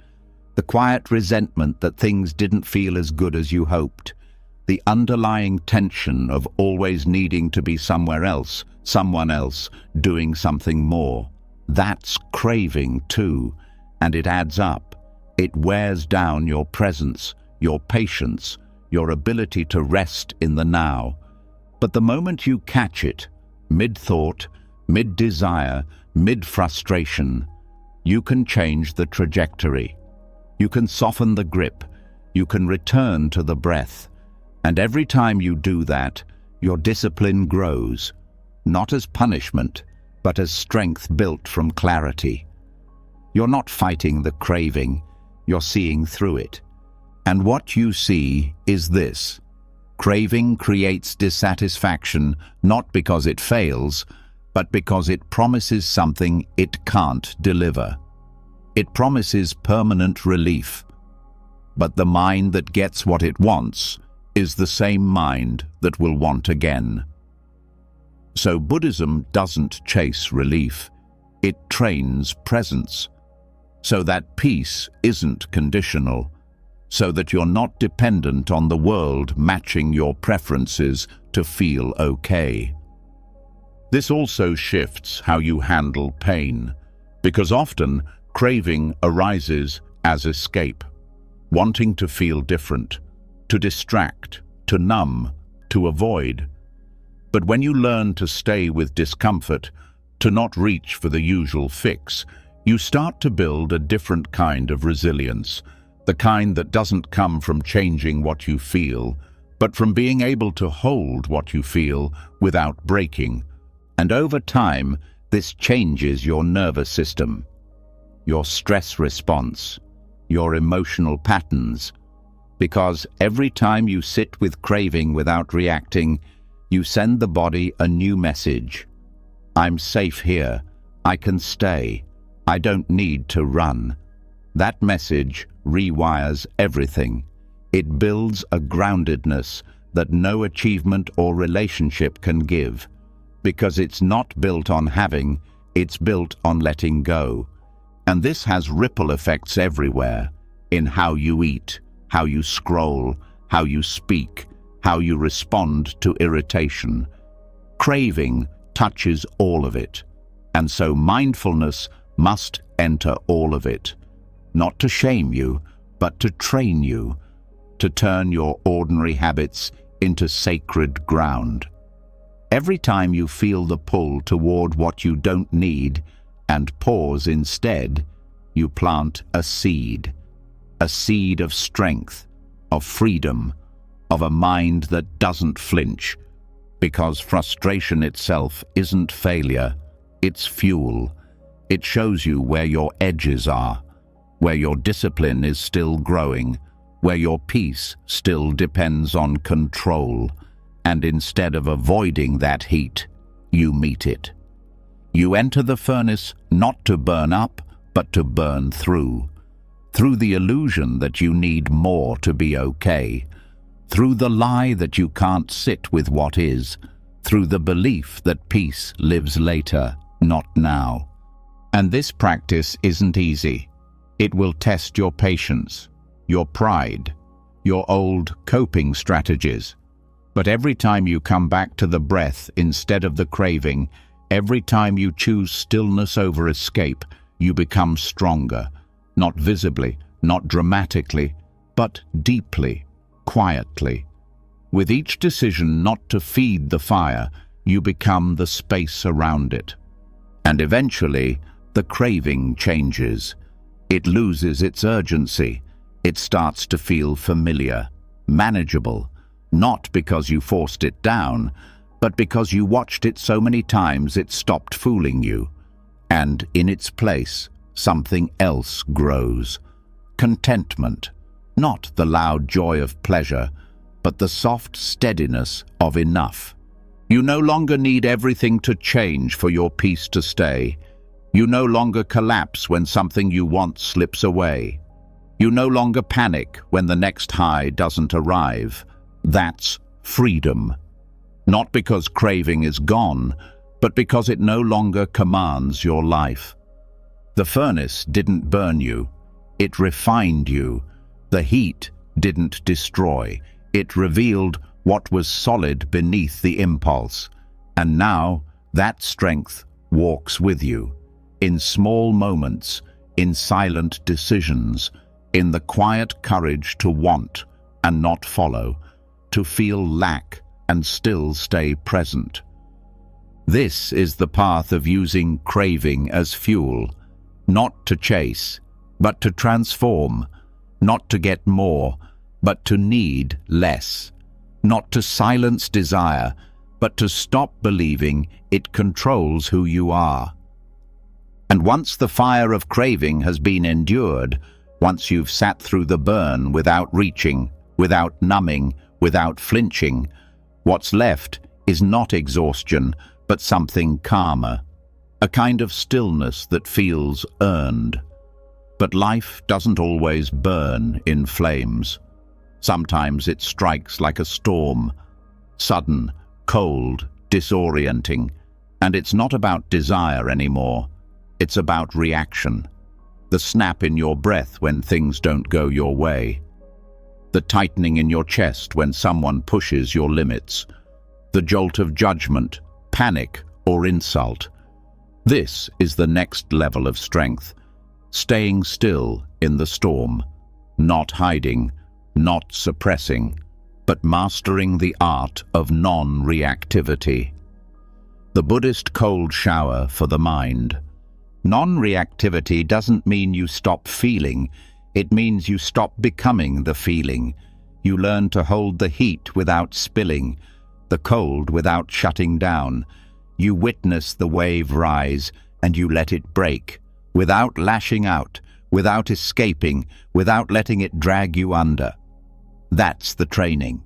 A: The quiet resentment that things didn't feel as good as you hoped. The underlying tension of always needing to be somewhere else, someone else, doing something more. That's craving too, and it adds up. It wears down your presence, your patience, your ability to rest in the now. But the moment you catch it, mid-thought, mid-desire, mid-frustration, you can change the trajectory. You can soften the grip. You can return to the breath. And every time you do that, your discipline grows, not as punishment, but as strength built from clarity. You're not fighting the craving, you're seeing through it. And what you see is this: craving creates dissatisfaction not because it fails, but because it promises something it can't deliver. It promises permanent relief. But the mind that gets what it wants is the same mind that will want again. So Buddhism doesn't chase relief, it trains presence, so that peace isn't conditional, so that you're not dependent on the world matching your preferences to feel okay. This also shifts how you handle pain, because often craving arises as escape, wanting to feel different, to distract, to numb, to avoid. But when you learn to stay with discomfort, to not reach for the usual fix, you start to build a different kind of resilience, the kind that doesn't come from changing what you feel, but from being able to hold what you feel without breaking. And over time, this changes your nervous system, your stress response, your emotional patterns, because every time you sit with craving without reacting, you send the body a new message. I'm safe here. I can stay. I don't need to run. That message rewires everything. It builds a groundedness that no achievement or relationship can give, because it's not built on having, it's built on letting go. And this has ripple effects everywhere, in how you eat, how you scroll, how you speak, how you respond to irritation. Craving touches all of it, and so mindfulness must enter all of it, not to shame you, but to train you, to turn your ordinary habits into sacred ground. Every time you feel the pull toward what you don't need and pause instead, you plant a seed of strength, of freedom, of a mind that doesn't flinch, because frustration itself isn't failure, it's fuel. It shows you where your edges are, where your discipline is still growing, where your peace still depends on control, and instead of avoiding that heat, you meet it. You enter the furnace not to burn up, but to burn through the illusion that you need more to be okay, through the lie that you can't sit with what is, through the belief that peace lives later, not now. And this practice isn't easy. It will test your patience, your pride, your old coping strategies. But every time you come back to the breath instead of the craving, every time you choose stillness over escape, you become stronger, not visibly, not dramatically, but deeply, quietly. With each decision not to feed the fire, you become the space around it. And eventually, the craving changes. It loses its urgency. It starts to feel familiar, manageable, not because you forced it down, but because you watched it so many times it stopped fooling you. And in its place, something else grows. Contentment, not the loud joy of pleasure, but the soft steadiness of enough. You no longer need everything to change for your peace to stay. You no longer collapse when something you want slips away. You no longer panic when the next high doesn't arrive. That's freedom. Not because craving is gone, but because it no longer commands your life. The furnace didn't burn you, it refined you. The heat didn't destroy, it revealed what was solid beneath the impulse. And now that strength walks with you, in small moments, in silent decisions, in the quiet courage to want and not follow, to feel lack and still stay present. This is the path of using craving as fuel, not to chase, but to transform, not to get more, but to need less, not to silence desire, but to stop believing it controls who you are. And once the fire of craving has been endured, once you've sat through the burn without reaching, without numbing, without flinching, what's left is not exhaustion, but something calmer, a kind of stillness that feels earned. But life doesn't always burn in flames. Sometimes it strikes like a storm, sudden, cold, disorienting, and it's not about desire anymore. It's about reaction. The snap in your breath when things don't go your way. The tightening in your chest when someone pushes your limits. The jolt of judgment, panic, or insult. This is the next level of strength. Staying still in the storm, not hiding, not suppressing, but mastering the art of non-reactivity. The Buddhist cold shower for the mind. Non-reactivity doesn't mean you stop feeling, it means you stop becoming the feeling. You learn to hold the heat without spilling, the cold without shutting down. You witness the wave rise and you let it break, without lashing out, without escaping, without letting it drag you under. That's the training.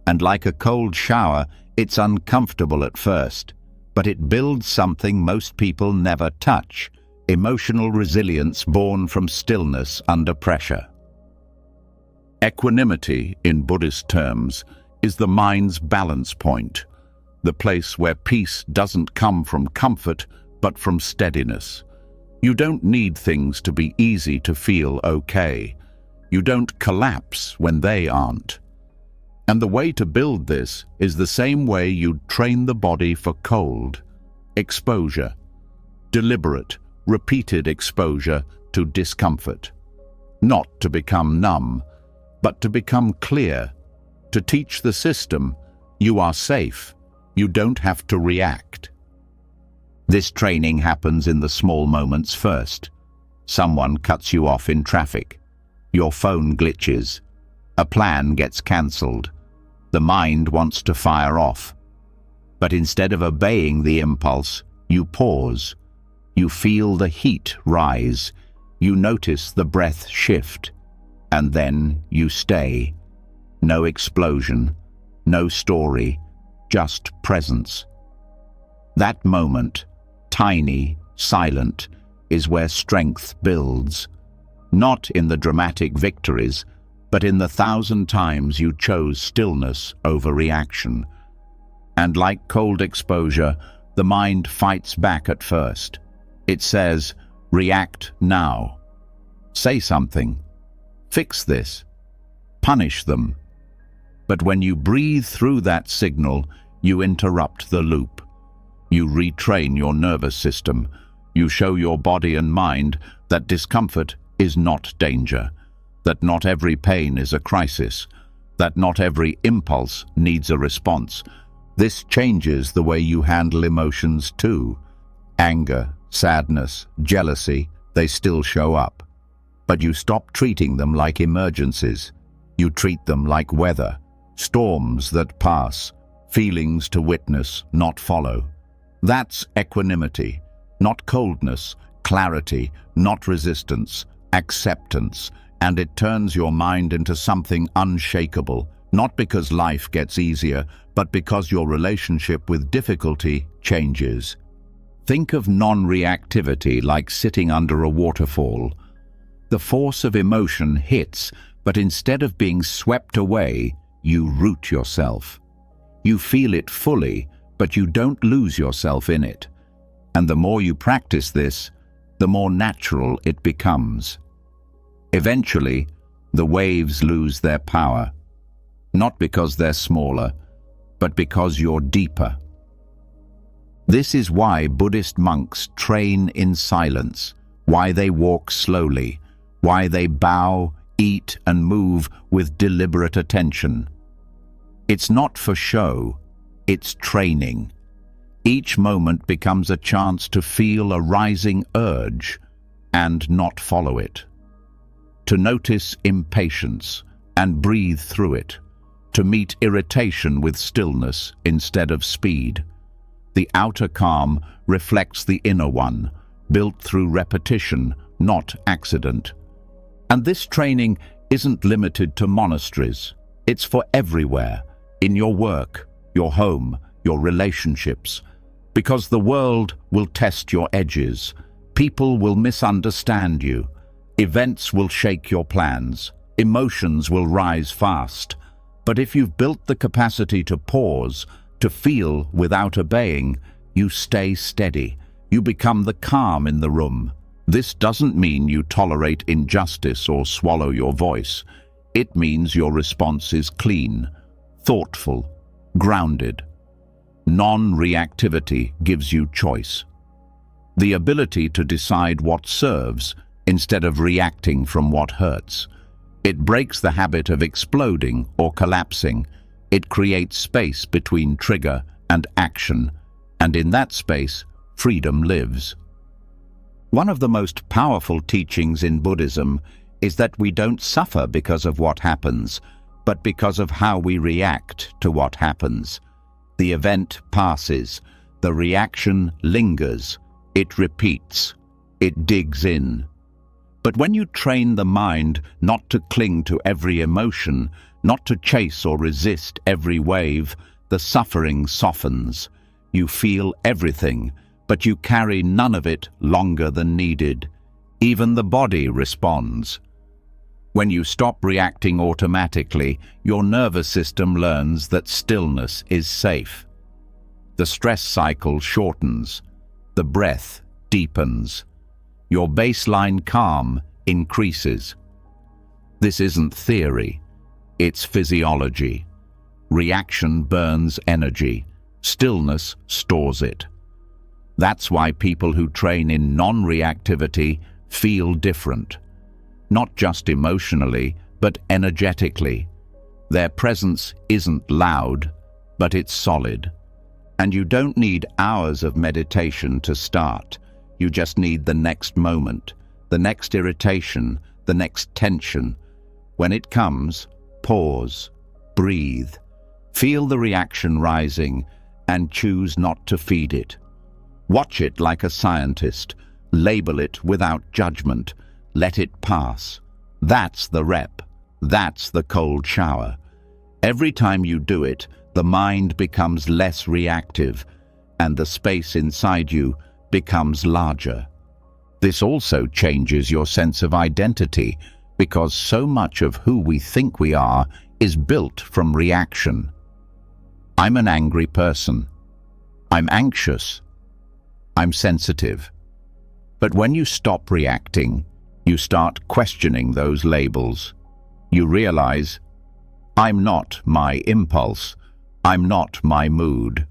A: And like a cold shower, it's uncomfortable at first, but it builds something most people never touch: emotional resilience born from stillness under pressure. Equanimity, in Buddhist terms, is the mind's balance point, the place where peace doesn't come from comfort, but from steadiness. You don't need things to be easy to feel okay. You don't collapse when they aren't. And the way to build this is the same way you'd train the body for cold: exposure, deliberate, repeated exposure to discomfort. Not to become numb, but to become clear, to teach the system you are safe, you don't have to react. This training happens in the small moments first. Someone cuts you off in traffic. Your phone glitches. A plan gets cancelled. The mind wants to fire off. But instead of obeying the impulse, you pause. You feel the heat rise. You notice the breath shift. And then you stay. No explosion, no story, just presence. That moment, tiny, silent, is where strength builds. Not in the dramatic victories, but in the 1,000 times you chose stillness over reaction. And like cold exposure, the mind fights back at first. It says, react now. Say something. Fix this. Punish them. But when you breathe through that signal, you interrupt the loop. You retrain your nervous system. You show your body and mind that discomfort is not danger, that not every pain is a crisis, that not every impulse needs a response. This changes the way you handle emotions too. Anger, sadness, jealousy, they still show up. But you stop treating them like emergencies. You treat them like weather, storms that pass, feelings to witness, not follow. That's equanimity, not coldness, clarity, not resistance, acceptance, and it turns your mind into something unshakable, not because life gets easier, but because your relationship with difficulty changes. Think of non-reactivity like sitting under a waterfall. The force of emotion hits, but instead of being swept away, you root yourself. You feel it fully, but you don't lose yourself in it. And the more you practice this, the more natural it becomes. Eventually, the waves lose their power, not because they're smaller, but because you're deeper. This is why Buddhist monks train in silence, why they walk slowly, why they bow, eat, and move with deliberate attention. It's not for show, it's training. Each moment becomes a chance to feel a rising urge and not follow it. To notice impatience and breathe through it. To meet irritation with stillness instead of speed. The outer calm reflects the inner one, built through repetition, not accident. And this training isn't limited to monasteries. It's for everywhere, in your work, your home, your relationships. Because the world will test your edges. People will misunderstand you. Events will shake your plans. Emotions will rise fast. But if you've built the capacity to pause, to feel without obeying, you stay steady. You become the calm in the room. This doesn't mean you tolerate injustice or swallow your voice. It means your response is clean, thoughtful, grounded. Non-reactivity gives you choice. The ability to decide what serves instead of reacting from what hurts. It breaks the habit of exploding or collapsing. It creates space between trigger and action, and in that space, freedom lives. One of the most powerful teachings in Buddhism is that we don't suffer because of what happens, but because of how we react to what happens. The event passes, the reaction lingers, it repeats, it digs in. But when you train the mind not to cling to every emotion, not to chase or resist every wave, the suffering softens. You feel everything, but you carry none of it longer than needed. Even the body responds. When you stop reacting automatically, your nervous system learns that stillness is safe. The stress cycle shortens. The breath deepens. Your baseline calm increases. This isn't theory, it's physiology. Reaction burns energy. Stillness stores it. That's why people who train in non-reactivity feel different. Not just emotionally, but energetically. Their presence isn't loud, but it's solid. And you don't need hours of meditation to start. You just need the next moment, the next irritation, the next tension. When it comes, pause, breathe, feel the reaction rising, and choose not to feed it. Watch it like a scientist, label it without judgment, let it pass. That's the rep, that's the cold shower. Every time you do it, the mind becomes less reactive, and the space inside you becomes larger. This also changes your sense of identity, because so much of who we think we are is built from reaction. I'm an angry person. I'm anxious. I'm sensitive. But when you stop reacting, you start questioning those labels. You realize, I'm not my impulse. I'm not my mood.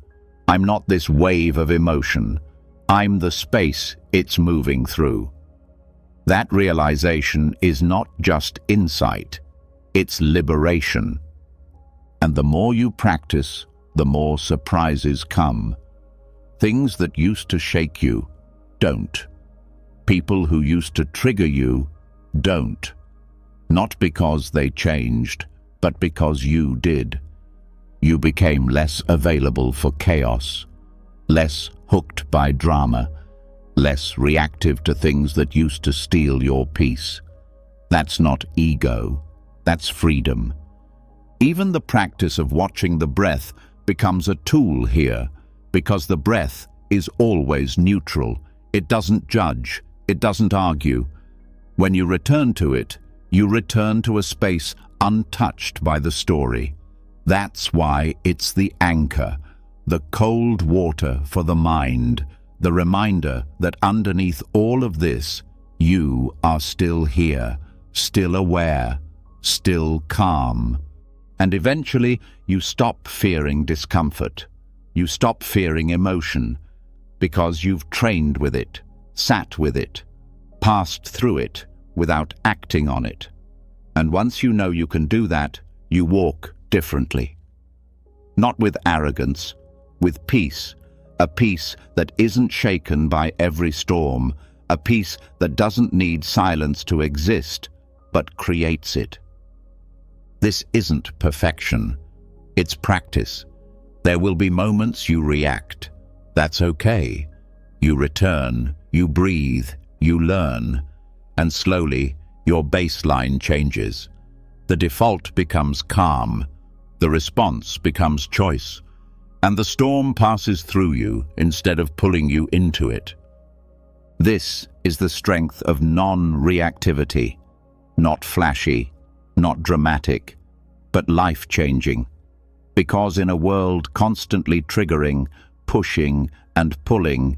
A: I'm not this wave of emotion. I'm the space it's moving through. That realization is not just insight, it's liberation. And the more you practice, the more surprises come. Things that used to shake you, don't. People who used to trigger you, don't. Not because they changed, but because you did. You became less available for chaos, less hooked by drama, less reactive to things that used to steal your peace. That's not ego, that's freedom. Even the practice of watching the breath becomes a tool here, because the breath is always neutral. It doesn't judge, it doesn't argue. When you return to it, you return to a space untouched by the story. That's why it's the anchor, the cold water for the mind, the reminder that underneath all of this, you are still here, still aware, still calm. And eventually, you stop fearing discomfort. You stop fearing emotion, because you've trained with it, sat with it, passed through it without acting on it. And once you know you can do that, you walk differently. Not with arrogance, with peace, a peace that isn't shaken by every storm, a peace that doesn't need silence to exist, but creates it. This isn't perfection, it's practice. There will be moments you react. That's okay. You return, you breathe, you learn, and slowly your baseline changes. The default becomes calm, the response becomes choice, and the storm passes through you instead of pulling you into it. This is the strength of non-reactivity, not flashy, not dramatic, but life-changing. Because in a world constantly triggering, pushing, and pulling,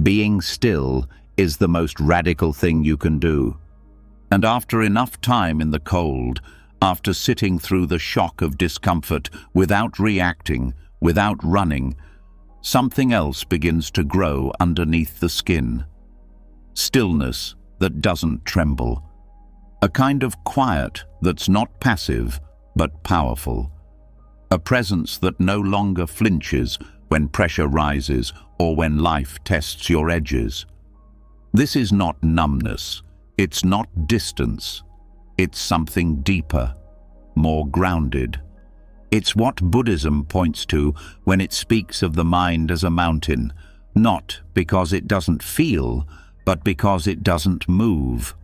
A: being still is the most radical thing you can do. And after enough time in the cold, after sitting through the shock of discomfort without reacting, without running, something else begins to grow underneath the skin. Stillness that doesn't tremble. A kind of quiet that's not passive, but powerful. A presence that no longer flinches when pressure rises or when life tests your edges. This is not numbness. It's not distance. It's something deeper, more grounded. It's what Buddhism points to when it speaks of the mind as a mountain, not because it doesn't feel, but because it doesn't move.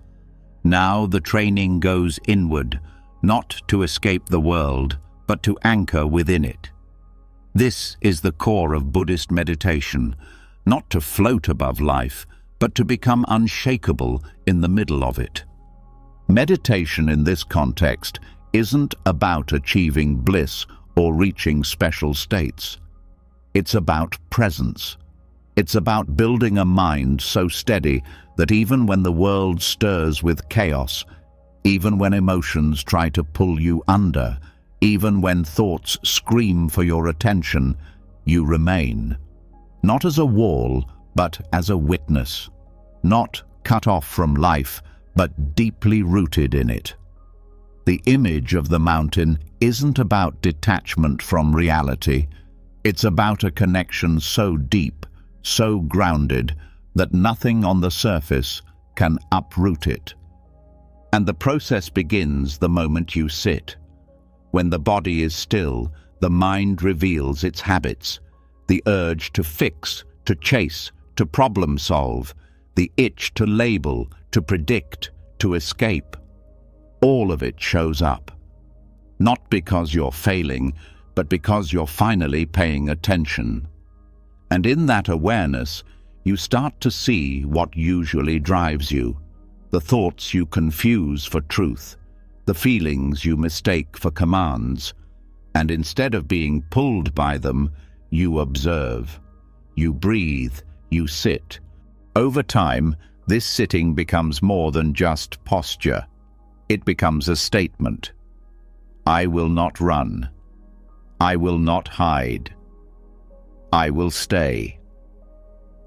A: Now the training goes inward, not to escape the world, but to anchor within it. This is the core of Buddhist meditation, not to float above life, but to become unshakable in the middle of it. Meditation in this context isn't about achieving bliss or reaching special states. It's about presence. It's about building a mind so steady that even when the world stirs with chaos, even when emotions try to pull you under, even when thoughts scream for your attention, you remain. Not as a wall, but as a witness. Not cut off from life, but deeply rooted in it. The image of the mountain isn't about detachment from reality. It's about a connection so deep, so grounded, that nothing on the surface can uproot it. And the process begins the moment you sit. When the body is still, the mind reveals its habits, the urge to fix, to chase, to problem solve, the itch to label, to predict, to escape. All of it shows up. Not because you're failing, but because you're finally paying attention. And in that awareness, you start to see what usually drives you, the thoughts you confuse for truth, the feelings you mistake for commands, and instead of being pulled by them, you observe. You breathe, you sit. Over time, this sitting becomes more than just posture. It becomes a statement. I will not run. I will not hide. I will stay.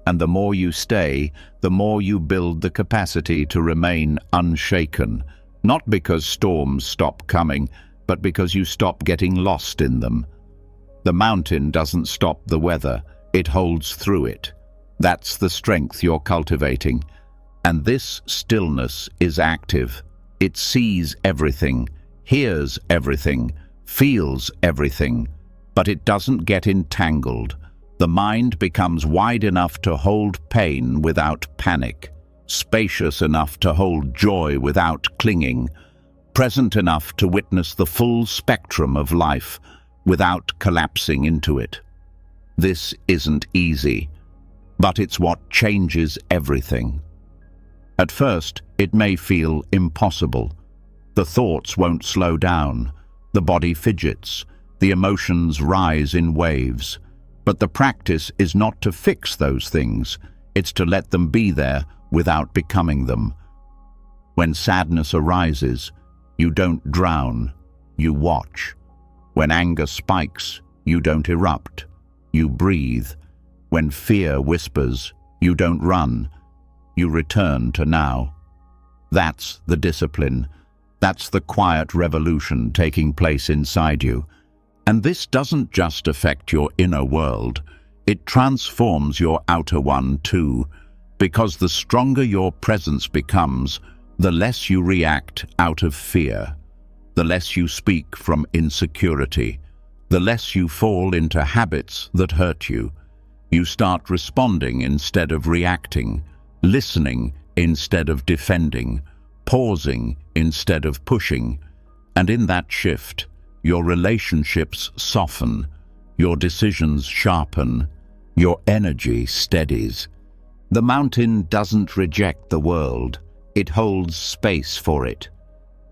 A: And the more you stay, the more you build the capacity to remain unshaken, not because storms stop coming, but because you stop getting lost in them. The mountain doesn't stop the weather, it holds through it. That's the strength you're cultivating. And this stillness is active. It sees everything, hears everything, feels everything, but it doesn't get entangled. The mind becomes wide enough to hold pain without panic, spacious enough to hold joy without clinging, present enough to witness the full spectrum of life without collapsing into it. This isn't easy, but it's what changes everything. At first, it may feel impossible. The thoughts won't slow down, the body fidgets, the emotions rise in waves. But the practice is not to fix those things, it's to let them be there without becoming them. When sadness arises, you don't drown, you watch. When anger spikes, you don't erupt, you breathe. When fear whispers, you don't run, you return to now. That's the discipline. That's the quiet revolution taking place inside you. And this doesn't just affect your inner world, it transforms your outer one too, because the stronger your presence becomes, the less you react out of fear, the less you speak from insecurity, the less you fall into habits that hurt you. You start responding instead of reacting, listening instead of defending, pausing instead of pushing. And in that shift, your relationships soften, your decisions sharpen, your energy steadies. The mountain doesn't reject the world, it holds space for it.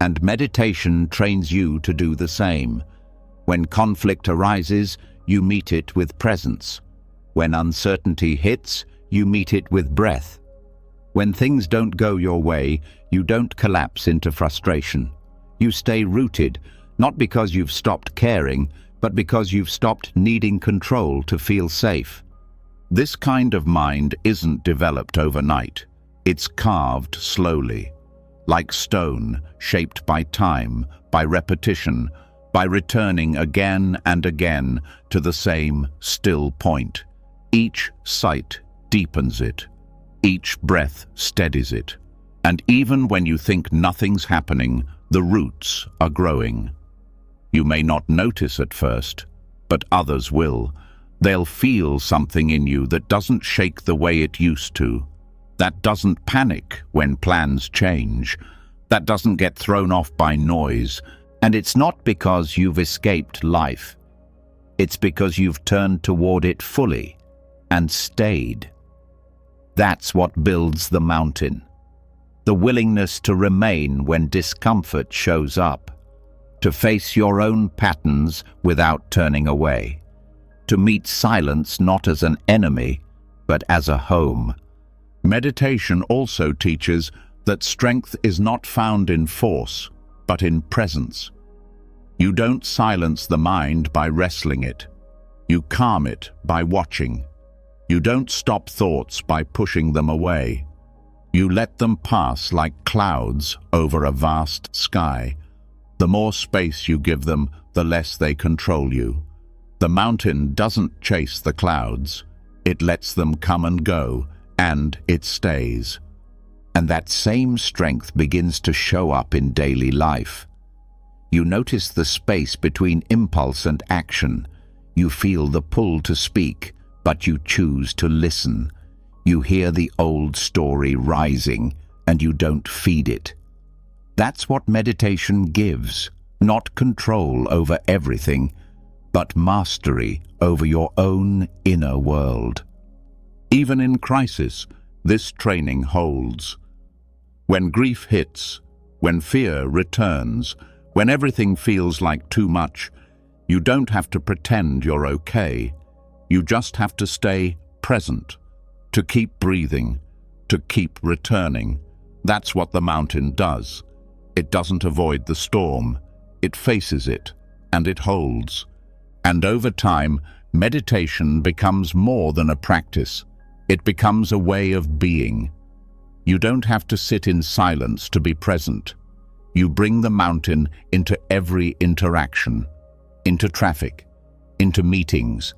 A: And meditation trains you to do the same. When conflict arises, you meet it with presence. When uncertainty hits, you meet it with breath. When things don't go your way, you don't collapse into frustration. You stay rooted, not because you've stopped caring, but because you've stopped needing control to feel safe. This kind of mind isn't developed overnight. It's carved slowly, like stone, shaped by time, by repetition, by returning again and again to the same still point. Each sight deepens it. Each breath steadies it. And even when you think nothing's happening, the roots are growing. You may not notice at first, but others will. They'll feel something in you that doesn't shake the way it used to, that doesn't panic when plans change, that doesn't get thrown off by noise. And it's not because you've escaped life. It's because you've turned toward it fully and stayed. That's what builds the mountain. The willingness to remain when discomfort shows up, to face your own patterns without turning away, to meet silence not as an enemy, but as a home. Meditation also teaches that strength is not found in force, but in presence. You don't silence the mind by wrestling it. You calm it by watching. You don't stop thoughts by pushing them away. You let them pass like clouds over a vast sky. The more space you give them, the less they control you. The mountain doesn't chase the clouds. It lets them come and go, and it stays. And that same strength begins to show up in daily life. You notice the space between impulse and action. You feel the pull to speak, but you choose to listen. You hear the old story rising, and you don't feed it. That's what meditation gives, not control over everything, but mastery over your own inner world. Even in crisis, this training holds. When grief hits, when fear returns, when everything feels like too much, you don't have to pretend you're okay. You just have to stay present, to keep breathing, to keep returning. That's what the mountain does. It doesn't avoid the storm. It faces it, and it holds. And over time, meditation becomes more than a practice. It becomes a way of being. You don't have to sit in silence to be present. You bring the mountain into every interaction, into traffic, into meetings,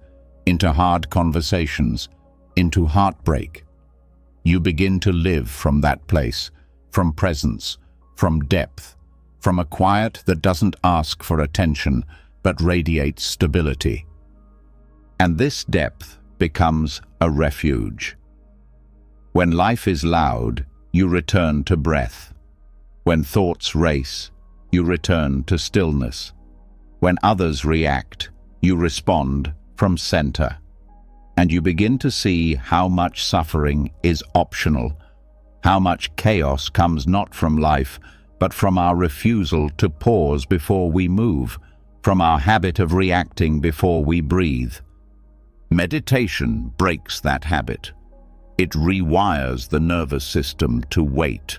A: into hard conversations, into heartbreak. You begin to live from that place, from presence, from depth, from a quiet that doesn't ask for attention, but radiates stability. And this depth becomes a refuge. When life is loud, you return to breath. When thoughts race, you return to stillness. When others react, you respond from center. And you begin to see how much suffering is optional, how much chaos comes not from life, but from our refusal to pause before we move, from our habit of reacting before we breathe. Meditation breaks that habit. It rewires the nervous system to wait,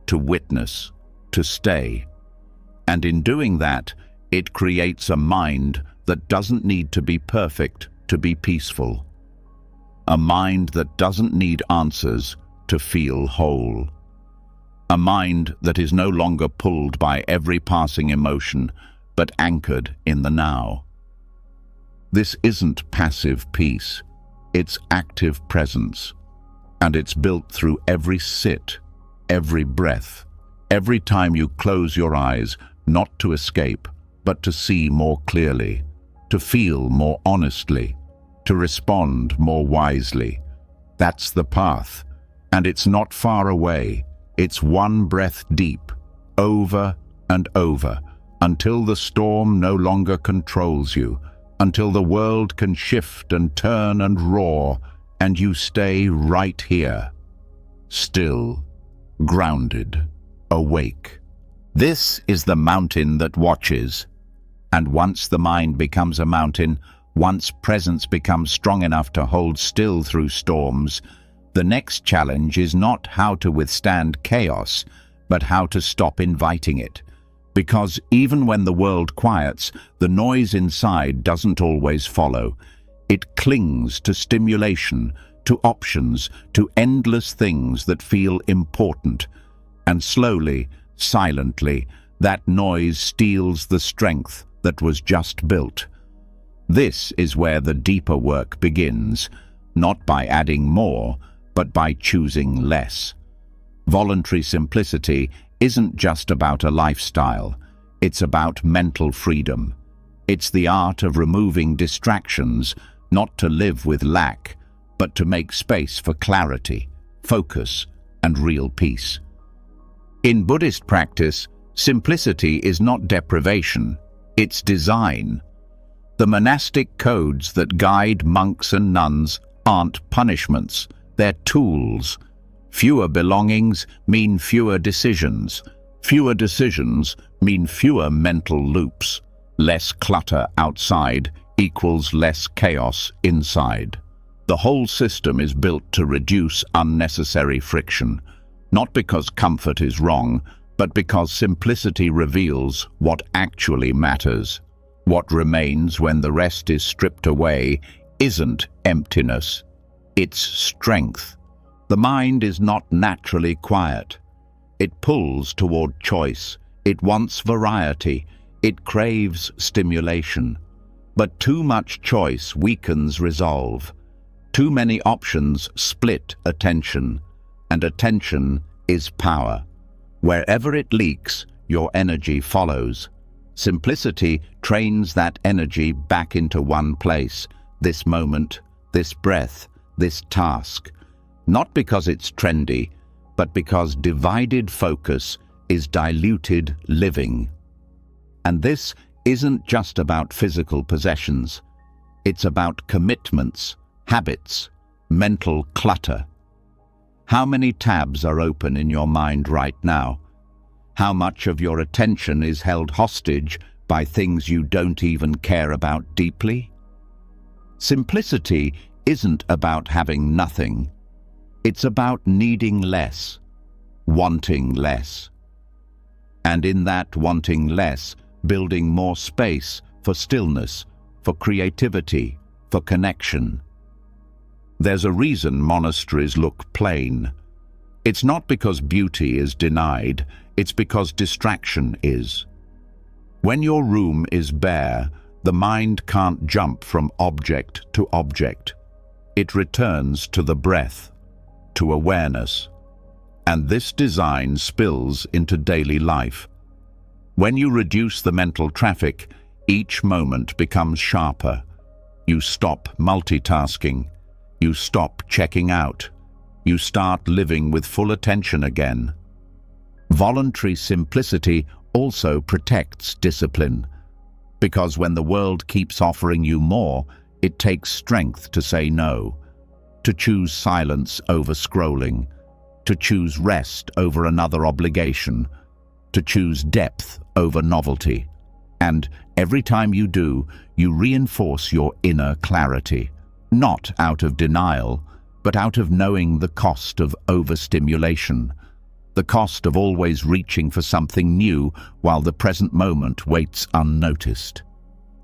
A: to witness, to stay. And in doing that, it creates a mind that doesn't need to be perfect to be peaceful. A mind that doesn't need answers to feel whole. A mind that is no longer pulled by every passing emotion, but anchored in the now. This isn't passive peace, it's active presence. And it's built through every sit, every breath, every time you close your eyes, not to escape, but to see more clearly, to feel more honestly, to respond more wisely. That's the path, and it's not far away. It's one breath deep, over and over, until the storm no longer controls you, until the world can shift and turn and roar, and you stay right here, still, grounded, awake. This is the mountain that watches. And once the mind becomes a mountain, once presence becomes strong enough to hold still through storms, the next challenge is not how to withstand chaos, but how to stop inviting it. Because even when the world quiets, the noise inside doesn't always follow. It clings to stimulation, to options, to endless things that feel important. And slowly, silently, that noise steals the strength that was just built. This is where the deeper work begins, not by adding more, but by choosing less. Voluntary simplicity isn't just about a lifestyle, it's about mental freedom. It's the art of removing distractions, not to live with lack, but to make space for clarity, focus, and real peace. In Buddhist practice, simplicity is not deprivation, it's design. The monastic codes that guide monks and nuns aren't punishments, they're tools. Fewer belongings mean fewer decisions. Fewer decisions mean fewer mental loops. Less clutter outside equals less chaos inside. The whole system is built to reduce unnecessary friction, not because comfort is wrong, but because simplicity reveals what actually matters. What remains when the rest is stripped away isn't emptiness, it's strength. The mind is not naturally quiet. It pulls toward choice. It wants variety. It craves stimulation. But too much choice weakens resolve. Too many options split attention, and attention is power. Wherever it leaks, your energy follows. Simplicity trains that energy back into one place, this moment, this breath, this task. Not because it's trendy, but because divided focus is diluted living. And this isn't just about physical possessions. It's about commitments, habits, mental clutter. How many tabs are open in your mind right now? How much of your attention is held hostage by things you don't even care about deeply? Simplicity isn't about having nothing. It's about needing less, wanting less. And in that wanting less, building more space for stillness, for creativity, for connection. There's a reason monasteries look plain. It's not because beauty is denied, it's because distraction is. When your room is bare, the mind can't jump from object to object. It returns to the breath, to awareness. And this design spills into daily life. When you reduce the mental traffic, each moment becomes sharper. You stop multitasking. You stop checking out. You start living with full attention again. Voluntary simplicity also protects discipline, because when the world keeps offering you more, it takes strength to say no, to choose silence over scrolling, to choose rest over another obligation, to choose depth over novelty. And every time you do, you reinforce your inner clarity, not out of denial, but out of knowing the cost of overstimulation, the cost of always reaching for something new while the present moment waits unnoticed.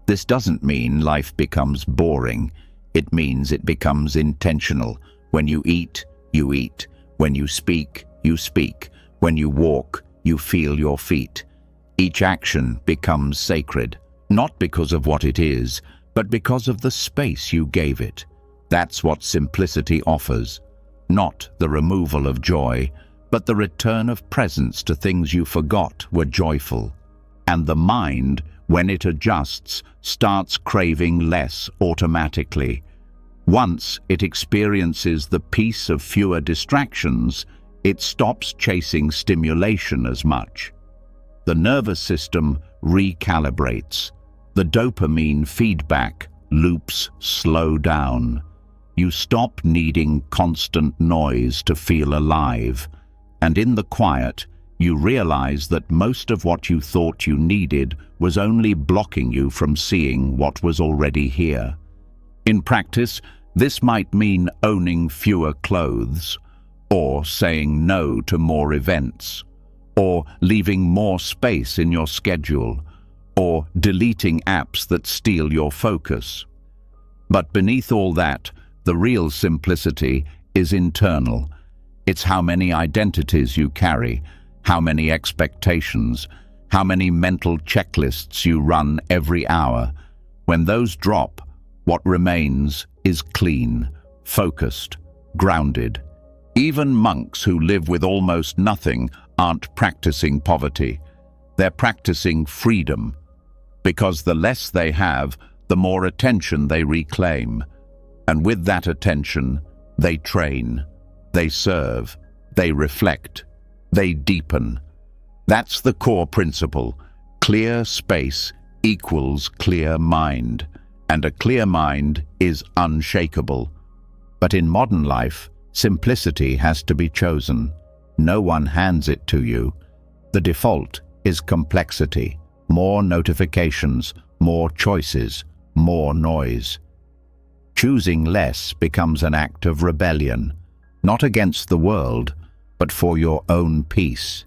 A: This doesn't mean life becomes boring. It means it becomes intentional. When you eat, you eat. When you speak, you speak. When you walk, you feel your feet. Each action becomes sacred, not because of what it is, but because of the space you gave it. That's what simplicity offers. Not the removal of joy, but the return of presence to things you forgot were joyful. And the mind, when it adjusts, starts craving less automatically. Once it experiences the peace of fewer distractions, it stops chasing stimulation as much. The nervous system recalibrates. The dopamine feedback loops slow down. You stop needing constant noise to feel alive. And in the quiet, you realize that most of what you thought you needed was only blocking you from seeing what was already here. In practice, this might mean owning fewer clothes, or saying no to more events, or leaving more space in your schedule, or deleting apps that steal your focus. But beneath all that, the real simplicity is internal. It's how many identities you carry, how many expectations, how many mental checklists you run every hour. When those drop, what remains is clean, focused, grounded. Even monks who live with almost nothing aren't practicing poverty. They're practicing freedom, because the less they have, the more attention they reclaim. And with that attention, they train, they serve, they reflect, they deepen. That's the core principle. Clear space equals clear mind, and a clear mind is unshakable. But in modern life, simplicity has to be chosen. No one hands it to you. The default is complexity, more notifications, more choices, more noise. Choosing less becomes an act of rebellion, not against the world, but for your own peace.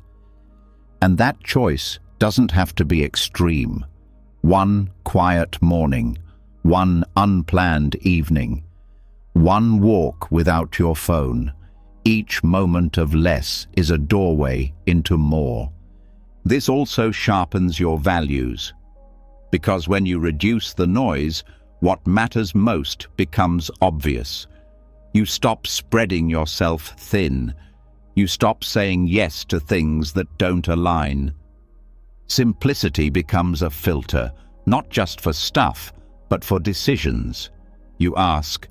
A: And that choice doesn't have to be extreme. One quiet morning, one unplanned evening, one walk without your phone. Each moment of less is a doorway into more. This also sharpens your values, because when you reduce the noise, what matters most becomes obvious. You stop spreading yourself thin. You stop saying yes to things that don't align. Simplicity becomes a filter, not just for stuff, but for decisions. You ask,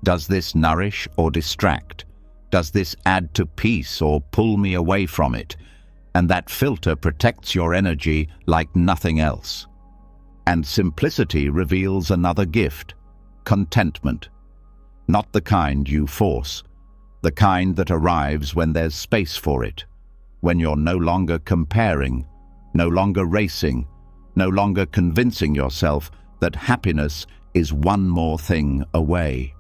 A: does this nourish or distract? Does this add to peace or pull me away from it? And that filter protects your energy like nothing else. And simplicity reveals another gift, contentment. Not the kind you force, the kind that arrives when there's space for it, when you're no longer comparing, no longer racing, no longer convincing yourself that happiness is one more thing away.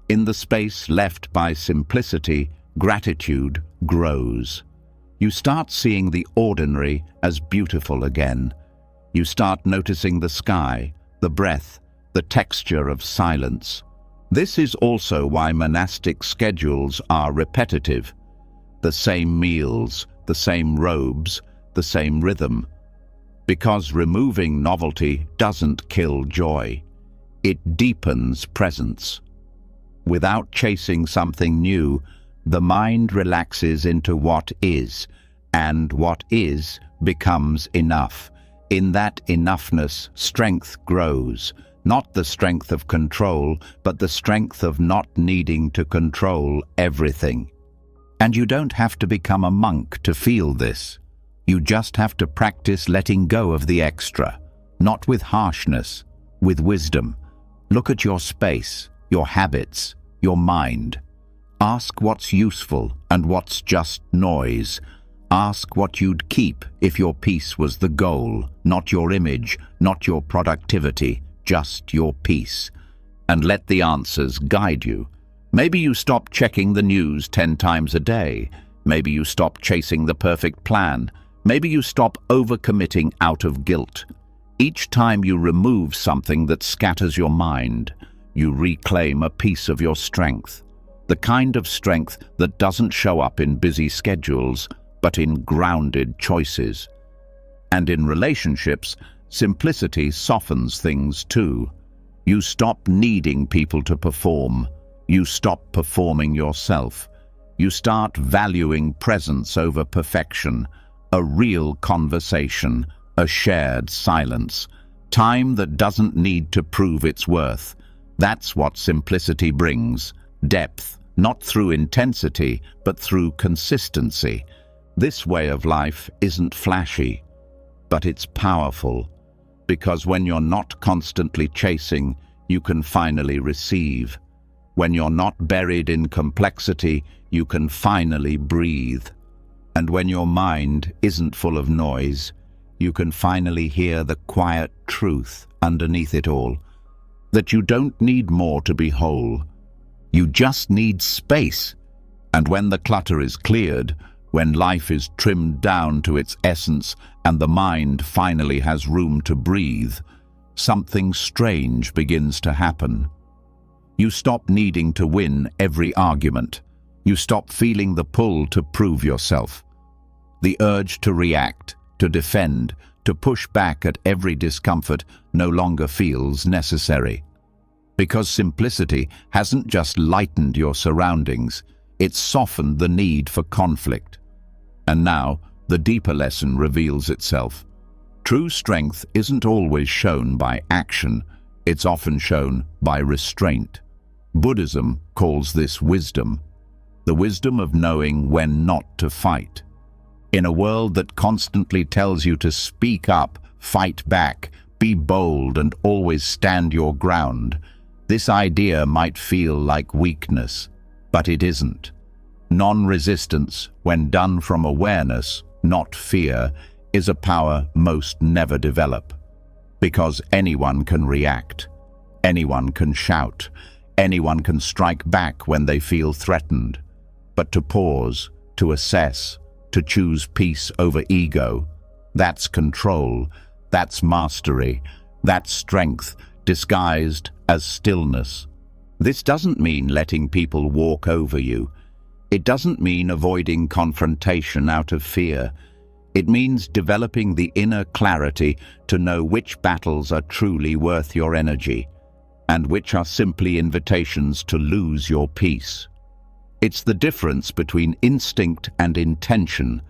A: In the space left by simplicity, gratitude grows. You start seeing the ordinary as beautiful again. You start noticing the sky, the breath, the texture of silence. This is also why monastic schedules are repetitive. The same meals, the same robes, the same rhythm. Because removing novelty doesn't kill joy. It deepens presence. Without chasing something new, the mind relaxes into what is, and what is becomes enough. In that enoughness, strength grows, not the strength of control, but the strength of not needing to control everything. And you don't have to become a monk to feel this. You just have to practice letting go of the extra, not with harshness, with wisdom. Look at your space, your habits, your mind. Ask what's useful and what's just noise. Ask what you'd keep if your peace was the goal, not your image, not your productivity, just your peace. And let the answers guide you. Maybe you stop checking the news 10 times a day. Maybe you stop chasing the perfect plan. Maybe you stop overcommitting out of guilt. Each time you remove something that scatters your mind, you reclaim a piece of your strength. The kind of strength that doesn't show up in busy schedules, but in grounded choices. And in relationships, simplicity softens things too. You stop needing people to perform. You stop performing yourself. You start valuing presence over perfection, a real conversation, a shared silence, time that doesn't need to prove its worth. That's what simplicity brings, depth, not through intensity, but through consistency. This way of life isn't flashy, but it's powerful, because when you're not constantly chasing, you can finally receive. When you're not buried in complexity, you can finally breathe. And when your mind isn't full of noise, you can finally hear the quiet truth underneath it all, that you don't need more to be whole. You just need space. And when the clutter is cleared, when life is trimmed down to its essence and the mind finally has room to breathe, something strange begins to happen. You stop needing to win every argument. You stop feeling the pull to prove yourself. The urge to react, to defend, to push back at every discomfort no longer feels necessary. Because simplicity hasn't just lightened your surroundings, it's softened the need for conflict. And now, the deeper lesson reveals itself. True strength isn't always shown by action, it's often shown by restraint. Buddhism calls this wisdom, the wisdom of knowing when not to fight. In a world that constantly tells you to speak up, fight back, be bold, and always stand your ground, this idea might feel like weakness, but it isn't. Non-resistance, when done from awareness, not fear, is a power most never develop. Because anyone can react, anyone can shout, anyone can strike back when they feel threatened. But to pause, to assess, to choose peace over ego, that's control, that's mastery, that's strength disguised as stillness. This doesn't mean letting people walk over you. It doesn't mean avoiding confrontation out of fear. It means developing the inner clarity to know which battles are truly worth your energy, and which are simply invitations to lose your peace. It's the difference between instinct and intention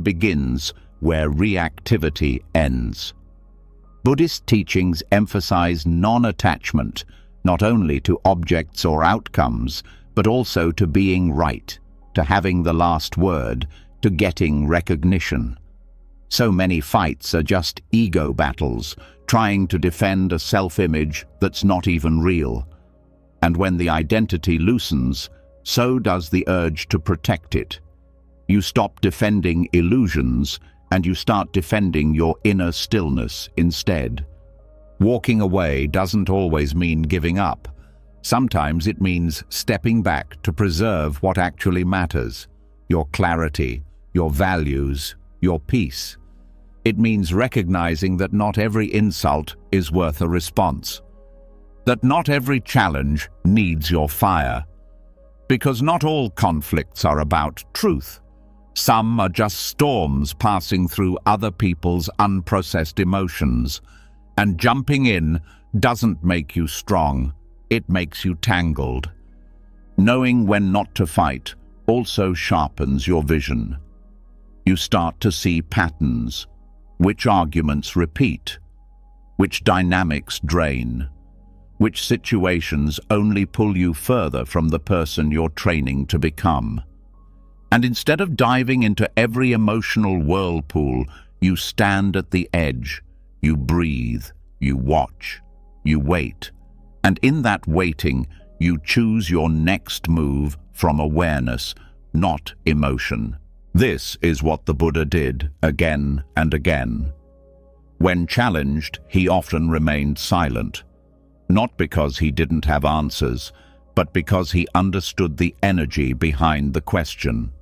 A: begins where reactivity ends. Buddhist teachings emphasize non-attachment, not only to objects or outcomes, but also to being right, to having the last word, to getting recognition. So many fights are just ego battles, trying to defend a self-image that's not even real. And when the identity loosens, so does the urge to protect it. You stop defending illusions, and you start defending your inner stillness instead. Walking away doesn't always mean giving up. Sometimes it means stepping back to preserve what actually matters: your clarity, your values, your peace. It means recognizing that not every insult is worth a response, that not every challenge needs your fire, because not all conflicts are about truth. Some are just storms passing through other people's unprocessed emotions, and jumping in doesn't make you strong, it makes you tangled. Knowing when not to fight also sharpens your vision. You start to see patterns, which arguments repeat, which dynamics drain, which situations only pull you further from the person you're training to become. And instead of diving into every emotional whirlpool, you stand at the edge, you breathe, you watch, you wait. And in that waiting, you choose your next move from awareness, not emotion. This is what the Buddha did again and again. When challenged, he often remained silent, not because he didn't have answers, but because he understood the energy behind the question.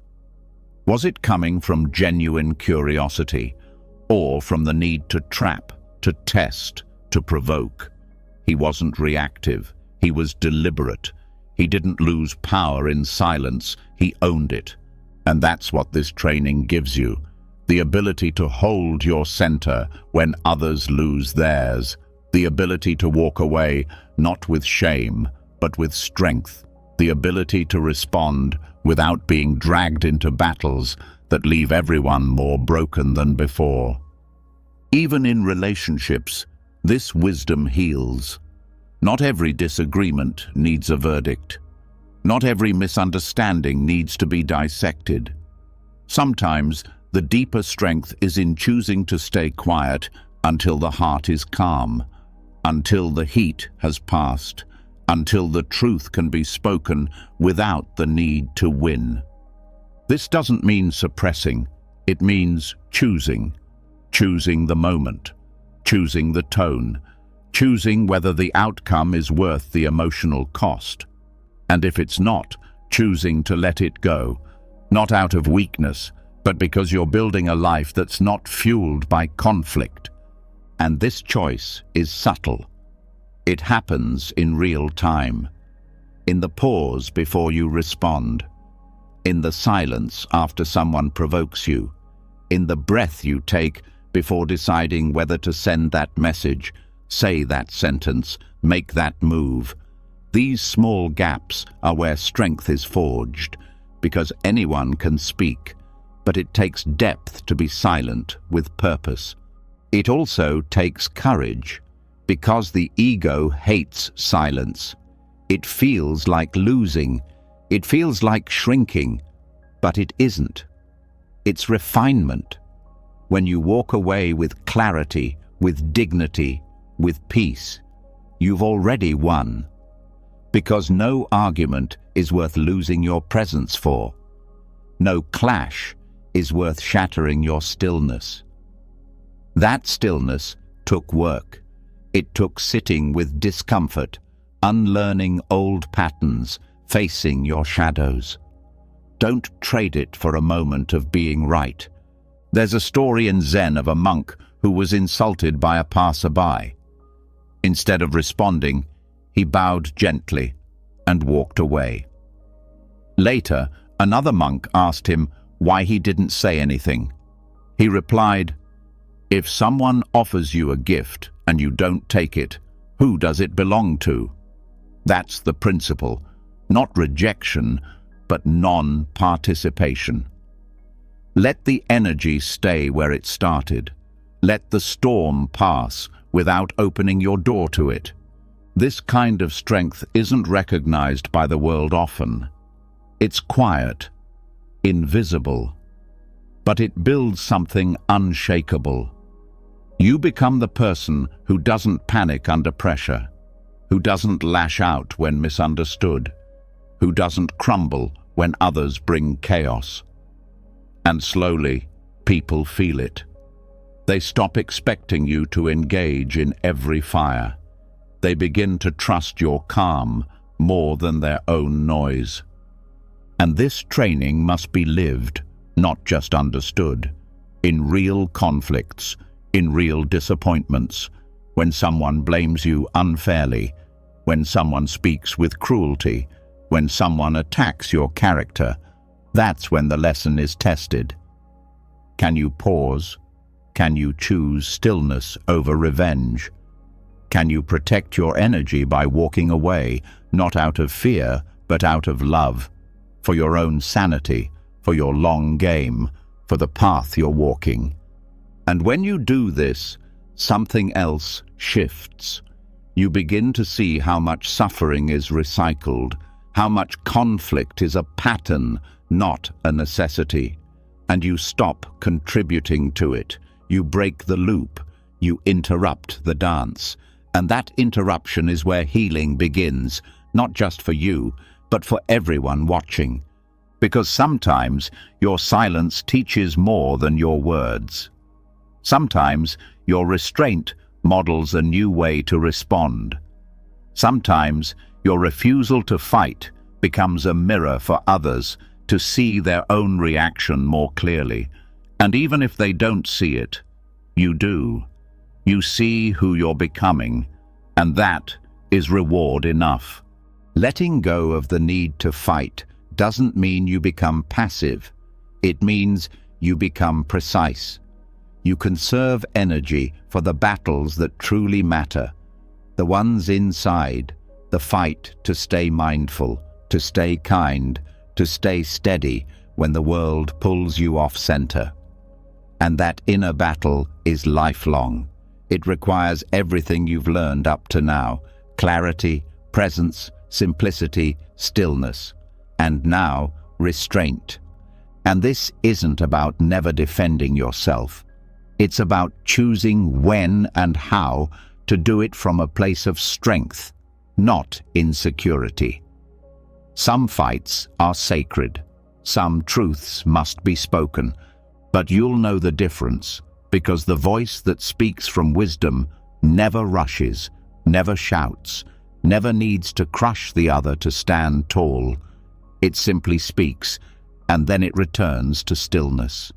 A: Was it coming from genuine curiosity, or from the need to trap, to test, to provoke? He wasn't reactive, he was deliberate. He didn't lose power in silence, he owned it. And that's what this training gives you, the ability to hold your center when others lose theirs, the ability to walk away not with shame, but with strength, the ability to respond without being dragged into battles that leave everyone more broken than before. Even in relationships, this wisdom heals. Not every disagreement needs a verdict. Not every misunderstanding needs to be dissected. Sometimes, the deeper strength is in choosing to stay quiet until the heart is calm, until the heat has passed, until the truth can be spoken without the need to win. This doesn't mean suppressing, it means choosing. Choosing the moment, choosing the tone, choosing whether the outcome is worth the emotional cost. And if it's not, choosing to let it go, not out of weakness, but because you're building a life that's not fueled by conflict. And this choice is subtle. It happens in real time, in the pause before you respond, in the silence after someone provokes you, in the breath you take before deciding whether to send that message, say that sentence, make that move. These small gaps are where strength is forged, because anyone can speak, but it takes depth to be silent with purpose. It also takes courage, because the ego hates silence. It feels like losing, it feels like shrinking, but it isn't. It's refinement. When you walk away with clarity, with dignity, with peace, you've already won. Because no argument is worth losing your presence for. No clash is worth shattering your stillness. That stillness took work. It took sitting with discomfort, unlearning old patterns, facing your shadows. Don't trade it for a moment of being right. There's a story in Zen of a monk who was insulted by a passerby. Instead of responding, he bowed gently and walked away. Later, another monk asked him why he didn't say anything. He replied, "If someone offers you a gift and you don't take it, who does it belong to?" That's the principle, not rejection, but non-participation. Let the energy stay where it started. Let the storm pass without opening your door to it. This kind of strength isn't recognized by the world often. It's quiet, invisible, but it builds something unshakable. You become the person who doesn't panic under pressure, who doesn't lash out when misunderstood, who doesn't crumble when others bring chaos. And slowly, people feel it. They stop expecting you to engage in every fire. They begin to trust your calm more than their own noise. And this training must be lived, not just understood, in real conflicts, in real disappointments, when someone blames you unfairly, when someone speaks with cruelty, when someone attacks your character. That's when the lesson is tested. Can you pause? Can you choose stillness over revenge? Can you protect your energy by walking away, not out of fear, but out of love, for your own sanity, for your long game, for the path you're walking? And when you do this, something else shifts. You begin to see how much suffering is recycled, how much conflict is a pattern, not a necessity. And you stop contributing to it. You break the loop. You interrupt the dance. And that interruption is where healing begins, not just for you, but for everyone watching. Because sometimes your silence teaches more than your words. Sometimes your restraint models a new way to respond. Sometimes your refusal to fight becomes a mirror for others to see their own reaction more clearly. And even if they don't see it, you do. You see who you're becoming, and that is reward enough. Letting go of the need to fight doesn't mean you become passive. It means you become precise. You conserve energy for the battles that truly matter, the ones inside, the fight to stay mindful, to stay kind, to stay steady when the world pulls you off center. And that inner battle is lifelong. It requires everything you've learned up to now: clarity, presence, simplicity, stillness, and now restraint. And this isn't about never defending yourself. It's about choosing when and how to do it from a place of strength, not insecurity. Some fights are sacred. Some truths must be spoken, but you'll know the difference because the voice that speaks from wisdom never rushes, never shouts, never needs to crush the other to stand tall. It simply speaks, and then it returns to stillness.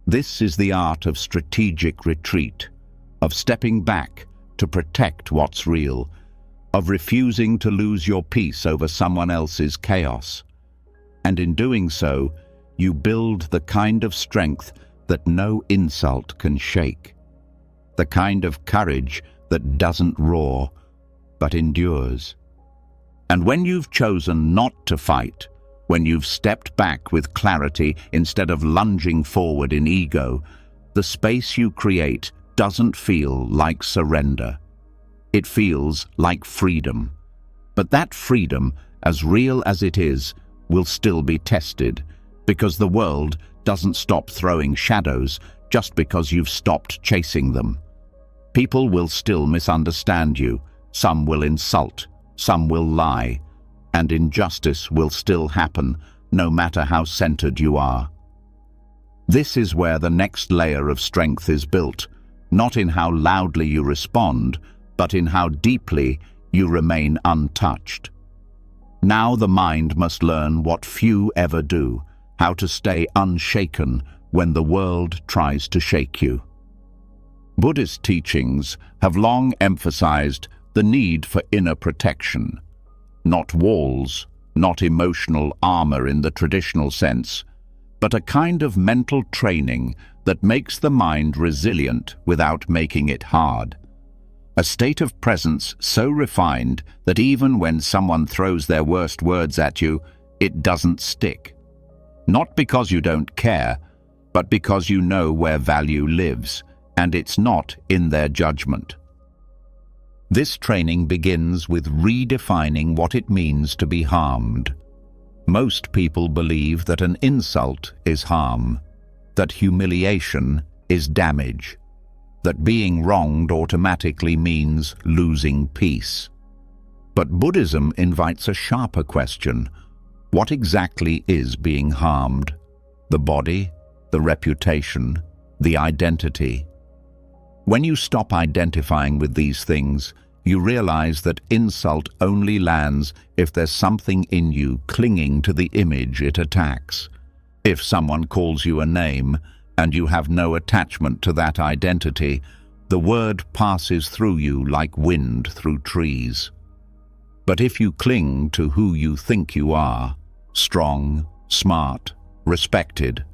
A: This is the art of strategic retreat, of stepping back to protect what's real, of refusing to lose your peace over someone else's chaos. And in doing so, you build the kind of strength that no insult can shake, the kind of courage that doesn't roar, but endures. And when you've chosen not to fight, when you've stepped back with clarity instead of lunging forward in ego, the space you create doesn't feel like surrender. It feels like freedom. But that freedom, as real as it is, will still be tested, because the world doesn't stop throwing shadows just because you've stopped chasing them. People will still misunderstand you, some will insult, some will lie, and injustice will still happen, no matter how centered you are. This is where the next layer of strength is built, not in how loudly you respond, but in how deeply you remain untouched. Now the mind must learn what few ever do, how to stay unshaken when the world tries to shake you. Buddhist teachings have long emphasized the need for inner protection. Not walls, not emotional armor in the traditional sense, but a kind of mental training that makes the mind resilient without making it hard. A state of presence so refined that even when someone throws their worst words at you, it doesn't stick. Not because you don't care, but because you know where value lives, and it's not in their judgment. This training begins with redefining what it means to be harmed. Most people believe that an insult is harm, that humiliation is damage, that being wronged automatically means losing peace. But Buddhism invites a sharper question. What exactly is being harmed? The body, the reputation, the identity? When you stop identifying with these things, you realize that insult only lands if there's something in you clinging to the image it attacks. If someone calls you a name and you have no attachment to that identity, the word passes through you like wind through trees. But if you cling to who you think you are, strong, smart, respected,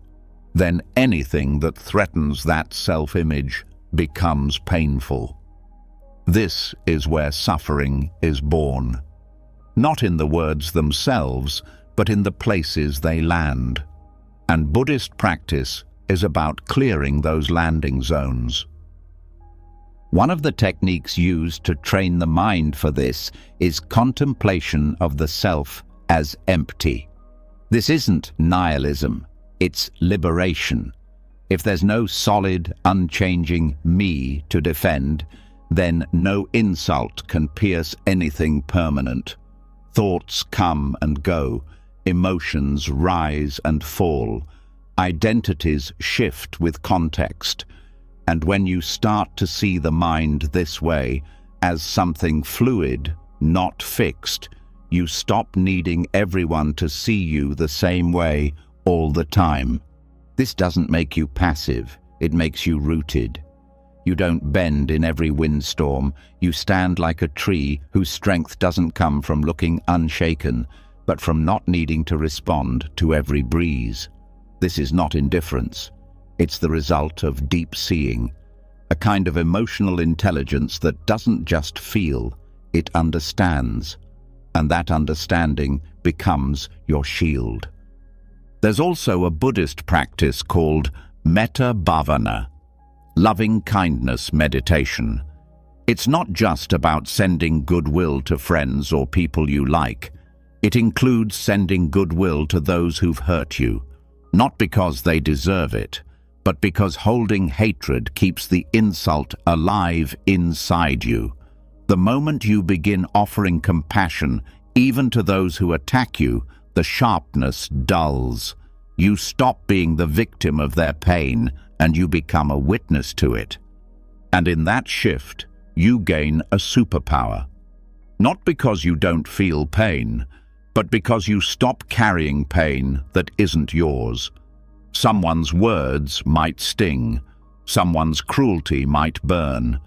A: then anything that threatens that self-image becomes painful. This is where suffering is born. Not in the words themselves, but in the places they land. And Buddhist practice is about clearing those landing zones. One of the techniques used to train the mind for this is contemplation of the self as empty. This isn't nihilism, it's liberation. If there's no solid, unchanging me to defend, then no insult can pierce anything permanent. Thoughts come and go, emotions rise and fall, identities shift with context. And when you start to see the mind this way, as something fluid, not fixed, you stop needing everyone to see you the same way all the time. This doesn't make you passive, it makes you rooted. You don't bend in every windstorm, you stand like a tree whose strength doesn't come from looking unshaken, but from not needing to respond to every breeze. This is not indifference. It's the result of deep seeing, a kind of emotional intelligence that doesn't just feel, it understands, and that understanding becomes your shield. There's also a Buddhist practice called metta bhavana, loving kindness meditation. It's not just about sending goodwill to friends or people you like. It includes sending goodwill to those who've hurt you, not because they deserve it, but because holding hatred keeps the insult alive inside you. The moment you begin offering compassion, even to those who attack you, the sharpness dulls. You stop being the victim of their pain and you become a witness to it. And in that shift, you gain a superpower. Not because you don't feel pain, but because you stop carrying pain that isn't yours. Someone's words might sting, someone's cruelty might burn,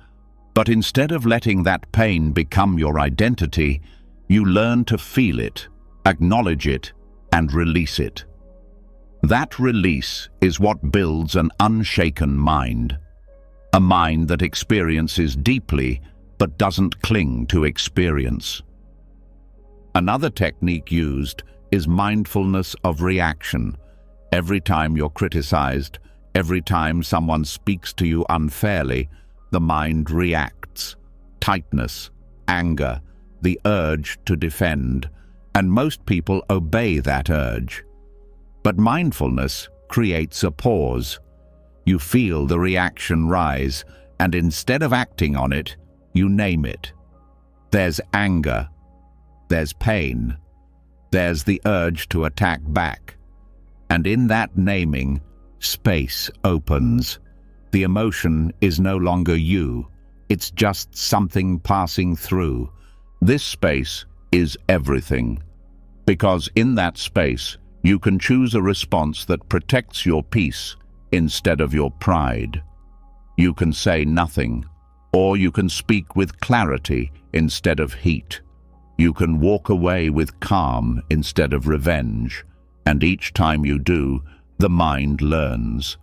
A: but instead of letting that pain become your identity, you learn to feel it, acknowledge it, and release it. That release is what builds an unshaken mind. A mind that experiences deeply but doesn't cling to experience. Another technique used is mindfulness of reaction. Every time you're criticized, every time someone speaks to you unfairly, the mind reacts. Tightness, anger, the urge to defend, and most people obey that urge. But mindfulness creates a pause. You feel the reaction rise, and instead of acting on it, you name it. There's anger, there's pain, there's the urge to attack back. And in that naming, space opens. The emotion is no longer you, it's just something passing through. This space is everything, because in that space, you can choose a response that protects your peace instead of your pride. You can say nothing, or you can speak with clarity instead of heat. You can walk away with calm instead of revenge, and each time you do, the mind learns.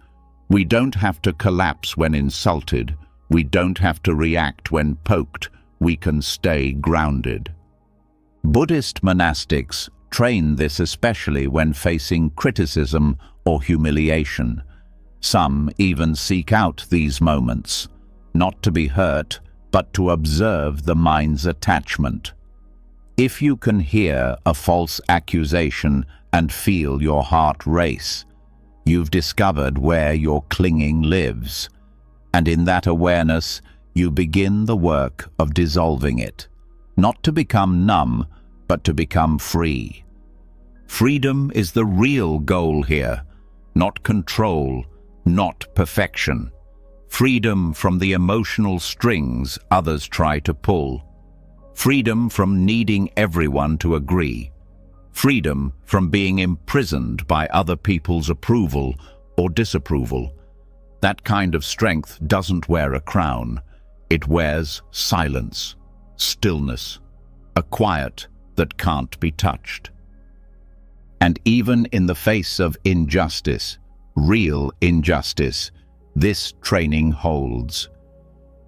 A: We don't have to collapse when insulted. We don't have to react when poked. We can stay grounded. Buddhist monastics train this especially when facing criticism or humiliation. Some even seek out these moments, not to be hurt, but to observe the mind's attachment. If you can hear a false accusation and feel your heart race, you've discovered where your clinging lives, and in that awareness, you begin the work of dissolving it, not to become numb, but to become free. Freedom is the real goal here, not control, not perfection. Freedom from the emotional strings others try to pull. Freedom from needing everyone to agree. Freedom from being imprisoned by other people's approval or disapproval. That kind of strength doesn't wear a crown. It wears silence, stillness, a quiet that can't be touched. And even in the face of injustice, real injustice, this training holds.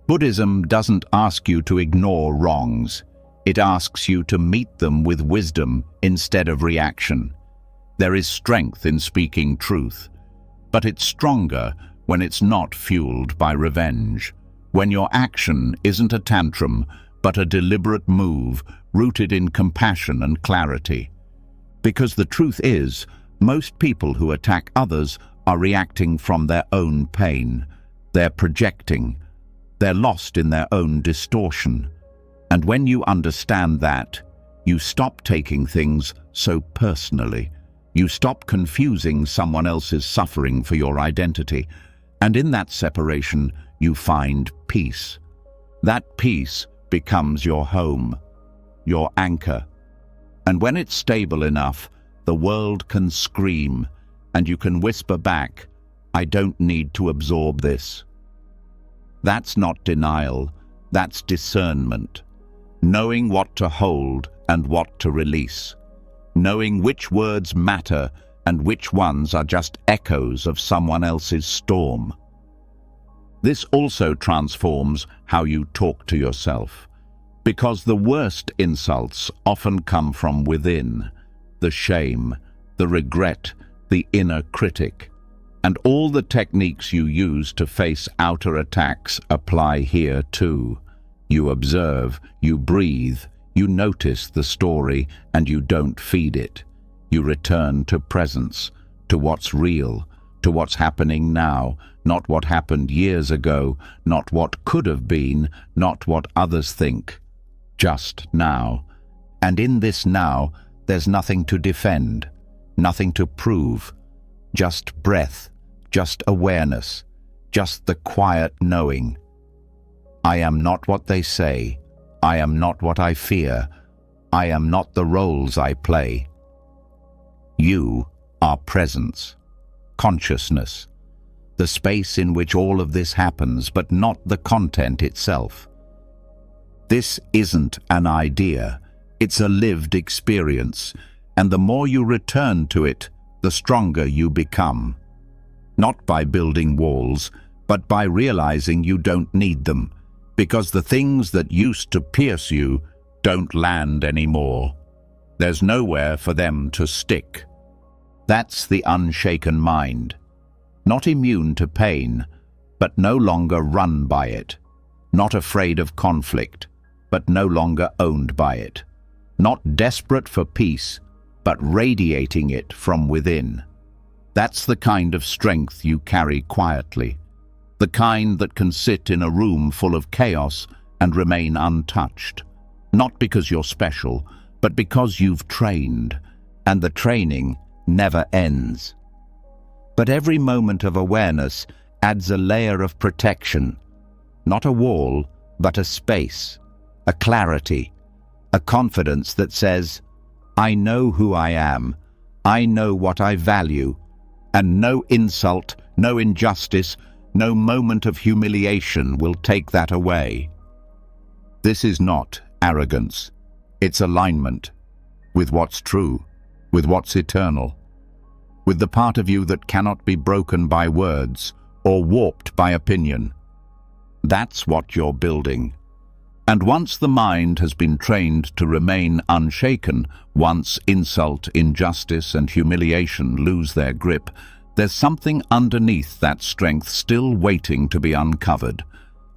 A: Buddhism doesn't ask you to ignore wrongs. It asks you to meet them with wisdom instead of reaction. There is strength in speaking truth, but it's stronger when it's not fueled by revenge, when your action isn't a tantrum, but a deliberate move rooted in compassion and clarity. Because the truth is, most people who attack others are reacting from their own pain. They're projecting. They're lost in their own distortion. And when you understand that, you stop taking things so personally. You stop confusing someone else's suffering for your identity. And in that separation, you find peace. That peace becomes your home, your anchor. And when it's stable enough, the world can scream, and you can whisper back, "I don't need to absorb this." That's not denial, that's discernment. Knowing what to hold and what to release. Knowing which words matter and which ones are just echoes of someone else's storm. This also transforms how you talk to yourself, because the worst insults often come from within: the shame, the regret, the inner critic. And all the techniques you use to face outer attacks apply here too. You observe, you breathe, you notice the story, and you don't feed it. You return to presence, to what's real, to what's happening now, not what happened years ago, not what could have been, not what others think. Just now. And in this now, there's nothing to defend, nothing to prove. Just breath, just awareness, just the quiet knowing. I am not what they say. I am not what I fear. I am not the roles I play. You are presence, consciousness, the space in which all of this happens, but not the content itself. This isn't an idea, it's a lived experience, and the more you return to it, the stronger you become. Not by building walls, but by realizing you don't need them, because the things that used to pierce you don't land anymore. There's nowhere for them to stick. That's the unshaken mind. Not immune to pain, but no longer run by it. Not afraid of conflict, but no longer owned by it. Not desperate for peace, but radiating it from within. That's the kind of strength you carry quietly. The kind that can sit in a room full of chaos and remain untouched. Not because you're special, but because you've trained, and the training never ends. But every moment of awareness adds a layer of protection. Not a wall, but a space, a clarity, a confidence that says, I know who I am, I know what I value, and no insult, no injustice, no moment of humiliation will take that away. This is not arrogance. It's alignment with what's true, with what's eternal, with the part of you that cannot be broken by words or warped by opinion. That's what you're building. And once the mind has been trained to remain unshaken, once insult, injustice, and humiliation lose their grip, there's something underneath that strength still waiting to be uncovered,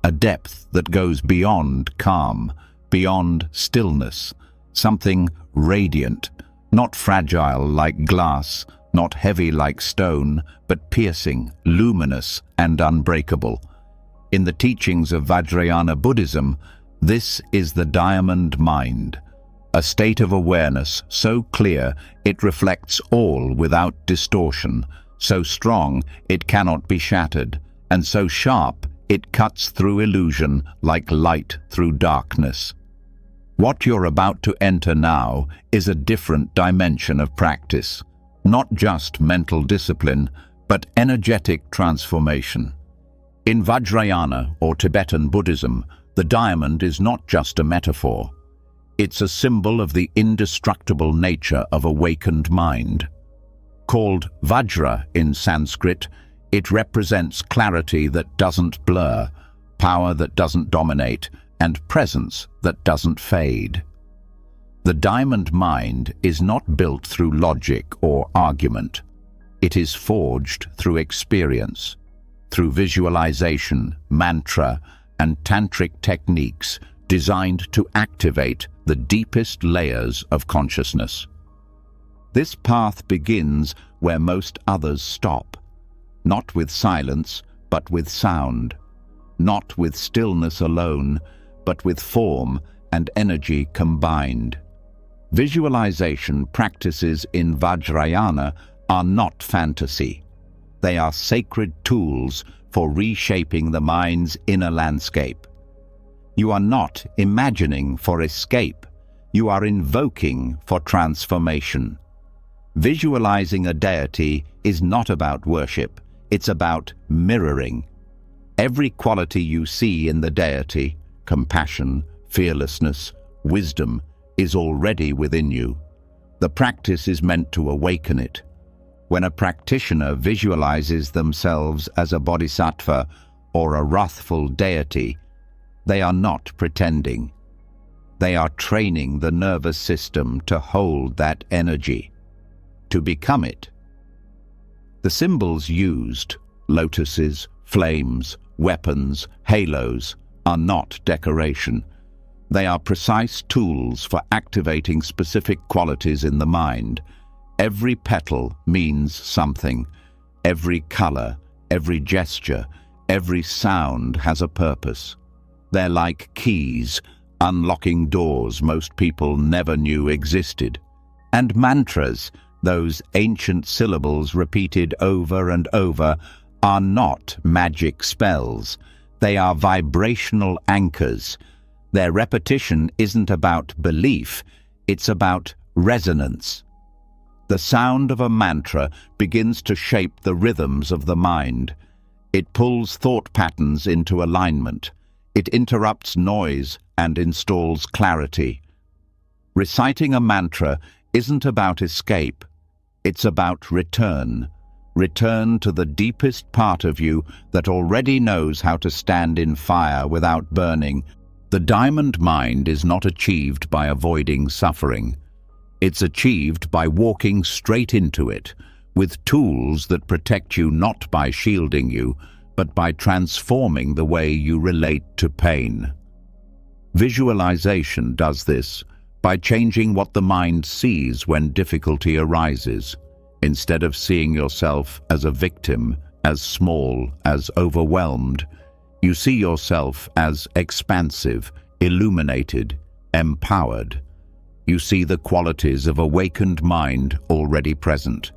A: a depth that goes beyond calm, beyond stillness, something radiant, not fragile like glass, not heavy like stone, but piercing, luminous, and unbreakable. In the teachings of Vajrayana Buddhism, this is the diamond mind, a state of awareness so clear it reflects all without distortion, so strong it cannot be shattered, and so sharp it cuts through illusion like light through darkness. What you're about to enter now is a different dimension of practice, not just mental discipline, but energetic transformation. In Vajrayana, or Tibetan Buddhism, the diamond is not just a metaphor. It's a symbol of the indestructible nature of awakened mind. Called Vajra in Sanskrit, it represents clarity that doesn't blur, power that doesn't dominate, and presence that doesn't fade. The diamond mind is not built through logic or argument. It is forged through experience, through visualization, mantra, and tantric techniques designed to activate the deepest layers of consciousness. This path begins where most others stop, not with silence, but with sound, not with stillness alone, but with form and energy combined. Visualization practices in Vajrayana are not fantasy. They are sacred tools for reshaping the mind's inner landscape. You are not imagining for escape. You are invoking for transformation. Visualizing a deity is not about worship. It's about mirroring. Every quality you see in the deity, compassion, fearlessness, wisdom, is already within you. The practice is meant to awaken it. When a practitioner visualizes themselves as a bodhisattva or a wrathful deity, they are not pretending. They are training the nervous system to hold that energy, to become it. The symbols used, lotuses, flames, weapons, halos, are not decoration. They are precise tools for activating specific qualities in the mind. Every petal means something. Every color, every gesture, every sound has a purpose. They're like keys, unlocking doors most people never knew existed. And mantras, those ancient syllables repeated over and over, are not magic spells. They are vibrational anchors. Their repetition isn't about belief, it's about resonance. The sound of a mantra begins to shape the rhythms of the mind. It pulls thought patterns into alignment. It interrupts noise and installs clarity. Reciting a mantra isn't about escape, it's about return. Return to the deepest part of you that already knows how to stand in fire without burning. The diamond mind is not achieved by avoiding suffering. It's achieved by walking straight into it, with tools that protect you not by shielding you, but by transforming the way you relate to pain. Visualization does this by changing what the mind sees when difficulty arises. Instead of seeing yourself as a victim, as small, as overwhelmed, you see yourself as expansive, illuminated, empowered. You see the qualities of awakened mind already present.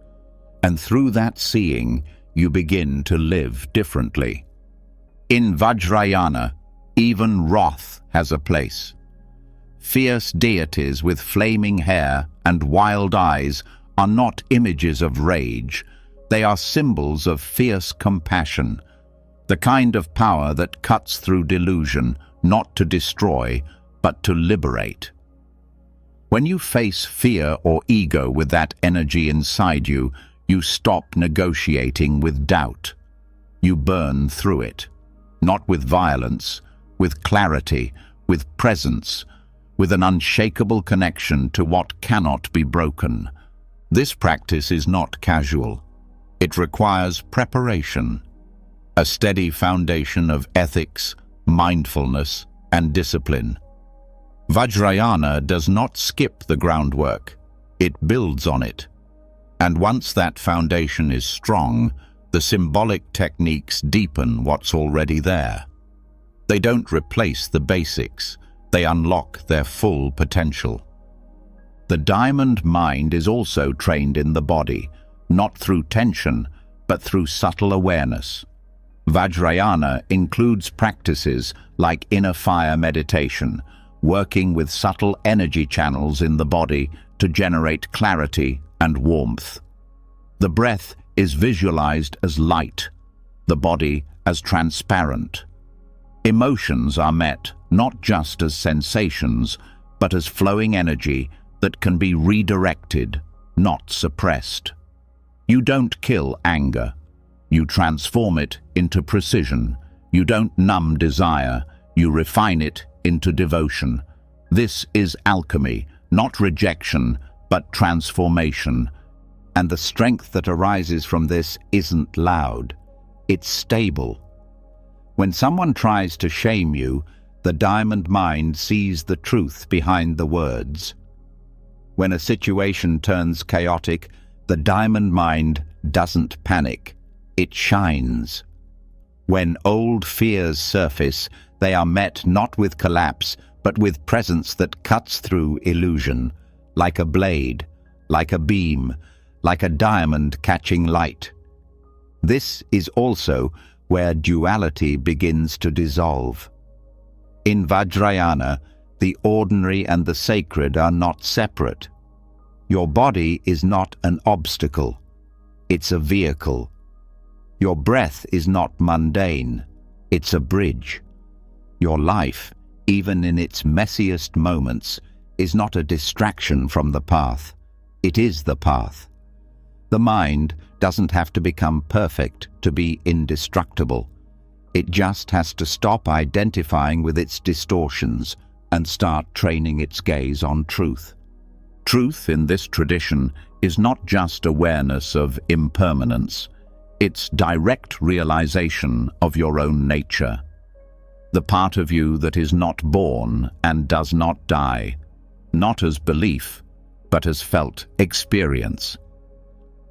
A: And through that seeing, you begin to live differently. In Vajrayana, even wrath has a place. Fierce deities with flaming hair and wild eyes are not images of rage. They are symbols of fierce compassion, the kind of power that cuts through delusion, not to destroy, but to liberate. When you face fear or ego with that energy inside you, you stop negotiating with doubt. You burn through it, not with violence, with clarity, with presence, with an unshakable connection to what cannot be broken. This practice is not casual. It requires preparation, a steady foundation of ethics, mindfulness, and discipline. Vajrayana does not skip the groundwork, it builds on it. And once that foundation is strong, the symbolic techniques deepen what's already there. They don't replace the basics, they unlock their full potential. The diamond mind is also trained in the body, not through tension, but through subtle awareness. Vajrayana includes practices like inner fire meditation, working with subtle energy channels in the body to generate clarity and warmth. The breath is visualized as light, the body as transparent. Emotions are met not just as sensations, but as flowing energy that can be redirected, not suppressed. You don't kill anger. You transform it into precision. You don't numb desire. You refine it into devotion. This is alchemy, not rejection, but transformation. And the strength that arises from this isn't loud. It's stable. When someone tries to shame you, the diamond mind sees the truth behind the words. When a situation turns chaotic, the diamond mind doesn't panic. It shines. When old fears surface, they are met not with collapse, but with presence that cuts through illusion, like a blade, like a beam, like a diamond catching light. This is also where duality begins to dissolve. In Vajrayana, the ordinary and the sacred are not separate. Your body is not an obstacle, it's a vehicle. Your breath is not mundane, it's a bridge. Your life, even in its messiest moments, is not a distraction from the path, it is the path. The mind doesn't have to become perfect to be indestructible. It just has to stop identifying with its distortions and start training its gaze on truth. Truth in this tradition is not just awareness of impermanence, it's direct realization of your own nature. The part of you that is not born and does not die, not as belief, but as felt experience.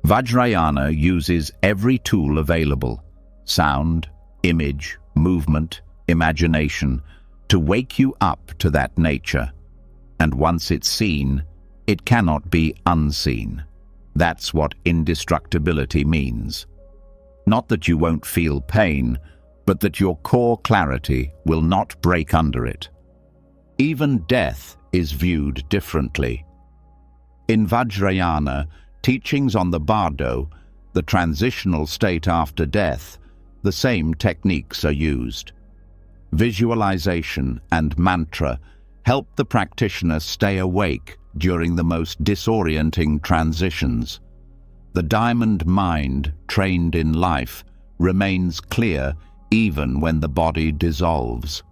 A: Vajrayana uses every tool available, sound, image, movement, imagination, to wake you up to that nature. And once it's seen, it cannot be unseen. That's what indestructibility means. Not that you won't feel pain, but that your core clarity will not break under it. Even death is viewed differently. In Vajrayana, teachings on the bardo, the transitional state after death, the same techniques are used. Visualization and mantra help the practitioner stay awake during the most disorienting transitions. The diamond mind, trained in life, remains clear even when the body dissolves.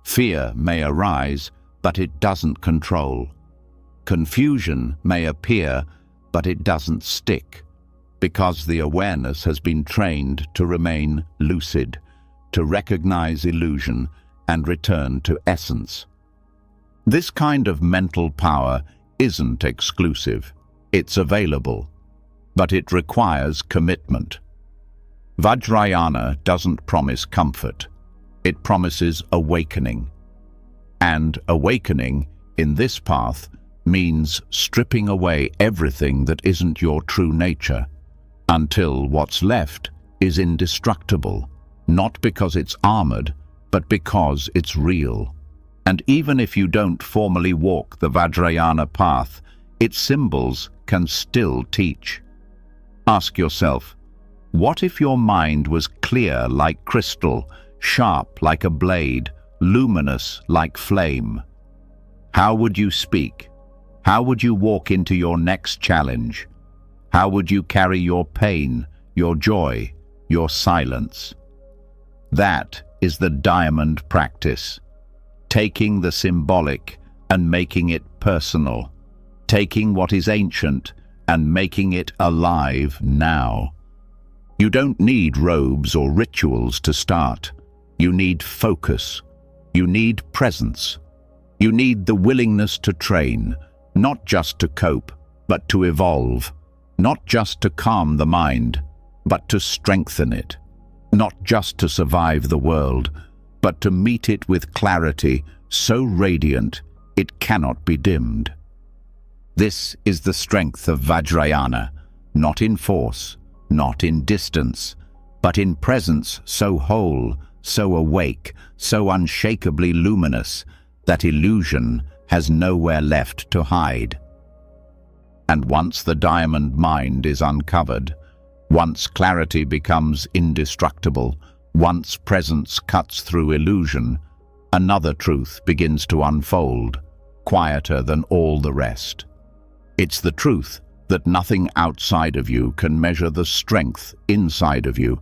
A: Fear may arise, but it doesn't control. Confusion may appear, but it doesn't stick, because the awareness has been trained to remain lucid, to recognize illusion and return to essence. This kind of mental power isn't exclusive. It's available, but it requires commitment. Vajrayana doesn't promise comfort. It promises awakening. And awakening, in this path, means stripping away everything that isn't your true nature, until what's left is indestructible, not because it's armored, but because it's real. And even if you don't formally walk the Vajrayana path, its symbols can still teach. Ask yourself, what if your mind was clear like crystal, sharp like a blade, luminous like flame? How would you speak? How would you walk into your next challenge? How would you carry your pain, your joy, your silence? That is the diamond practice. Taking the symbolic and making it personal. Taking what is ancient and making it alive now. You don't need robes or rituals to start. You need focus. You need presence. You need the willingness to train, not just to cope, but to evolve. Not just to calm the mind, but to strengthen it. Not just to survive the world, but to meet it with clarity so radiant it cannot be dimmed. This is the strength of Vajrayana, not in force, not in distance, but in presence so whole, so awake, so unshakably luminous, that illusion has nowhere left to hide. And once the diamond mind is uncovered, once clarity becomes indestructible, once presence cuts through illusion, another truth begins to unfold, quieter than all the rest. It's the truth that nothing outside of you can measure the strength inside of you.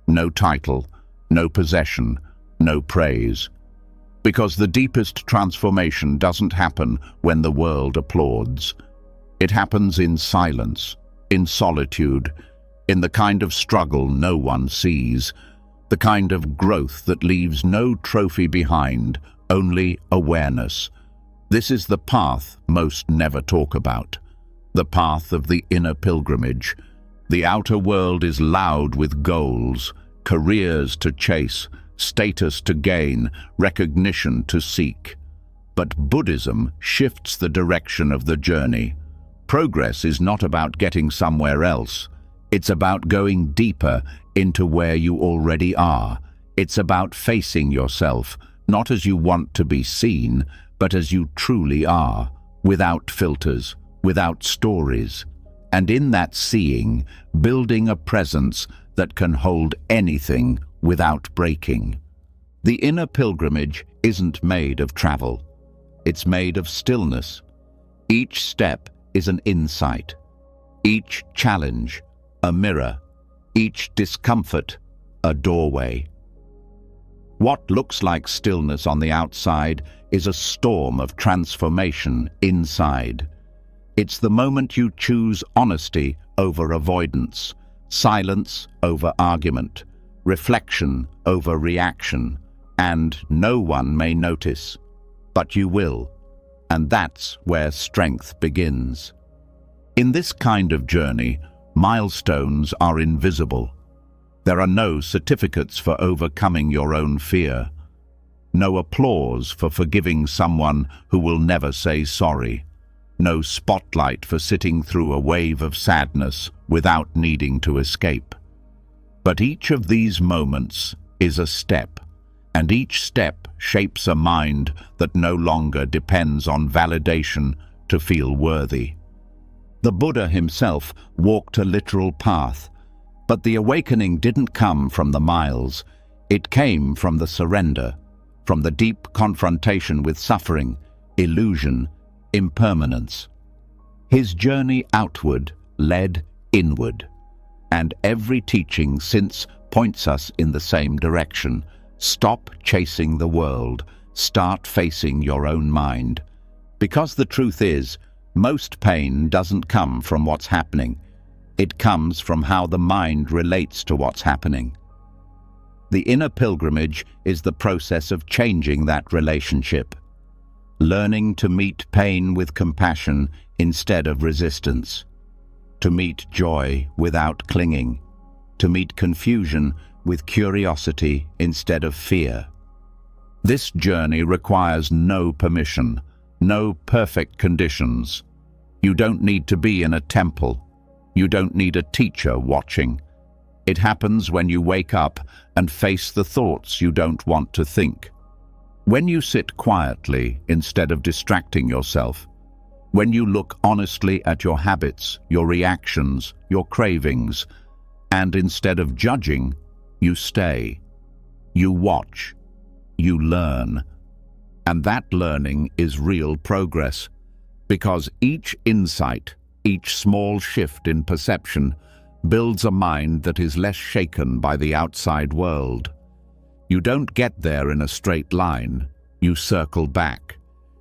A: No title, no possession, no praise. Because the deepest transformation doesn't happen when the world applauds. It happens in silence, in solitude, in the kind of struggle no one sees, the kind of growth that leaves no trophy behind, only awareness. This is the path most never talk about, the path of the inner pilgrimage. The outer world is loud with goals, careers to chase, status to gain, recognition to seek. But Buddhism shifts the direction of the journey. Progress is not about getting somewhere else. It's about going deeper into where you already are. It's about facing yourself, not as you want to be seen, but as you truly are, without filters, without stories. And in that seeing, building a presence that can hold anything without breaking. The inner pilgrimage isn't made of travel. It's made of stillness. Each step is an insight. Each challenge, a mirror. Each discomfort, a doorway. What looks like stillness on the outside is a storm of transformation inside. It's the moment you choose honesty over avoidance, silence over argument, reflection over reaction, and no one may notice, but you will, and that's where strength begins. In this kind of journey, milestones are invisible. There are no certificates for overcoming your own fear, no applause for forgiving someone who will never say sorry, no spotlight for sitting through a wave of sadness without needing to escape. But each of these moments is a step, and each step shapes a mind that no longer depends on validation to feel worthy. The Buddha himself walked a literal path, but the awakening didn't come from the miles. It came from the surrender, from the deep confrontation with suffering, illusion, impermanence. His journey outward led inward, and every teaching since points us in the same direction. Stop chasing the world, start facing your own mind. Because the truth is, most pain doesn't come from what's happening. It comes from how the mind relates to what's happening. The inner pilgrimage is the process of changing that relationship, learning to meet pain with compassion instead of resistance, to meet joy without clinging, to meet confusion with curiosity instead of fear. This journey requires no permission, no perfect conditions. You don't need to be in a temple. You don't need a teacher watching. It happens when you wake up and face the thoughts you don't want to think. When you sit quietly instead of distracting yourself. When you look honestly at your habits, your reactions, your cravings, and instead of judging, you stay. You watch. You learn. And that learning is real progress, because each insight, each small shift in perception, builds a mind that is less shaken by the outside world. You don't get there in a straight line. You circle back.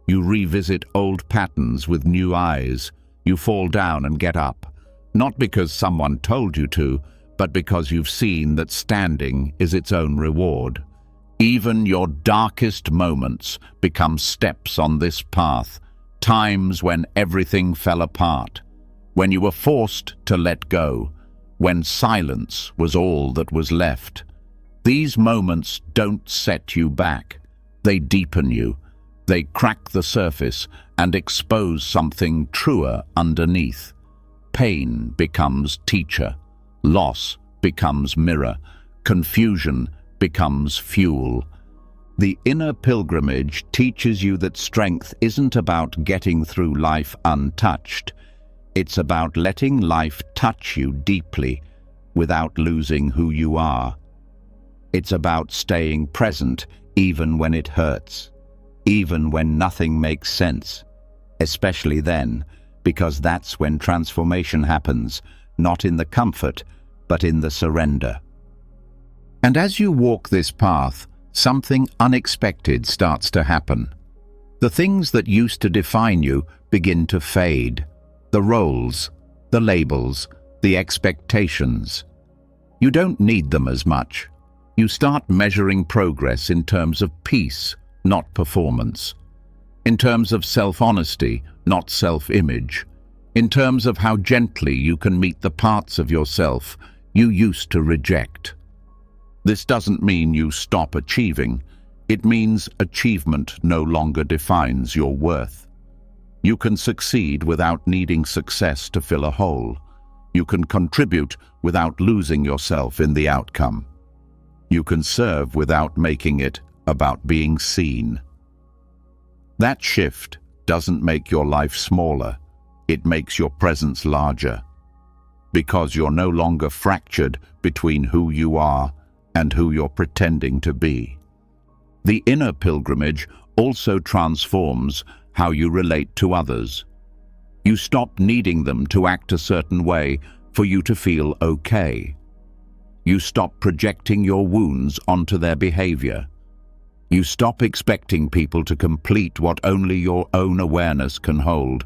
A: You revisit old patterns with new eyes. You fall down and get up, not because someone told you to, but because you've seen that standing is its own reward. Even your darkest moments become steps on this path, times when everything fell apart, when you were forced to let go, when silence was all that was left. These moments don't set you back. They deepen you. They crack the surface and expose something truer underneath. Pain becomes teacher. Loss becomes mirror. Confusion becomes fuel. The inner pilgrimage teaches you that strength isn't about getting through life untouched. It's about letting life touch you deeply without losing who you are. It's about staying present even when it hurts, even when nothing makes sense, especially then, because that's when transformation happens, not in the comfort, but in the surrender. And as you walk this path, something unexpected starts to happen. The things that used to define you begin to fade. The roles, the labels, the expectations. You don't need them as much. You start measuring progress in terms of peace, not performance. In terms of self-honesty, not self-image. In terms of how gently you can meet the parts of yourself you used to reject. This doesn't mean you stop achieving. It means achievement no longer defines your worth. You can succeed without needing success to fill a hole. You can contribute without losing yourself in the outcome. You can serve without making it about being seen. That shift doesn't make your life smaller. It makes your presence larger. Because you're no longer fractured between who you are and who you're pretending to be. The inner pilgrimage also transforms how you relate to others. You stop needing them to act a certain way for you to feel okay. You stop projecting your wounds onto their behavior. You stop expecting people to complete what only your own awareness can hold.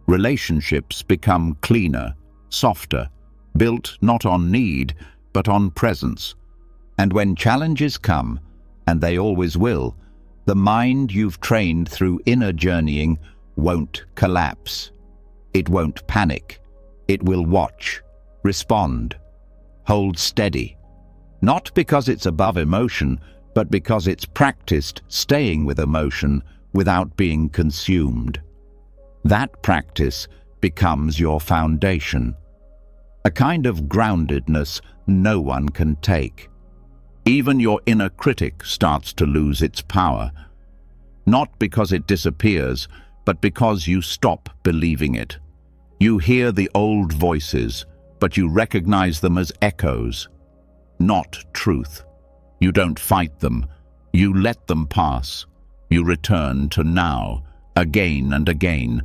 A: Relationships become cleaner, softer, built not on need, but on presence. And when challenges come, and they always will, the mind you've trained through inner journeying won't collapse. It won't panic. It will watch, respond, hold steady. Not because it's above emotion, but because it's practiced staying with emotion without being consumed. That practice becomes your foundation, a kind of groundedness no one can take. Even your inner critic starts to lose its power, not because it disappears, but because you stop believing it. You hear the old voices, but you recognize them as echoes, not truth. You don't fight them. You let them pass. You return to now, again and again,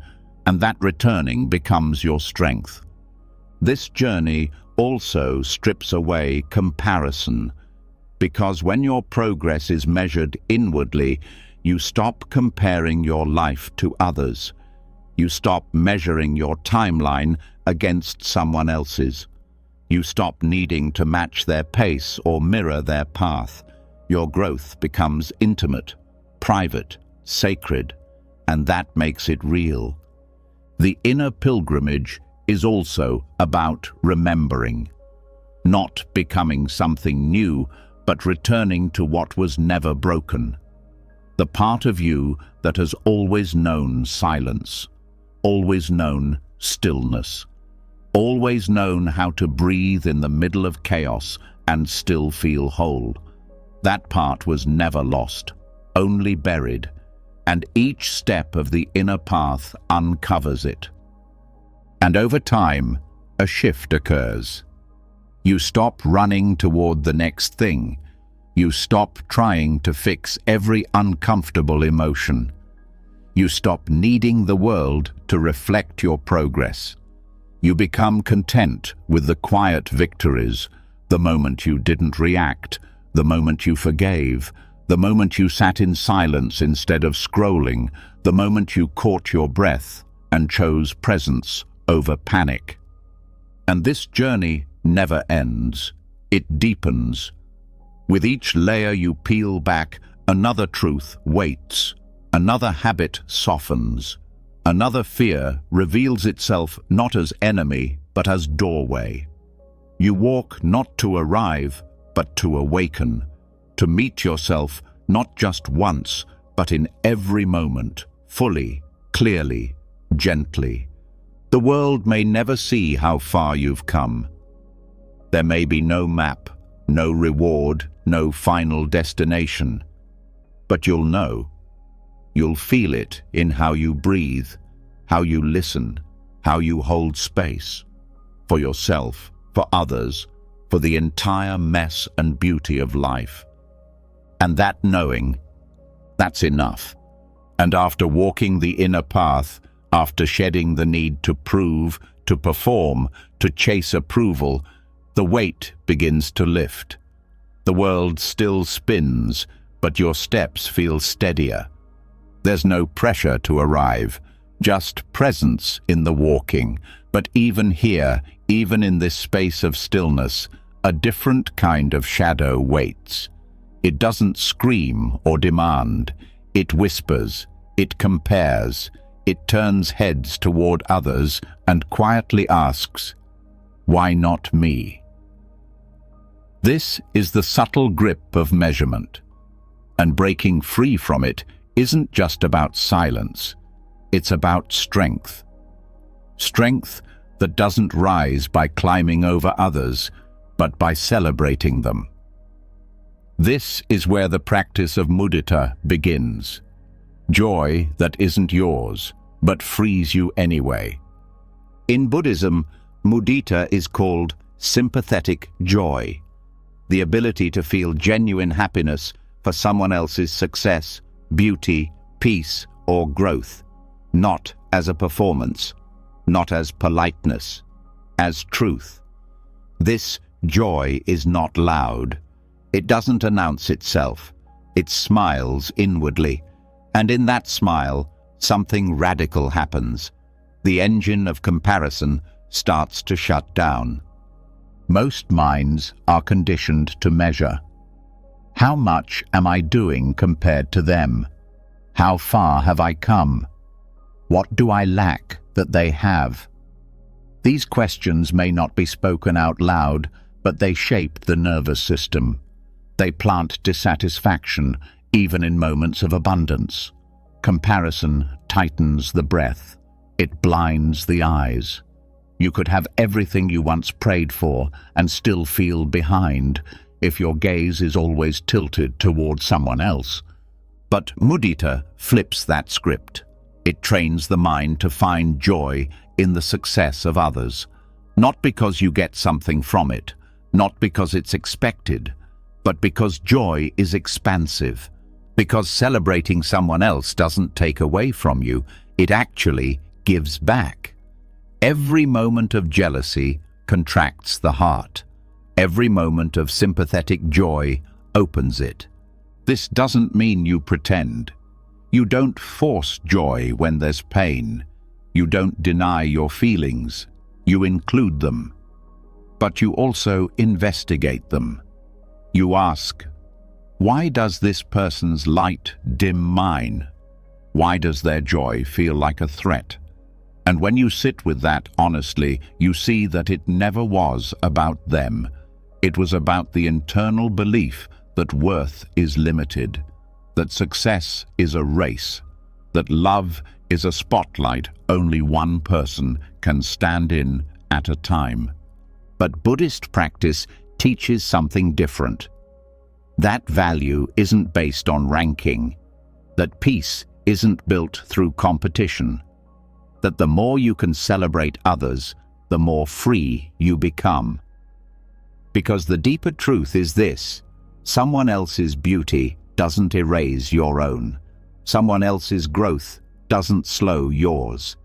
A: and that returning becomes your strength. This journey also strips away comparison, because when your progress is measured inwardly, you stop comparing your life to others. You stop measuring your timeline against someone else's. You stop needing to match their pace or mirror their path. Your growth becomes intimate, private, sacred, and that makes it real. The inner pilgrimage is also about remembering, not becoming something new, but returning to what was never broken. The part of you that has always known silence, always known stillness, always known how to breathe in the middle of chaos and still feel whole. That part was never lost, only buried, and each step of the inner path uncovers it. And over time, a shift occurs. You stop running toward the next thing. You stop trying to fix every uncomfortable emotion. You stop needing the world to reflect your progress. You become content with the quiet victories, the moment you didn't react, the moment you forgave, the moment you sat in silence instead of scrolling, the moment you caught your breath and chose presence over panic. And this journey never ends. It deepens. With each layer you peel back, another truth waits, another habit softens, another fear reveals itself not as enemy, but as doorway. You walk not to arrive, but to awaken, to meet yourself not just once, but in every moment, fully, clearly, gently. The world may never see how far you've come. There may be no map, no reward, no final destination. But you'll know. You'll feel it in how you breathe, how you listen, how you hold space. For yourself, for others, for the entire mess and beauty of life. And that knowing, that's enough. And after walking the inner path, after shedding the need to prove, to perform, to chase approval, the weight begins to lift. The world still spins, but your steps feel steadier. There's no pressure to arrive, just presence in the walking. But even here, even in this space of stillness, a different kind of shadow waits. It doesn't scream or demand. It whispers, it compares, it turns heads toward others and quietly asks, "Why not me?" This is the subtle grip of measurement, and breaking free from it isn't just about silence, it's about strength. Strength that doesn't rise by climbing over others, but by celebrating them. This is where the practice of mudita begins. Joy that isn't yours, but frees you anyway. In Buddhism, mudita is called sympathetic joy, the ability to feel genuine happiness for someone else's success, beauty, peace, or growth, not as a performance, not as politeness, as truth. This joy is not loud. It doesn't announce itself. It smiles inwardly, and in that smile, something radical happens. The engine of comparison starts to shut down. Most minds are conditioned to measure. How much am I doing compared to them? How far have I come? What do I lack that they have? These questions may not be spoken out loud, but they shape the nervous system. They plant dissatisfaction, even in moments of abundance. Comparison tightens the breath. It blinds the eyes. You could have everything you once prayed for and still feel behind if your gaze is always tilted toward someone else. But mudita flips that script. It trains the mind to find joy in the success of others, not because you get something from it, not because it's expected, but because joy is expansive, because celebrating someone else doesn't take away from you, it actually gives back. Every moment of jealousy contracts the heart. Every moment of sympathetic joy opens it. This doesn't mean you pretend. You don't force joy when there's pain. You don't deny your feelings. You include them. But you also investigate them. You ask, why does this person's light dim mine? Why does their joy feel like a threat? And when you sit with that honestly, you see that it never was about them. It was about the internal belief that worth is limited, that success is a race, that love is a spotlight only one person can stand in at a time. But Buddhist practice teaches something different. That value isn't based on ranking, that peace isn't built through competition, that the more you can celebrate others, the more free you become. Because the deeper truth is this: someone else's beauty doesn't erase your own. Someone else's growth doesn't slow yours.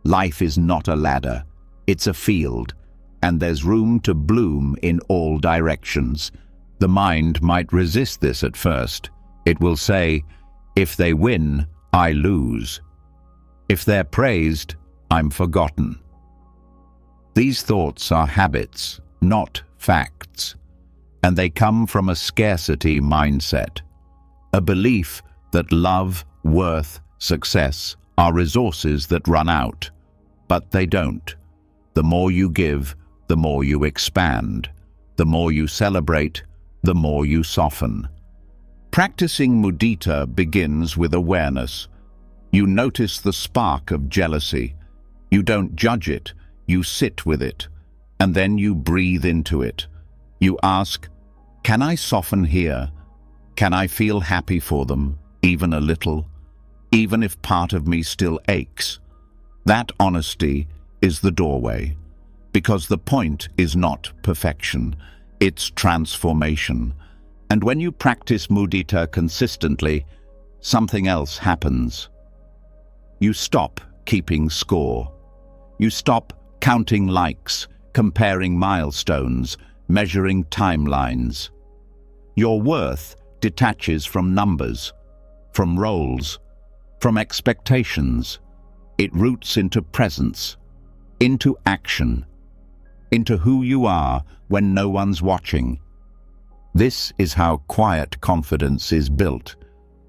A: Life is not a ladder, it's a field, and there's room to bloom in all directions. The mind might resist this at first. It will say, if they win, I lose. If they're praised, I'm forgotten. These thoughts are habits, not facts, and they come from a scarcity mindset, a belief that love, worth, success are resources that run out. But they don't. The more you give, the more you expand. The more you celebrate, the more you soften. Practicing mudita begins with awareness. You notice the spark of jealousy. You don't judge it, you sit with it, and then you breathe into it. You ask, can I soften here? Can I feel happy for them, even a little, even if part of me still aches? That honesty is the doorway, because the point is not perfection, it's transformation. And when you practice mudita consistently, something else happens. You stop keeping score. You stop counting likes, comparing milestones, measuring timelines. Your worth detaches from numbers, from roles, from expectations. It roots into presence, into action, into who you are when no one's watching. This is how quiet confidence is built,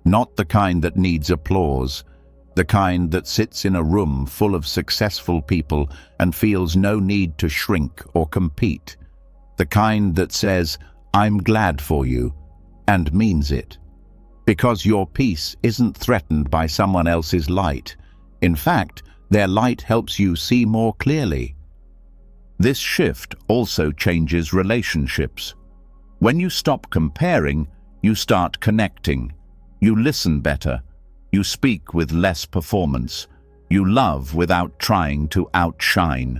A: not the kind that needs applause, the kind that sits in a room full of successful people and feels no need to shrink or compete, the kind that says, I'm glad for you, and means it. Because your peace isn't threatened by someone else's light. In fact, their light helps you see more clearly. This shift also changes relationships. When you stop comparing, you start connecting. You listen better. You speak with less performance. You love without trying to outshine.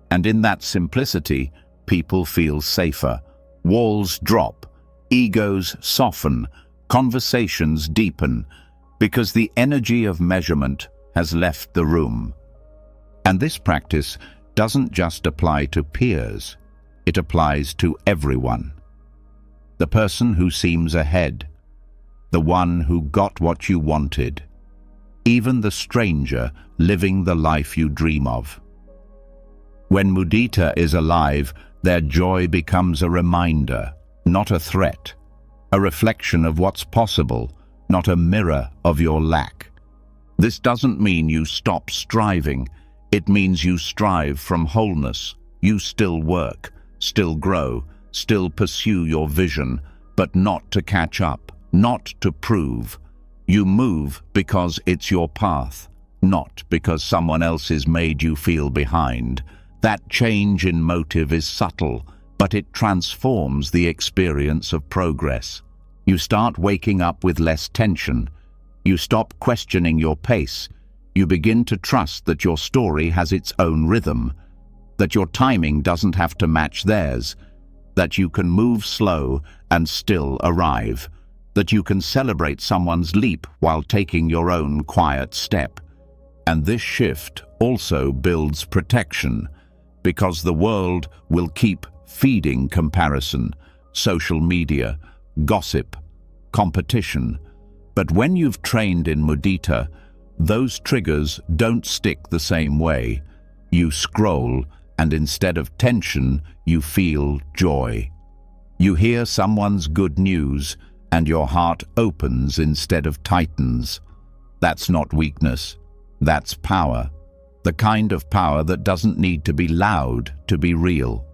A: And in that simplicity, people feel safer. Walls drop. Egos soften. Conversations deepen. Because the energy of measurement has left the room. And this practice doesn't just apply to peers, it applies to everyone. The person who seems ahead, the one who got what you wanted, even the stranger living the life you dream of. When mudita is alive, their joy becomes a reminder, not a threat, a reflection of what's possible, not a mirror of your lack. This doesn't mean you stop striving. It means you strive from wholeness. You still work, still grow, still pursue your vision, but not to catch up, not to prove. You move because it's your path, not because someone else has made you feel behind. That change in motive is subtle, but it transforms the experience of progress. You start waking up with less tension. You stop questioning your pace. You begin to trust that your story has its own rhythm, that your timing doesn't have to match theirs, that you can move slow and still arrive, that you can celebrate someone's leap while taking your own quiet step. And this shift also builds protection, because the world will keep feeding comparison, social media, gossip, competition. But when you've trained in mudita, those triggers don't stick the same way. You scroll, and instead of tension, you feel joy. You hear someone's good news, and your heart opens instead of tightens. That's not weakness, that's power. The kind of power that doesn't need to be loud to be real.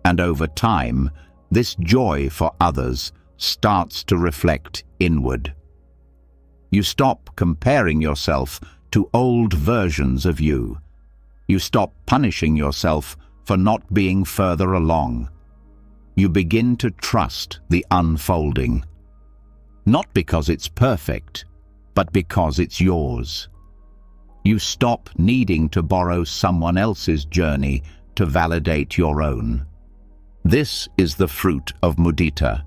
A: And over time, this joy for others starts to reflect inward. You stop comparing yourself to old versions of you. You stop punishing yourself for not being further along. You begin to trust the unfolding. Not because it's perfect, but because it's yours. You stop needing to borrow someone else's journey to validate your own. This is the fruit of mudita.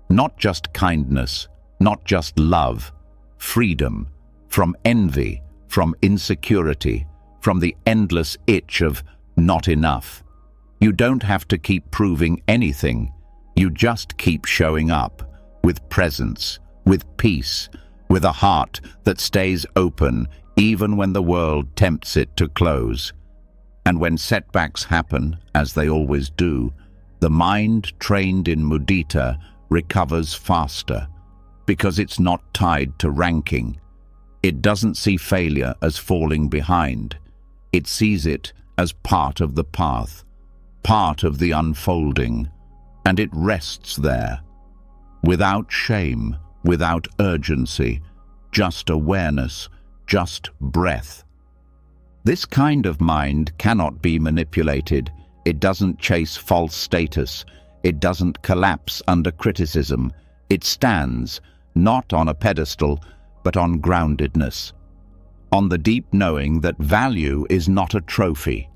A: Not just kindness, not just love, freedom from envy, from insecurity, from the endless itch of not enough. You don't have to keep proving anything. You just keep showing up with presence, with peace, with a heart that stays open even when the world tempts it to close. And when setbacks happen, as they always do, the mind trained in mudita recovers faster, because it's not tied to ranking. It doesn't see failure as falling behind. It sees it as part of the path, part of the unfolding, and it rests there, without shame, without urgency, just awareness, just breath. This kind of mind cannot be manipulated. It doesn't chase false status. It doesn't collapse under criticism. It stands, not on a pedestal, but on groundedness, on the deep knowing that value is not a trophy.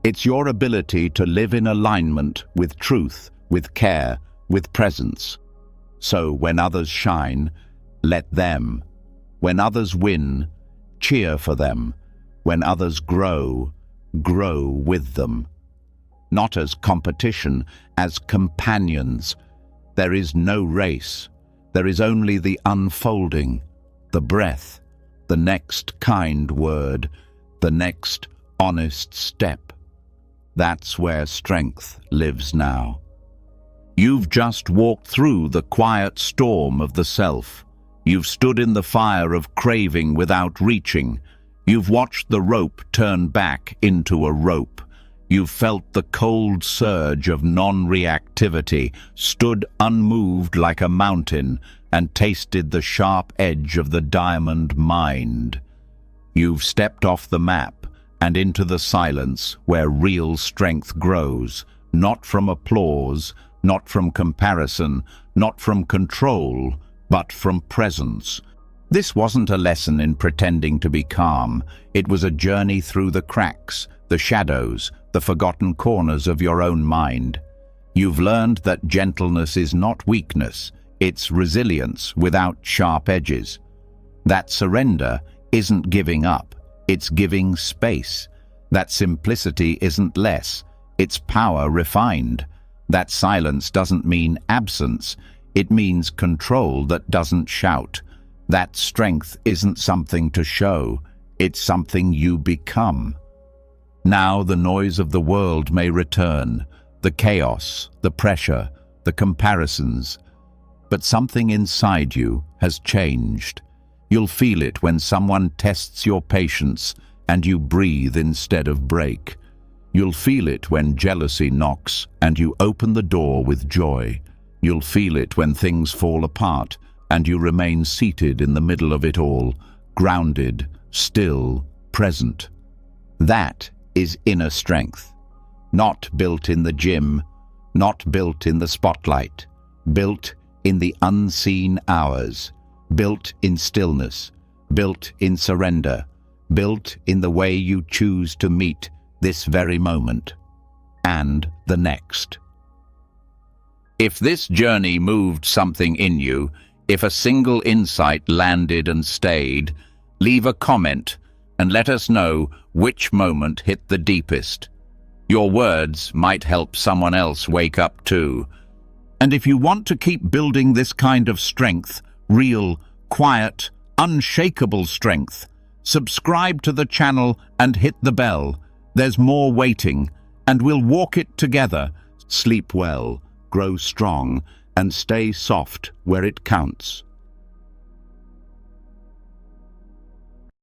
A: It's your ability to live in alignment with truth, with care, with presence. So when others shine, let them. When others win, cheer for them. When others grow, grow with them. Not as competition, as companions. There is no race. There is only the unfolding, the breath, the next kind word, the next honest step. That's where strength lives now. You've just walked through the quiet storm of the self. You've stood in the fire of craving without reaching. You've watched the rope turn back into a rope. You've felt the cold surge of non-reactivity, stood unmoved like a mountain, and tasted the sharp edge of the diamond mind. You've stepped off the map and into the silence where real strength grows, not from applause, not from comparison, not from control, but from presence. This wasn't a lesson in pretending to be calm. It was a journey through the cracks, the shadows, the forgotten corners of your own mind. You've learned that gentleness is not weakness, it's resilience without sharp edges. That surrender isn't giving up, it's giving space. That simplicity isn't less, it's power refined. That silence doesn't mean absence, it means control that doesn't shout. That strength isn't something to show, it's something you become. Now the noise of the world may return, the chaos, the pressure, the comparisons. But something inside you has changed. You'll feel it when someone tests your patience and you breathe instead of break. You'll feel it when jealousy knocks and you open the door with joy. You'll feel it when things fall apart and you remain seated in the middle of it all, grounded, still, present. That is inner strength. Not built in the gym, not built in the spotlight, built in the unseen hours, built in stillness, built in surrender, built in the way you choose to meet this very moment and the next. If this journey moved something in you, if a single insight landed and stayed, leave a comment and let us know which moment hit the deepest. Your words might help someone else wake up too. And if you want to keep building this kind of strength, real, quiet, unshakable strength, subscribe to the channel and hit the bell. There's more waiting, and we'll walk it together. Sleep well, grow strong, and stay soft where it counts.